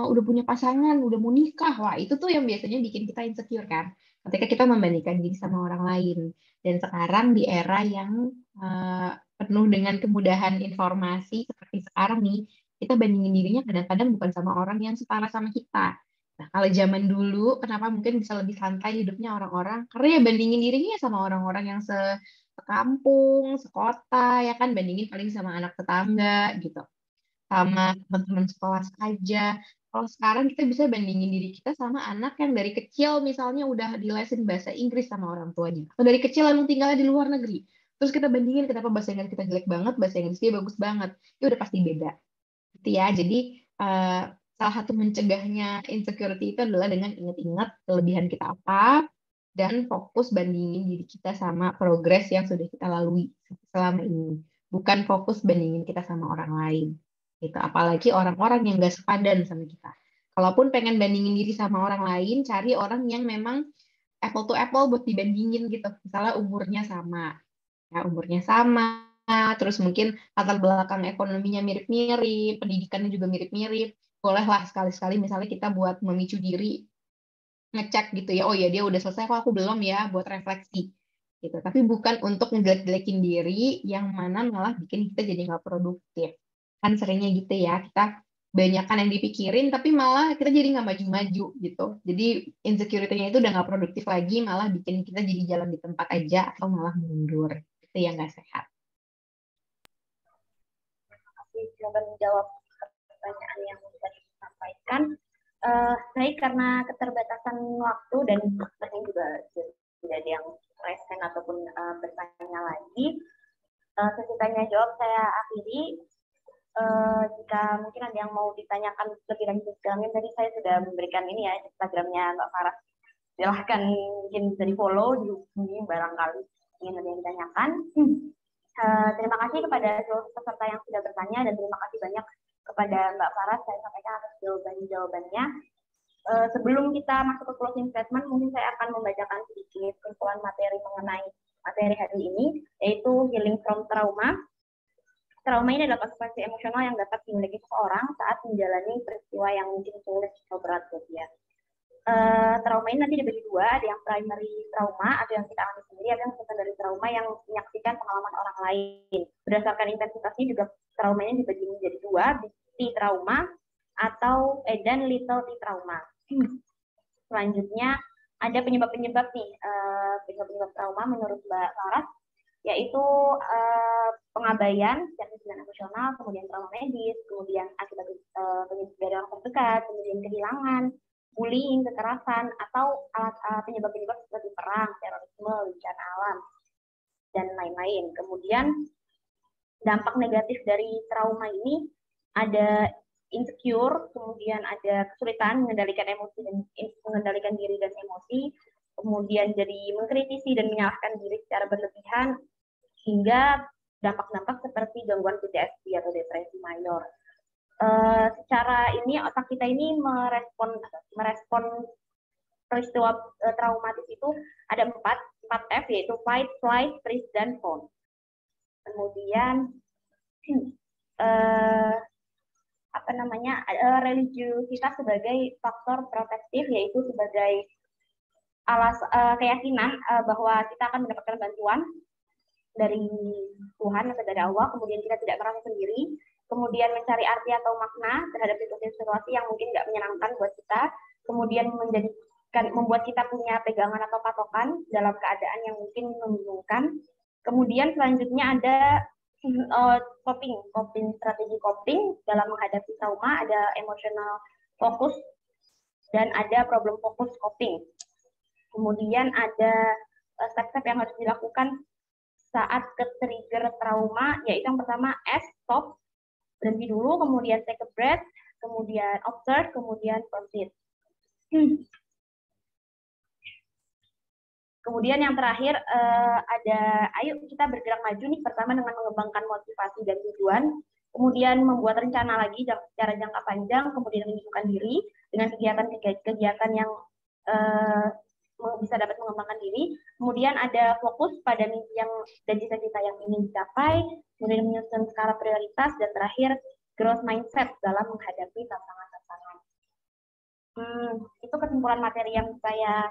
udah punya pasangan, udah mau nikah. Wah itu tuh yang biasanya bikin kita insecure kan, ketika kita membandingkan diri sama orang lain. Dan sekarang di era yang penuh dengan kemudahan informasi seperti sekarang nih, kita bandingin dirinya kadang-kadang bukan sama orang yang setara sama kita. Nah, kalau zaman dulu, kenapa mungkin bisa lebih santai hidupnya orang-orang? Karena ya bandingin dirinya sama orang-orang yang sekampung, sekota, ya kan, bandingin paling sama anak tetangga gitu, sama teman-teman sekelas aja. Kalau sekarang kita bisa bandingin diri kita sama anak yang dari kecil misalnya udah dilesin bahasa Inggris sama orang tuanya, atau dari kecil emang tinggalnya di luar negeri. Terus kita bandingin kenapa bahasa Inggris kita jelek banget, bahasa Inggris dia bagus banget. Ya udah pasti beda. Gitu ya. Jadi salah satu mencegahnya insecurity itu adalah dengan ingat-ingat kelebihan kita apa, dan fokus bandingin diri kita sama progres yang sudah kita lalui selama ini. Bukan fokus bandingin kita sama orang lain. Gitu. Apalagi orang-orang yang gak sepadan sama kita. Kalaupun pengen bandingin diri sama orang lain, cari orang yang memang apple to apple buat dibandingin gitu. Misalnya umurnya sama. Ya, umurnya sama, terus mungkin latar belakang ekonominya mirip-mirip, pendidikannya juga mirip-mirip. Bolehlah sekali-sekali misalnya kita buat memicu diri, ngecek gitu ya, oh ya dia udah selesai kok aku belum ya, buat refleksi. gitu. Tapi bukan untuk ngejelek-jelekin diri yang mana malah bikin kita jadi nggak produktif. Kan seringnya gitu ya, kita banyakan yang dipikirin tapi malah kita jadi nggak maju-maju gitu. Jadi insecurity-nya itu udah nggak produktif lagi, malah bikin kita jadi jalan di tempat aja atau malah mundur. Itu yang nggak sehat. Coba menjawab pertanyaan yang tadi disampaikan. Baik, karena keterbatasan waktu dan ini juga tidak ada yang resen ataupun bertanya lagi, sesi tanya jawab saya akhiri. Jika mungkin ada yang mau ditanyakan lebih lanjut kami, tadi saya sudah memberikan ini ya Instagramnya Mbak Farah. Silahkan mungkin bisa di follow di sini barangkali ingin ada yang ditanyakan. Terima kasih kepada seluruh peserta yang sudah bertanya dan terima kasih banyak kepada Mbak Farah saya sampaikan atas jawabannya. Sebelum kita masuk ke closing statement, mungkin saya akan membacakan sedikit kesimpulan materi mengenai materi hari ini, yaitu healing from trauma. Trauma ini adalah konsekuensi emosional yang dapat dimiliki seseorang saat menjalani peristiwa yang mungkin sulit atau berat buat dia. Trauma ini nanti dibagi dua, ada yang primary trauma atau yang kita alami sendiri, ada yang secondary trauma yang menyaksikan pengalaman orang lain. Berdasarkan intensitasnya juga trauma ini dibagi menjadi dua, big T trauma atau dan little T trauma. Selanjutnya ada penyebab-penyebab nih, penyebab trauma menurut Mbak Farah, yaitu pengabaian, kecemasan emosional, kemudian trauma medis, kemudian akibat dari orang terdekat, kemudian kehilangan, bullying, kekerasan, atau penyebab-penyebab seperti perang, terorisme, bencana alam, dan lain-lain. Kemudian dampak negatif dari trauma ini ada insecure, kemudian ada kesulitan mengendalikan emosi dan mengendalikan diri dan emosi, kemudian jadi mengkritisi dan menyalahkan diri secara berlebihan, hingga dampak-dampak seperti gangguan PTSD atau depresi mayor. Secara ini otak kita ini merespon peristiwa traumatis itu ada 4 F, yaitu fight, flight, freeze, dan fawn. Kemudian religiusitas sebagai faktor protektif, yaitu sebagai keyakinan bahwa kita akan mendapatkan bantuan dari Tuhan atau dari Allah, kemudian kita tidak merasa sendiri, kemudian mencari arti atau makna terhadap situasi yang mungkin nggak menyenangkan buat kita, kemudian membuat kita punya pegangan atau patokan dalam keadaan yang mungkin membingungkan. Kemudian selanjutnya ada strategi coping dalam menghadapi trauma, ada emotional focus dan ada problem focus coping. Kemudian ada step-step yang harus dilakukan saat ke-trigger trauma, yaitu yang pertama S, stop, berhenti dulu, kemudian take a breath, kemudian observe, kemudian proceed. Kemudian yang terakhir ada, ayo kita bergerak maju nih, pertama dengan mengembangkan motivasi dan tujuan, kemudian membuat rencana lagi secara jangka panjang, kemudian menyibukkan diri dengan kegiatan yang bisa dapat mengembangkan diri, kemudian ada fokus pada mimpi yang dan cita-cita yang ingin dicapai, kemudian menyusun skala prioritas, dan terakhir growth mindset dalam menghadapi tantangan-tantangan. Itu kesimpulan materi yang saya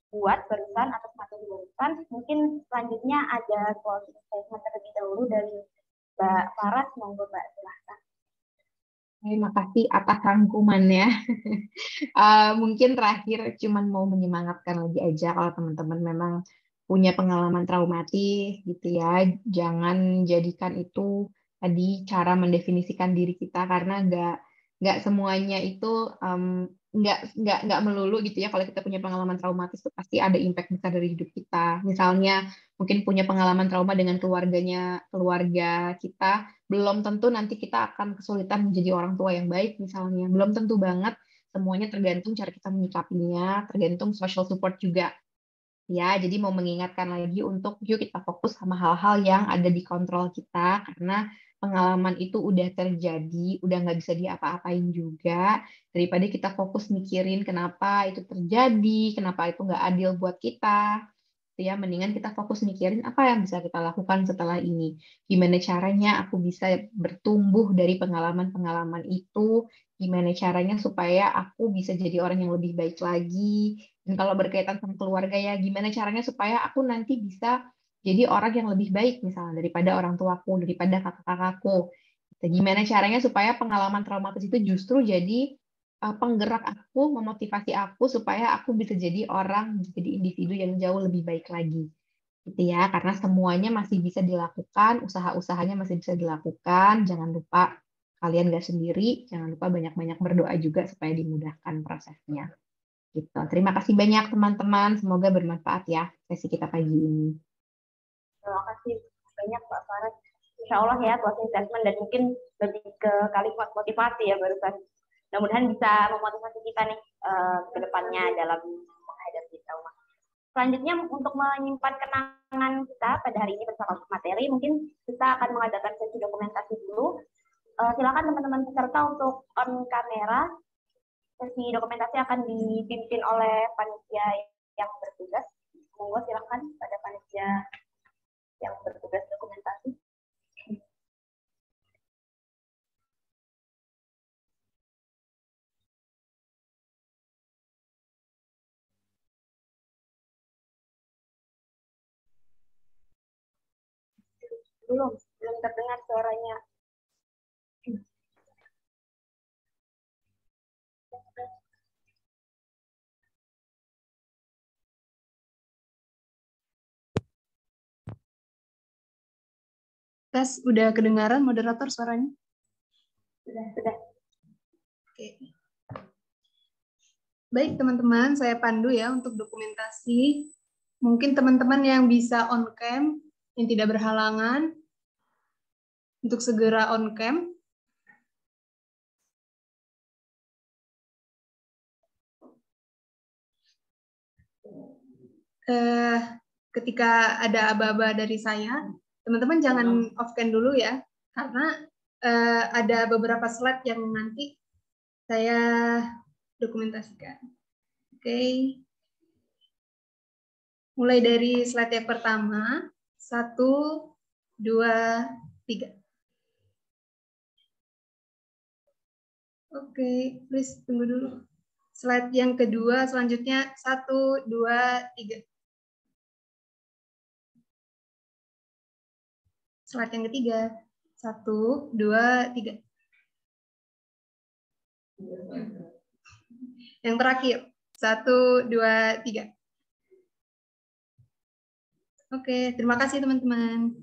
buat barusan atas materi barusan. Mungkin selanjutnya ada closing statement terlebih dahulu dari Mbak Farah, monggo Mbak, silahkan. Terima kasih atas rangkumannya. Mungkin terakhir cuman mau menyemangatkan lagi aja kalau teman-teman memang punya pengalaman traumatis gitu ya, jangan jadikan itu tadi cara mendefinisikan diri kita, karena nggak semuanya itu nggak melulu gitu ya. Kalau kita punya pengalaman traumatis itu pasti ada impact besar dari hidup kita. Misalnya mungkin punya pengalaman trauma dengan keluarga kita, belum tentu nanti kita akan kesulitan menjadi orang tua yang baik misalnya. Belum tentu banget, semuanya tergantung cara kita menyikapinya, tergantung social support juga. Ya, jadi mau mengingatkan lagi untuk yuk kita fokus sama hal-hal yang ada di kontrol kita, karena pengalaman itu udah terjadi, udah nggak bisa diapa-apain juga, daripada kita fokus mikirin kenapa itu terjadi, kenapa itu nggak adil buat kita. ya, mendingan kita fokus mikirin apa yang bisa kita lakukan setelah ini. Gimana caranya aku bisa bertumbuh dari pengalaman-pengalaman itu, gimana caranya supaya aku bisa jadi orang yang lebih baik lagi. Dan kalau berkaitan sama keluarga ya, gimana caranya supaya aku nanti bisa jadi orang yang lebih baik misalnya daripada orang tuaku, daripada kakak-kakakku. Gimana caranya supaya pengalaman traumatis itu justru jadi penggerak aku, memotivasi aku supaya aku bisa jadi orang, jadi individu yang jauh lebih baik lagi. Gitu ya, karena semuanya masih bisa dilakukan, usaha-usahanya masih bisa dilakukan. Jangan lupa kalian gak sendiri, jangan lupa banyak-banyak berdoa juga supaya dimudahkan prosesnya. Gitu. Terima kasih banyak teman-teman, semoga bermanfaat ya sesi kita pagi ini. Terima kasih banyak Mbak Farah. Insya Allah ya closing statement dan mungkin lebih ke kalimat motivasi ya barusan. Mudah-mudahan bisa memotivasi kita nih ke depannya dalam menghadapi trauma. Selanjutnya untuk menyimpan kenangan kita pada hari ini bersama materi, mungkin kita akan mengadakan sesi dokumentasi dulu. Silakan teman-teman peserta untuk on kamera. Sesi dokumentasi akan dipimpin oleh panitia yang bertugas. Monggo silakan pada panitia yang bertugas dokumentasi. Belum terdengar suaranya. Tes, udah kedengaran moderator suaranya? Sudah. Oke. Baik teman-teman, saya pandu ya untuk dokumentasi. Mungkin teman-teman yang bisa on cam, yang tidak berhalangan, untuk segera on cam. Ketika ada aba-aba dari saya, teman-teman jangan off cam dulu ya, karena ada beberapa slide yang nanti saya dokumentasikan. Oke. Mulai dari slide yang pertama, 1, 2, 3. Oke, please tunggu dulu. Slide yang kedua, selanjutnya 1, 2, 3. Slide yang ketiga, 1, 2, 3. Yang terakhir, 1, 2, 3. Oke, terima kasih teman-teman.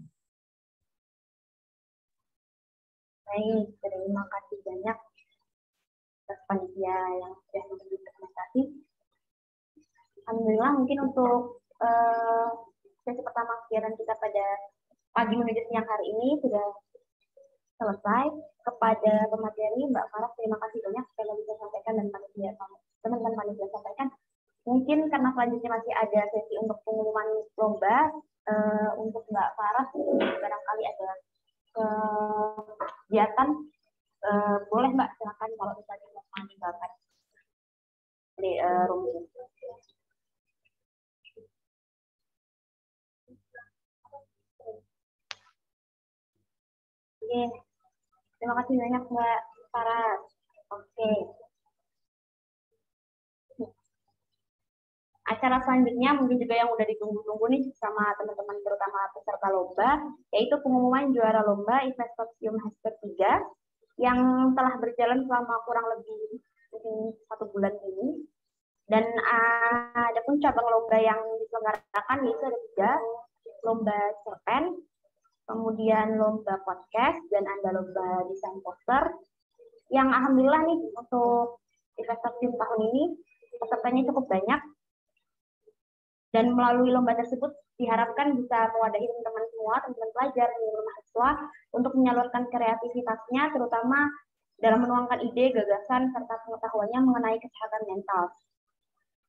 Baik, terima kasih banyak atas panitia yang sudah memberi dokumentasi. Alhamdulillah mungkin untuk sesi pertama kegiatan kita pada pagi menuju siang hari ini sudah selesai. Kepada pemateri Mbak Farah, terima kasih banyak sekali bisa sampaikan dan panitia teman-teman panitia sampaikan. Mungkin karena selanjutnya masih ada sesi untuk pengumuman lomba untuk Mbak Farah, barangkali ada kegiatan, boleh Mbak silakan kalau misalnya mau meninggalkan di room ini. Oke, terima kasih banyak Mbak Farah. Oke. Acara selanjutnya mungkin juga yang udah ditunggu-tunggu nih sama teman-teman terutama peserta lomba, yaitu pengumuman juara lomba Investosium Hasper 3 yang telah berjalan selama kurang lebih 1 bulan ini. Dan ada pun cabang lomba yang diselenggarakan yaitu ada 3, lomba cerpen, kemudian lomba podcast, dan ada lomba desain poster. Yang alhamdulillah nih untuk Investosium tahun ini pesertanya cukup banyak. Dan melalui lomba tersebut diharapkan bisa mewadahi teman-teman semua, teman-teman pelajar, teman-teman mahasiswa untuk menyalurkan kreativitasnya, terutama dalam menuangkan ide, gagasan, serta pengetahuannya mengenai kesehatan mental.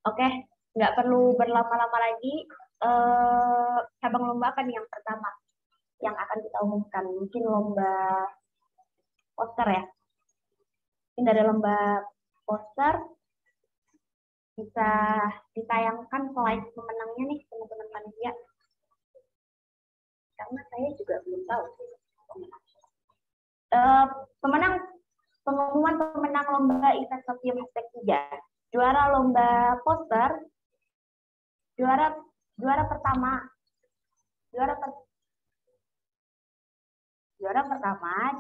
Oke, nggak perlu berlama-lama lagi, cabang lomba akan yang pertama yang akan kita umumkan. Mungkin lomba poster ya. Mungkin dari lomba poster bisa ditayangkan slide pemenangnya nih teman-teman panitia? Karena saya juga belum tahu pemenang. Pengumuman pemenang lomba event Sosium #3. Juara lomba poster, juara pertama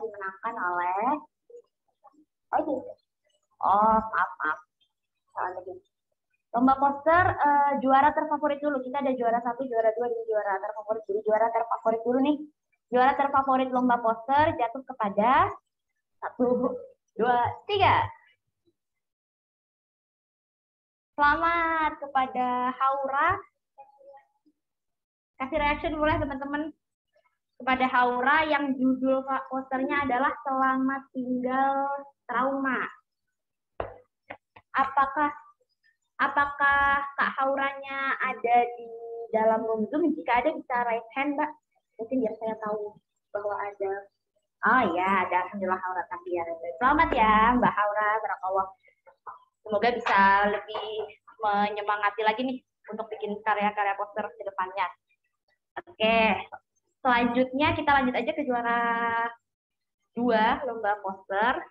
dimenangkan oleh maaf. Salah lagi. Lomba poster juara terfavorit dulu. Kita ada juara 1, juara 2, dan juara terfavorit. Jadi juara terfavorit dulu nih. Juara terfavorit lomba poster jatuh kepada 1, 2, 3. Selamat kepada Haura. Kasih reaction boleh teman-teman. Kepada Haura yang judul posternya adalah Selamat Tinggal Trauma. Apakah Kak Hauranya ada di dalam room Zoom? Jika ada bisa raise hand, Mbak. Mungkin biar saya tahu bahwa ada. Oh ya, ada Alhamdulillah Haura tapi ya. Selamat ya Mbak Haura, barakallah. Semoga bisa lebih menyemangati lagi nih untuk bikin karya-karya poster ke depannya. Oke, selanjutnya kita lanjut aja ke juara 2 lomba poster.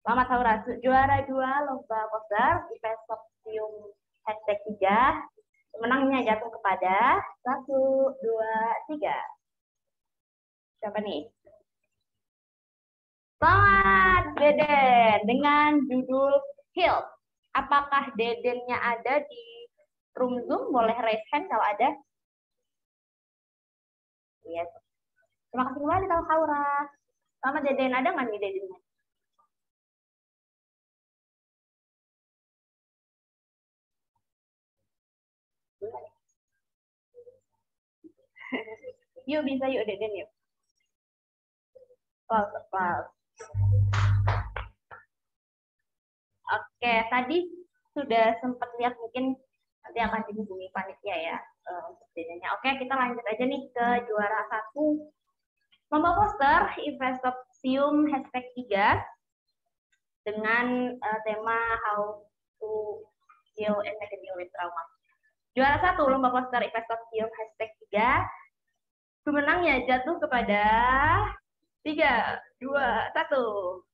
Selamat Haura, juara 2 lomba poster event Sosium #3. Pemenangnya jatuh kepada 1, 2, 3. Siapa nih? Selamat Deden dengan judul Heal. Apakah Dedennya ada di room Zoom? Boleh raise hand kalau ada. Yes. Terima kasih kembali Kak Haura. Selamat Deden, ada nggak nih Dedennya? Yuk bisa yuk Deden yuk. Oke, tadi sudah sempat lihat mungkin nanti akan dihubungi panitia ya untuk Dedennya. Oke, kita lanjut aja nih ke juara 1 lomba poster event Sosium #3 dengan tema How to Heal and Make a Deal with Trauma. Juara 1 lomba poster event Sosium #3. Pemenangnya jatuh kepada 3, 2, 1.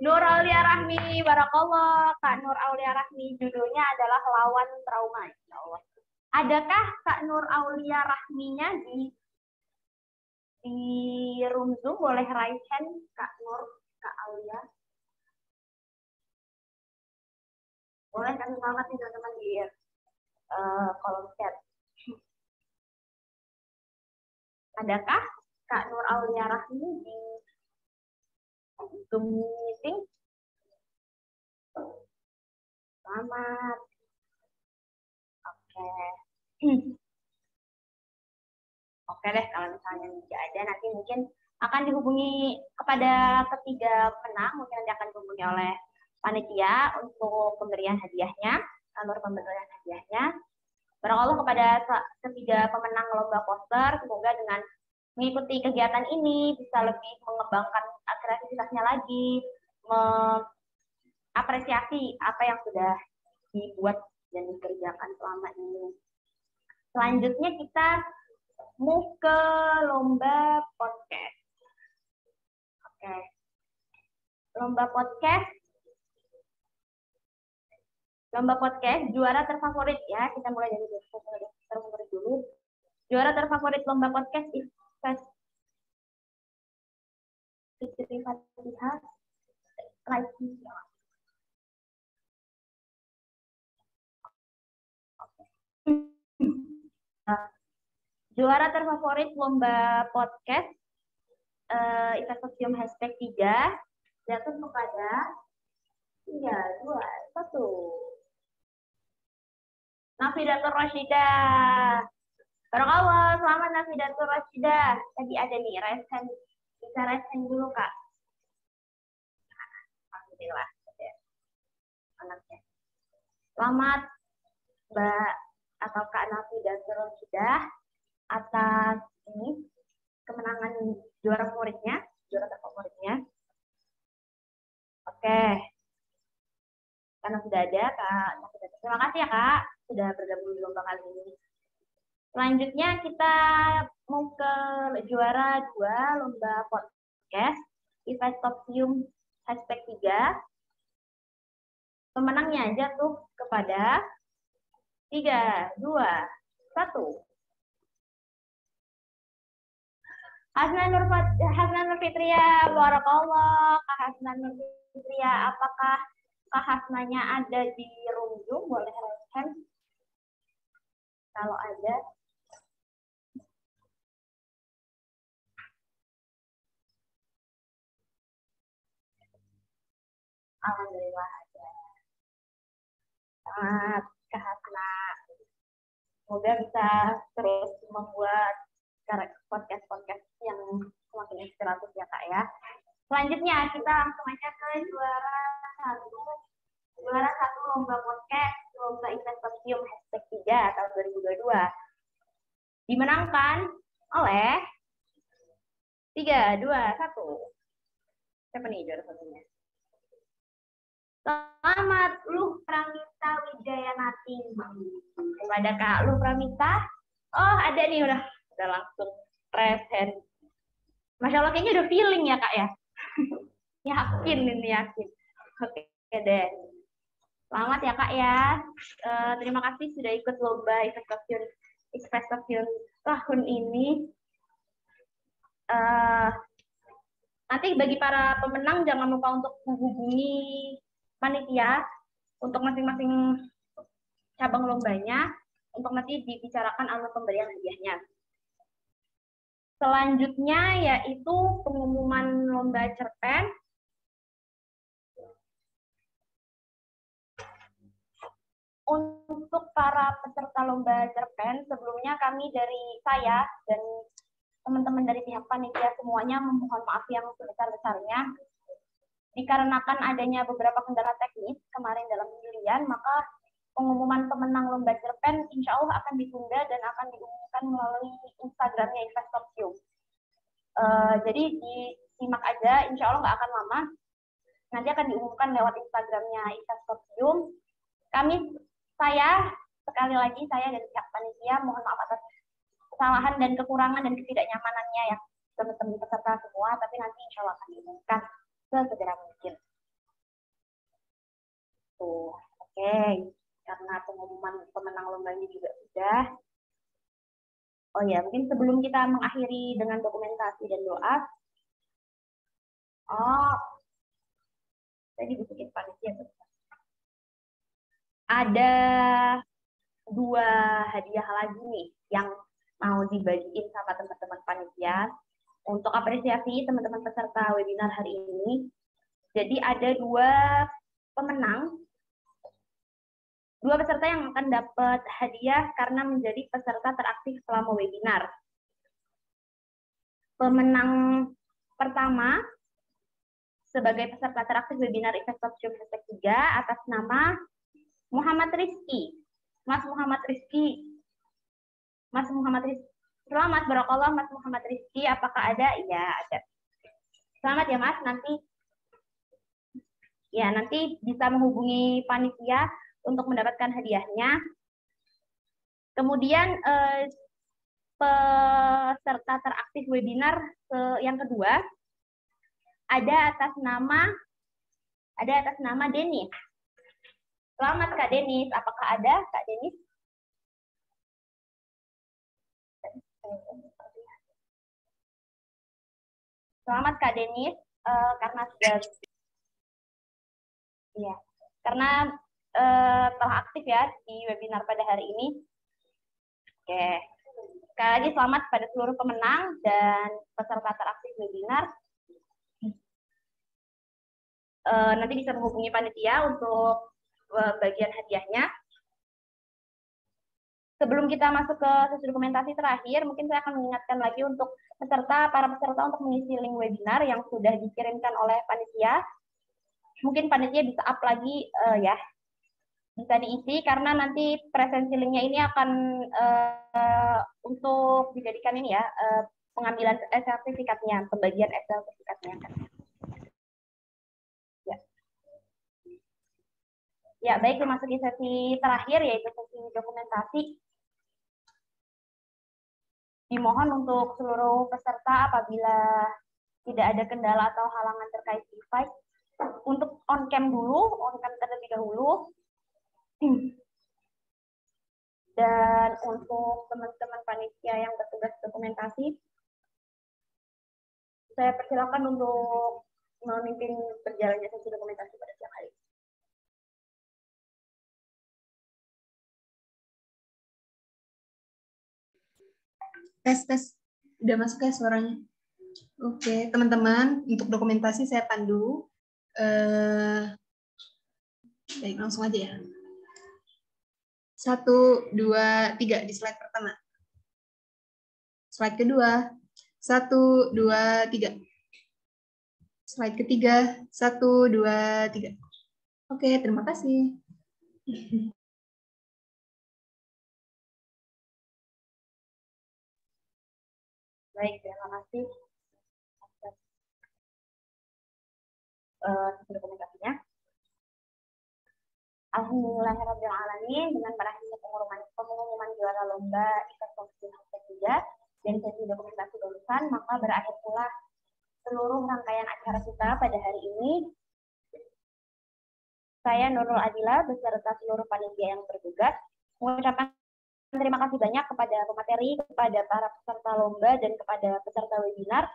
Nur Aulia Rahmi, barakallah. Kak Nur Aulia Rahmi, judulnya adalah Lawan Trauma. Ya Allah. Adakah Kak Nur Aulia Rahminya di room Zoom? Boleh raise hand Kak Nur, Kak Aulia. Boleh kami selamat nih teman-teman di kolom chat. Adakah Kak Nur Aulia Rahmi di Zoom meeting? Selamat. Oke. Oke deh, kalau misalnya tidak ada, nanti mungkin akan dihubungi kepada ketiga pemenang, mungkin nanti akan dihubungi oleh panitia untuk pemberian hadiahnya, alur pemberian hadiahnya. Barakallah kepada ketiga pemenang lomba poster, semoga dengan mengikuti kegiatan ini bisa lebih mengembangkan kreativitasnya lagi, mengapresiasi apa yang sudah dibuat dan dikerjakan selama ini. Selanjutnya kita move ke lomba podcast. Oke. Lomba podcast juara terfavorit ya. Kita mulai dari terfavorit dulu. Juara terfavorit lomba podcast Fitri Fatihah Raisi. Juara terfavorit lomba podcast event Sosium #3 jatuh kepada 3, 2, 1. Nafidatul Rashidah. Barakallah, selamat Nafidatul Rashidah. Tadi ada nih, raise hand. Bisa raise hand dulu, Kak. Alhamdulillah. Anaknya. Selamat, Mbak atau Kak Nafidatul Rashidah atas ini kemenangan juara terfavoritnya. Oke. karena sudah ada Kak. Terima kasih ya Kak sudah bergabung di lomba kali ini. Selanjutnya kita mau ke juara 2 lomba podcast Ifestopsium #3. Pemenangnya jatuh kepada 3, 2, 1. Hasna Nur Fitria, barakallah. Kak Hasna Nur Fitria, apakah Kak Hasnanya ada di room Zoom? Boleh raise hand kalau ada. Alhamdulillah ada. Sangat Kak Hasna. Semoga bisa terus membuat podcast-podcast yang semakin inspiratif ya Kak ya. Selanjutnya kita langsung aja ke juara 1 lomba podcast lomba Ifestopsium #3 tahun 2022. Dimenangkan oleh 3, 2, 1. Siapa nih juara satunya? Selamat Luh Pramita Wijayanati. Kepada Kak Luh Pramita. Oh ada nih udah langsung raise hand. Masya Allah kayaknya udah feeling ya Kak ya. Yakin ini yakin. Oke deh. Selamat ya Kak ya. Terima kasih sudah ikut lomba Ifestopsium tahun ini. Nanti bagi para pemenang jangan lupa untuk menghubungi panitia untuk masing-masing cabang lombanya untuk nanti dibicarakan alur pemberian hadiahnya. Selanjutnya yaitu pengumuman lomba cerpen. Untuk para peserta lomba cerpen, sebelumnya kami dari saya dan teman-teman dari pihak panitia semuanya memohon maaf yang sebesar-besarnya. Dikarenakan adanya beberapa kendala teknis kemarin dalam pemilihan, maka pengumuman pemenang lomba cerpen insya Allah akan ditunda dan akan diumumkan melalui Instagramnya Ifestopsium. Jadi disimak aja, insya Allah nggak akan lama. Nanti akan diumumkan lewat Instagramnya Ifestopsium. Saya dan pihak panitia mohon maaf atas kesalahan dan kekurangan dan ketidaknyamanannya ya teman-teman peserta semua, tapi nanti insya Allah akan diumumkan sesegera mungkin. Tuh, oke. Karena pengumuman pemenang lomba ini juga sudah. Oh ya, mungkin sebelum kita mengakhiri dengan dokumentasi dan doa. Oh, saya dibutuhin panitia. Ada 2 hadiah lagi nih yang mau dibagiin sama teman-teman panitia untuk apresiasi teman-teman peserta webinar hari ini. Jadi ada 2 pemenang, 2 peserta yang akan dapat hadiah karena menjadi peserta teraktif selama webinar. Pemenang pertama sebagai peserta teraktif webinar Ifestopsium #3 atas nama Muhammad Rizky. Mas Muhammad Rizky. Selamat barakallah Mas Muhammad Rizky. Apakah ada? Iya, ada. Selamat ya Mas. Nanti bisa menghubungi panitia untuk mendapatkan hadiahnya. Kemudian peserta teraktif webinar yang kedua ada atas nama Denis. Selamat Kak Denis. Apakah ada Kak Denis? Selamat Kak Denis karena sudah telah aktif ya di webinar pada hari ini. Oke. Sekali lagi selamat pada seluruh pemenang dan peserta teraktif webinar. Nanti bisa menghubungi panitia untuk bagian hadiahnya. Sebelum kita masuk ke sesi dokumentasi terakhir, mungkin saya akan mengingatkan lagi untuk para peserta untuk mengisi link webinar yang sudah dikirimkan oleh panitia. Mungkin panitia bisa up lagi ya, bisa diisi karena nanti presensi linknya ini akan untuk dijadikan ini ya pengambilan sertifikatnya, pembagian sertifikatnya. Ya, baik, memasuki sesi terakhir, yaitu sesi dokumentasi. Dimohon untuk seluruh peserta apabila tidak ada kendala atau halangan terkait device, untuk on-cam dulu, on-cam terlebih dahulu. Dan untuk teman-teman panitia yang bertugas dokumentasi, saya persilakan untuk memimpin berjalannya sesi dokumentasi pada siang hari. Tes. Udah masuk ya suaranya? Oke, teman-teman, untuk dokumentasi saya pandu. Baik, langsung aja ya. 1, 2, 3 di slide pertama. Slide kedua. 1, 2, 3. Slide ketiga. 1, 2, 3. Oke, terima kasih. Baik, terima kasih atas dokumentasinya. Alhamdulillahirrahmanirrahim, dengan berakhirnya pengumuman juara lomba event kostum #3 dan sesi dokumentasi lulusan, maka berakhir pula seluruh rangkaian acara kita pada hari ini. Saya Nurul Adila beserta seluruh panitia yang bertugas mengucapkan terima kasih banyak kepada pemateri, kepada para peserta lomba, dan kepada peserta webinar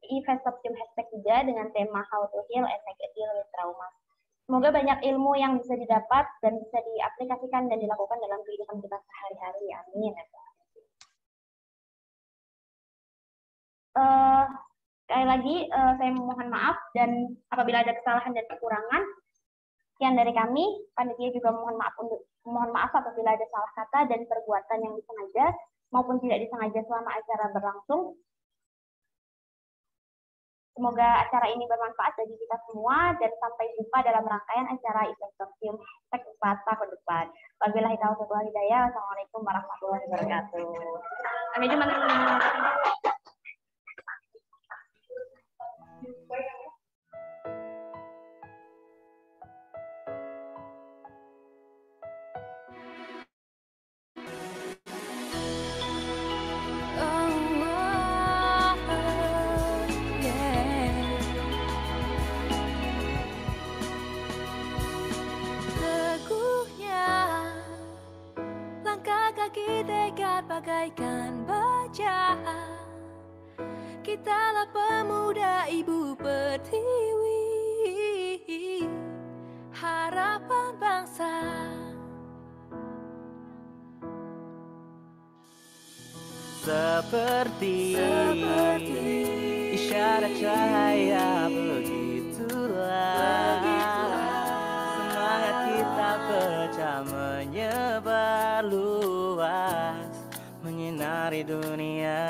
Event Kostum #3 dengan tema How to Heal and Make a Deal with Trauma. Semoga banyak ilmu yang bisa didapat dan bisa diaplikasikan dan dilakukan dalam kehidupan kita sehari-hari. Amin. Sekali lagi, saya mohon maaf dan apabila ada kesalahan dan kekurangan. Sekian dari kami. Panitia juga mohon maaf apabila ada salah kata dan perbuatan yang disengaja maupun tidak disengaja selama acara berlangsung. Semoga acara ini bermanfaat bagi kita semua dan sampai jumpa dalam rangkaian acara event kostum #4 tahun depan. Wabillahi taufiq wal hidayah. Wassalamualaikum warahmatullahi wabarakatuh. Sampai jumpa teman-teman. Bagaikan baja, kitalah pemuda ibu pertiwi, harapan bangsa. Seperti isyarat cahaya begitulah semangat kita pecah menyebar luas, menyinari dunia.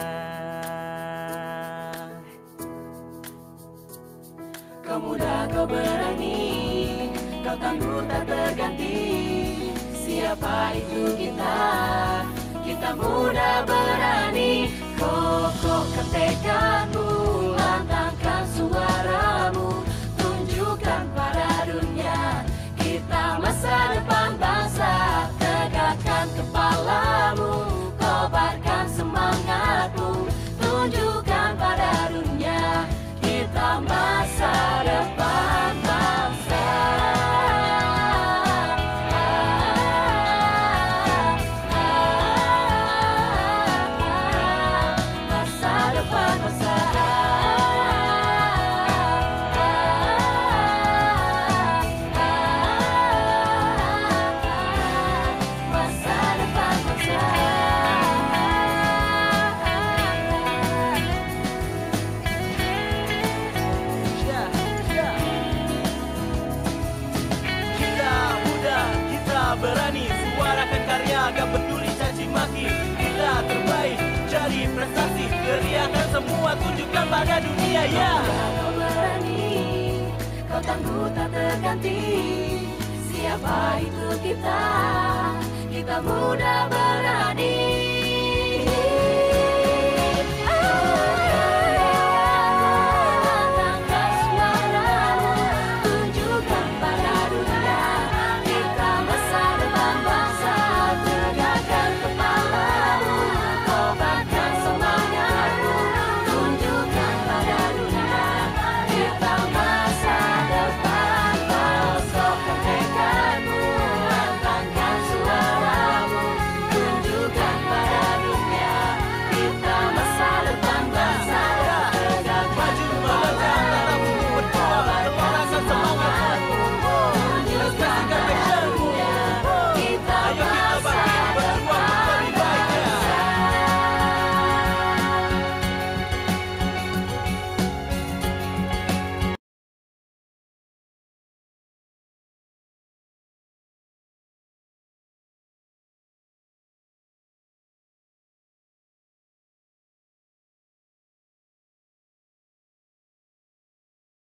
Kau muda, kau berani, kau tangguh tak terganti. Siapa itu kita? Kita muda berani. Kokohkan tekadmu, lantangkan suaramu, tunjukkan pada dunia kita masa depan bangsa. Tegakkan kepalamu, kobarkan semangatmu, tunjukkan pada dunia kita masa depan bangsa. Masa depan bangsa. Gak peduli caci maki, kita terbaik jadi prestasi, teriakan semua, tunjukkan pada dunia ya. Kau berani, kau tangguh tak terganti. Siapa itu kita? Kita muda berani.